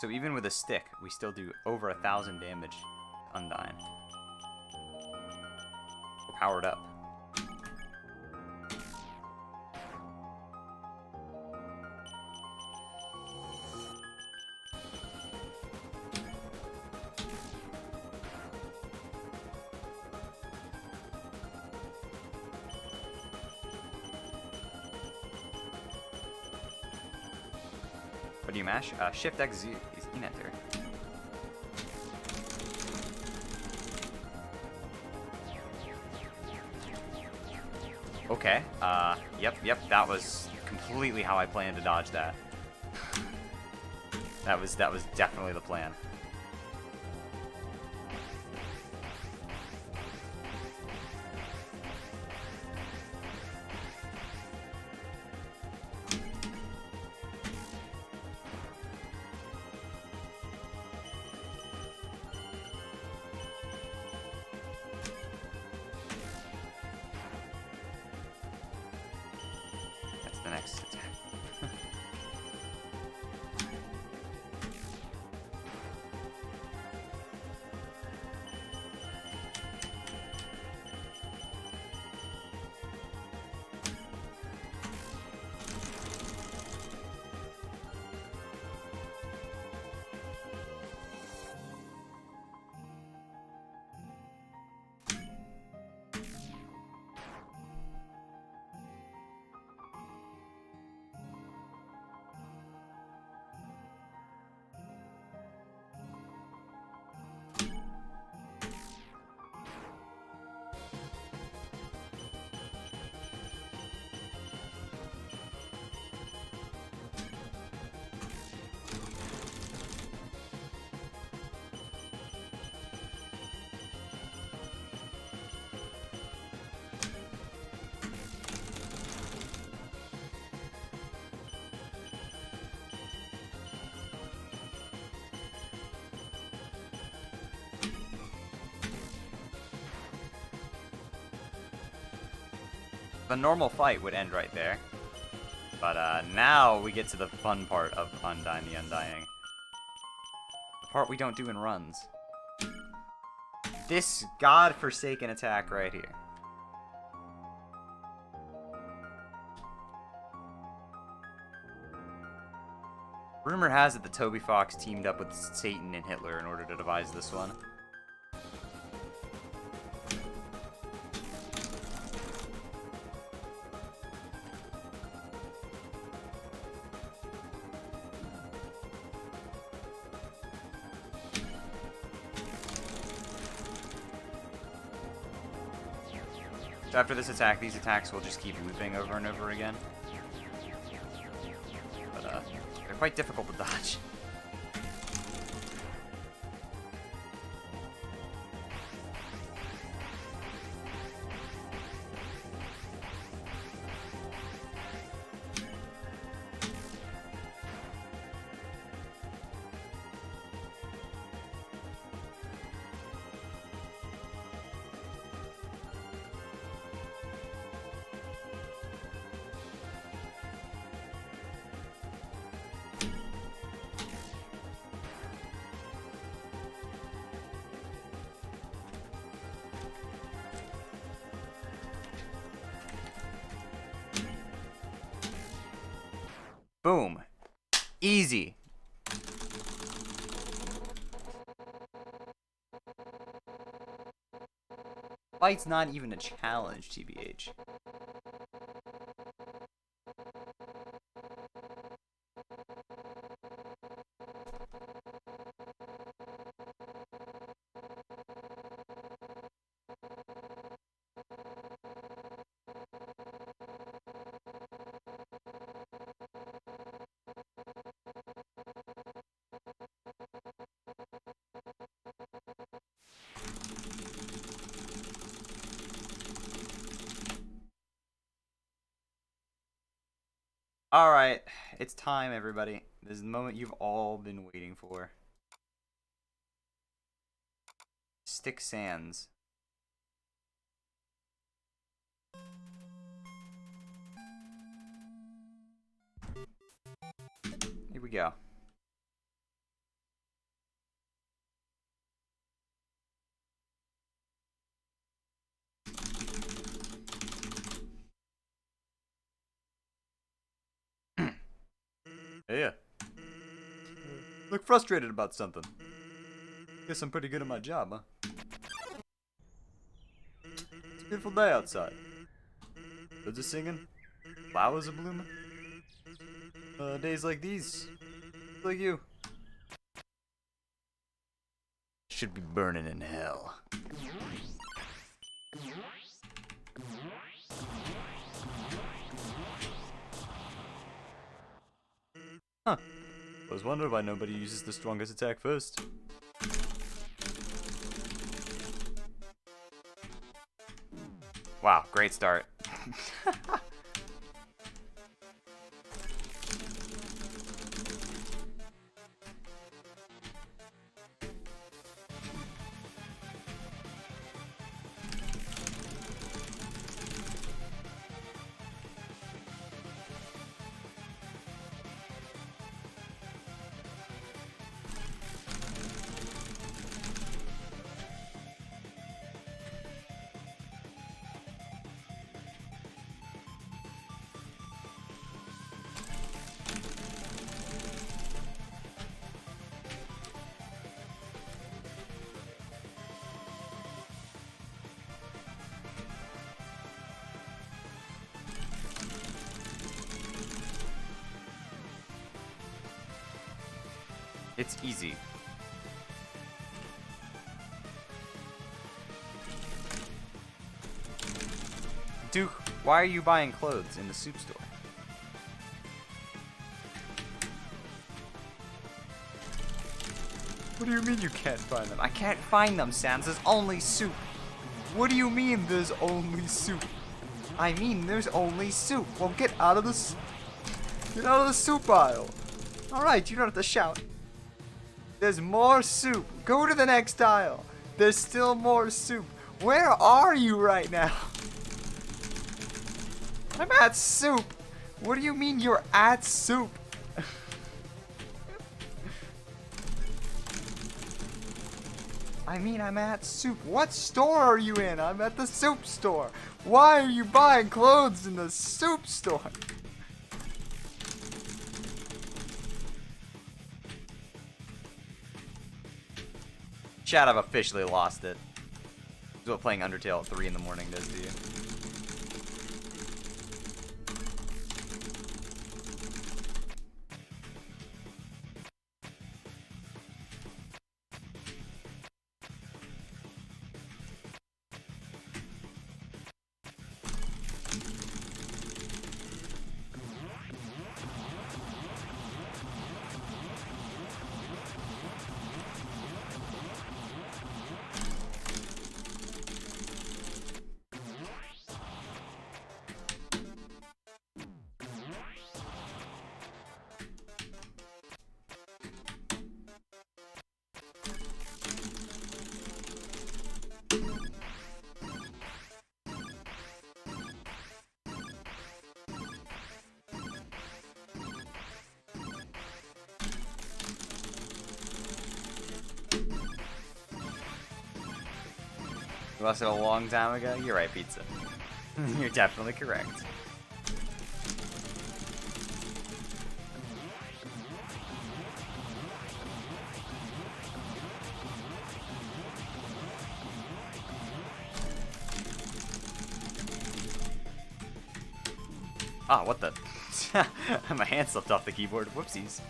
So even with a stick, we still do over 1,000 damage to Undyne. We're powered up. What do you mash? Shift X Z is in enter. Okay. Yep. That was completely how I planned to dodge that. That was definitely the plan. The next attack. The normal fight would end right there. But now we get to the fun part of Undyne the Undying. The part we don't do in runs. This godforsaken attack right here. Rumor has it that Toby Fox teamed up with Satan and Hitler in order to devise this one. So after this attack, these attacks will just keep looping over and over again. But they're quite difficult to dodge. Boom. Easy. Fight's not even a challenge, TBH. Alright, it's time, everybody. This is the moment you've all been waiting for. Stick Sands. Here we go. Yeah. Look frustrated about something. Guess I'm pretty good at my job, huh? It's a beautiful day outside. Birds are singing. Flowers are blooming. Days like these. Like you. Should be burning in hell. Huh. I was wondering why nobody uses the strongest attack first. Wow, great start. It's easy. Duke, why are you buying clothes in the soup store? What do you mean you can't find them? I can't find them, Sans. There's only soup. What do you mean there's only soup? I mean there's only soup. Well, get out of the soup aisle. All right, you don't have to shout. There's more soup. Go to the next aisle. There's still more soup. Where are you right now? I'm at soup. What do you mean you're at soup? I mean I'm at soup. What store are you in? I'm at the soup store. Why are you buying clothes in the soup store? Chat, I've officially lost it. This is what playing Undertale at 3 in the morning does to you. You lost it a long time ago? You're right, Pizza. You're definitely correct. Ah, what the? My hand slipped off the keyboard. Whoopsies.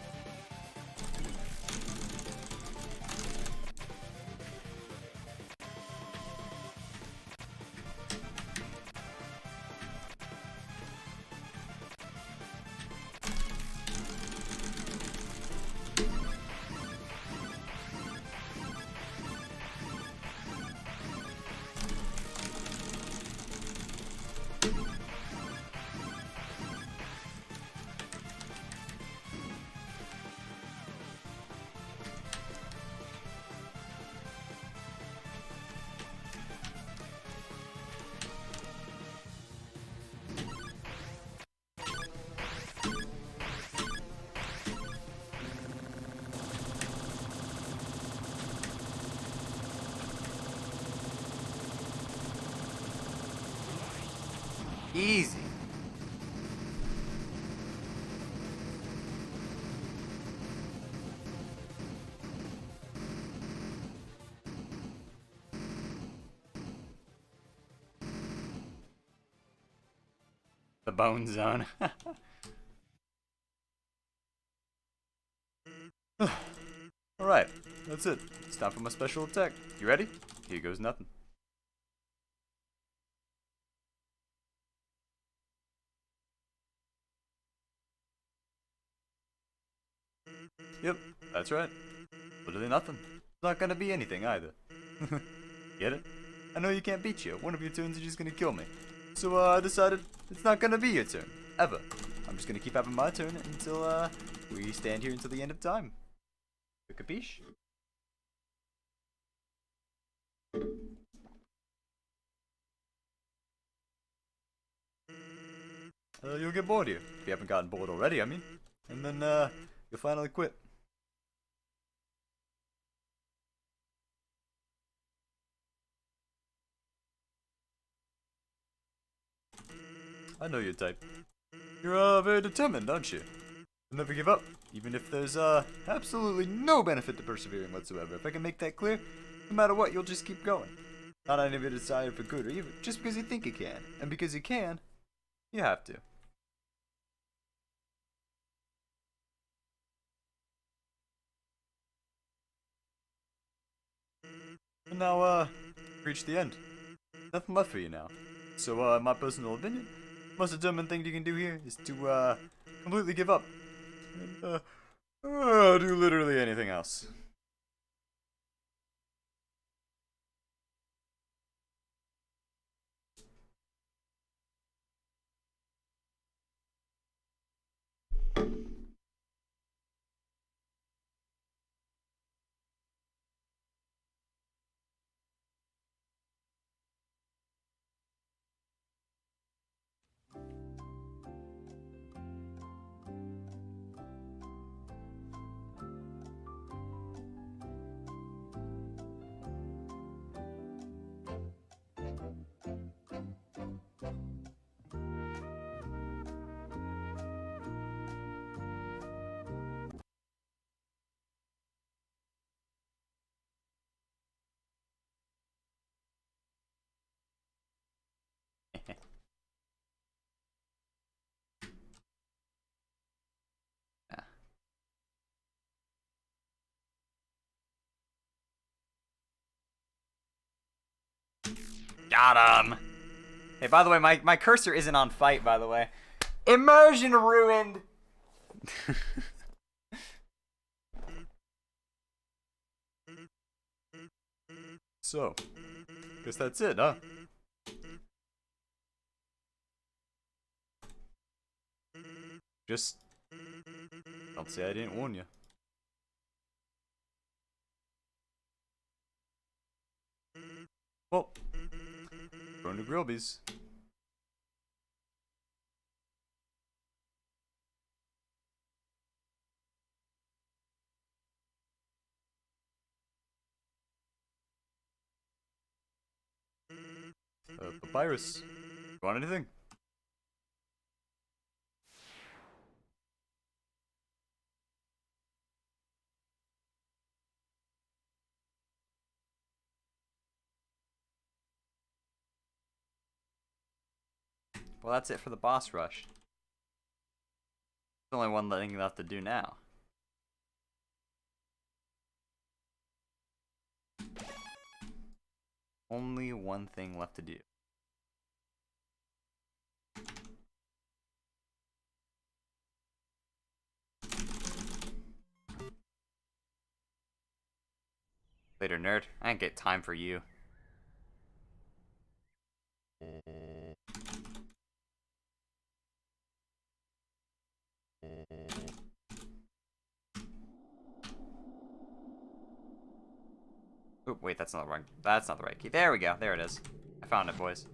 Easy. The bone zone. Alright, that's it. It's time for my special attack. You ready? Here goes nothing. Yep, that's right. Literally nothing. It's not gonna be anything either. Get it? I know you can't beat you. One of your turns is just gonna kill me. So I decided it's not gonna be your turn. Ever. I'm just gonna keep having my turn until we stand here until the end of time. Capiche? You'll get bored here. If you haven't gotten bored already, I mean. And then you'll finally quit. I know your type. You're very determined, aren't you? You'll never give up, even if there's absolutely no benefit to persevering whatsoever. If I can make that clear, no matter what, you'll just keep going. Not any of it decided for good or evil, just because you think you can. And because you can, you have to. And now, reached the end. Nothing left for you now. So, in my personal opinion, the most determined thing you can do here is to, completely give up. And, do literally anything else. Got him. Hey, by the way, my cursor isn't on fight, by the way. Immersion ruined. So, guess that's it, huh? Just don't say I didn't warn you. Well, going to Grillby's. Papyrus, you want anything? Well, that's it for the boss rush. There's only one thing left to do now. Only one thing left to do. Later, nerd. I ain't got time for you. Oh, wait, that's not the right. That's not the right key. There we go. There it is. I found it, boys.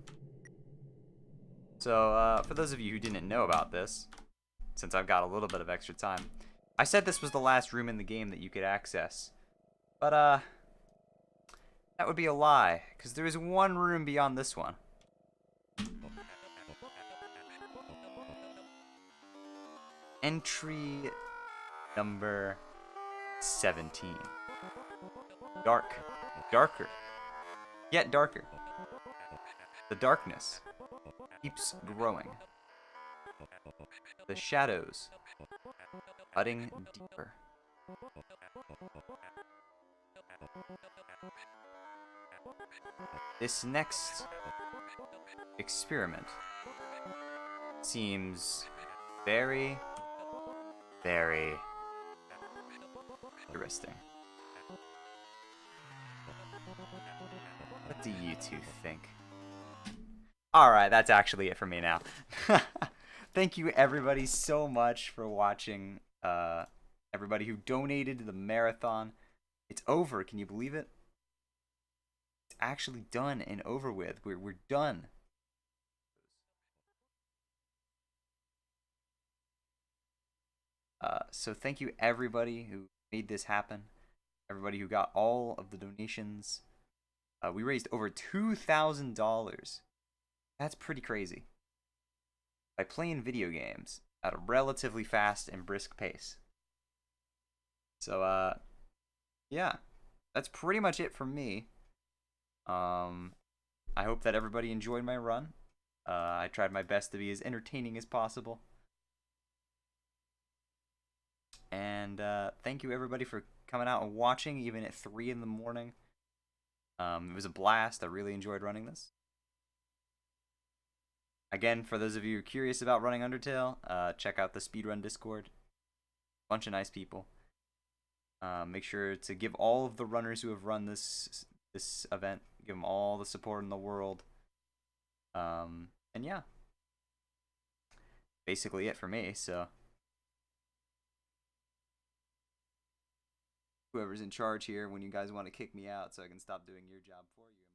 So, for those of you who didn't know about this, since I've got a little bit of extra time, I said this was the last room in the game that you could access. But, that would be a lie, because there is one room beyond this one. Entry number 17. Dark. Darker. Yet darker. The darkness keeps growing. The shadows cutting deeper. This next experiment seems very, very interesting. What do you two think? Alright, that's actually it for me now. Thank you everybody so much for watching. Everybody who donated to the marathon. It's over, can you believe it? It's actually done and over with. We're done. So thank you everybody who made this happen. Everybody who got all of the donations. We raised over $2,000. That's pretty crazy. By playing video games at a relatively fast and brisk pace. So, yeah. That's pretty much it for me. I hope that everybody enjoyed my run. I tried my best to be as entertaining as possible. And thank you everybody for coming out and watching, even at 3 in the morning. It was a blast. I really enjoyed running this. Again, for those of you curious about running Undertale, check out the Speedrun Discord. Bunch of nice people. Make sure to give all of the runners who have run this event, give them all the support in the world. And yeah, basically it for me. So whoever's in charge here, when you guys want to kick me out so I can stop doing your job for you.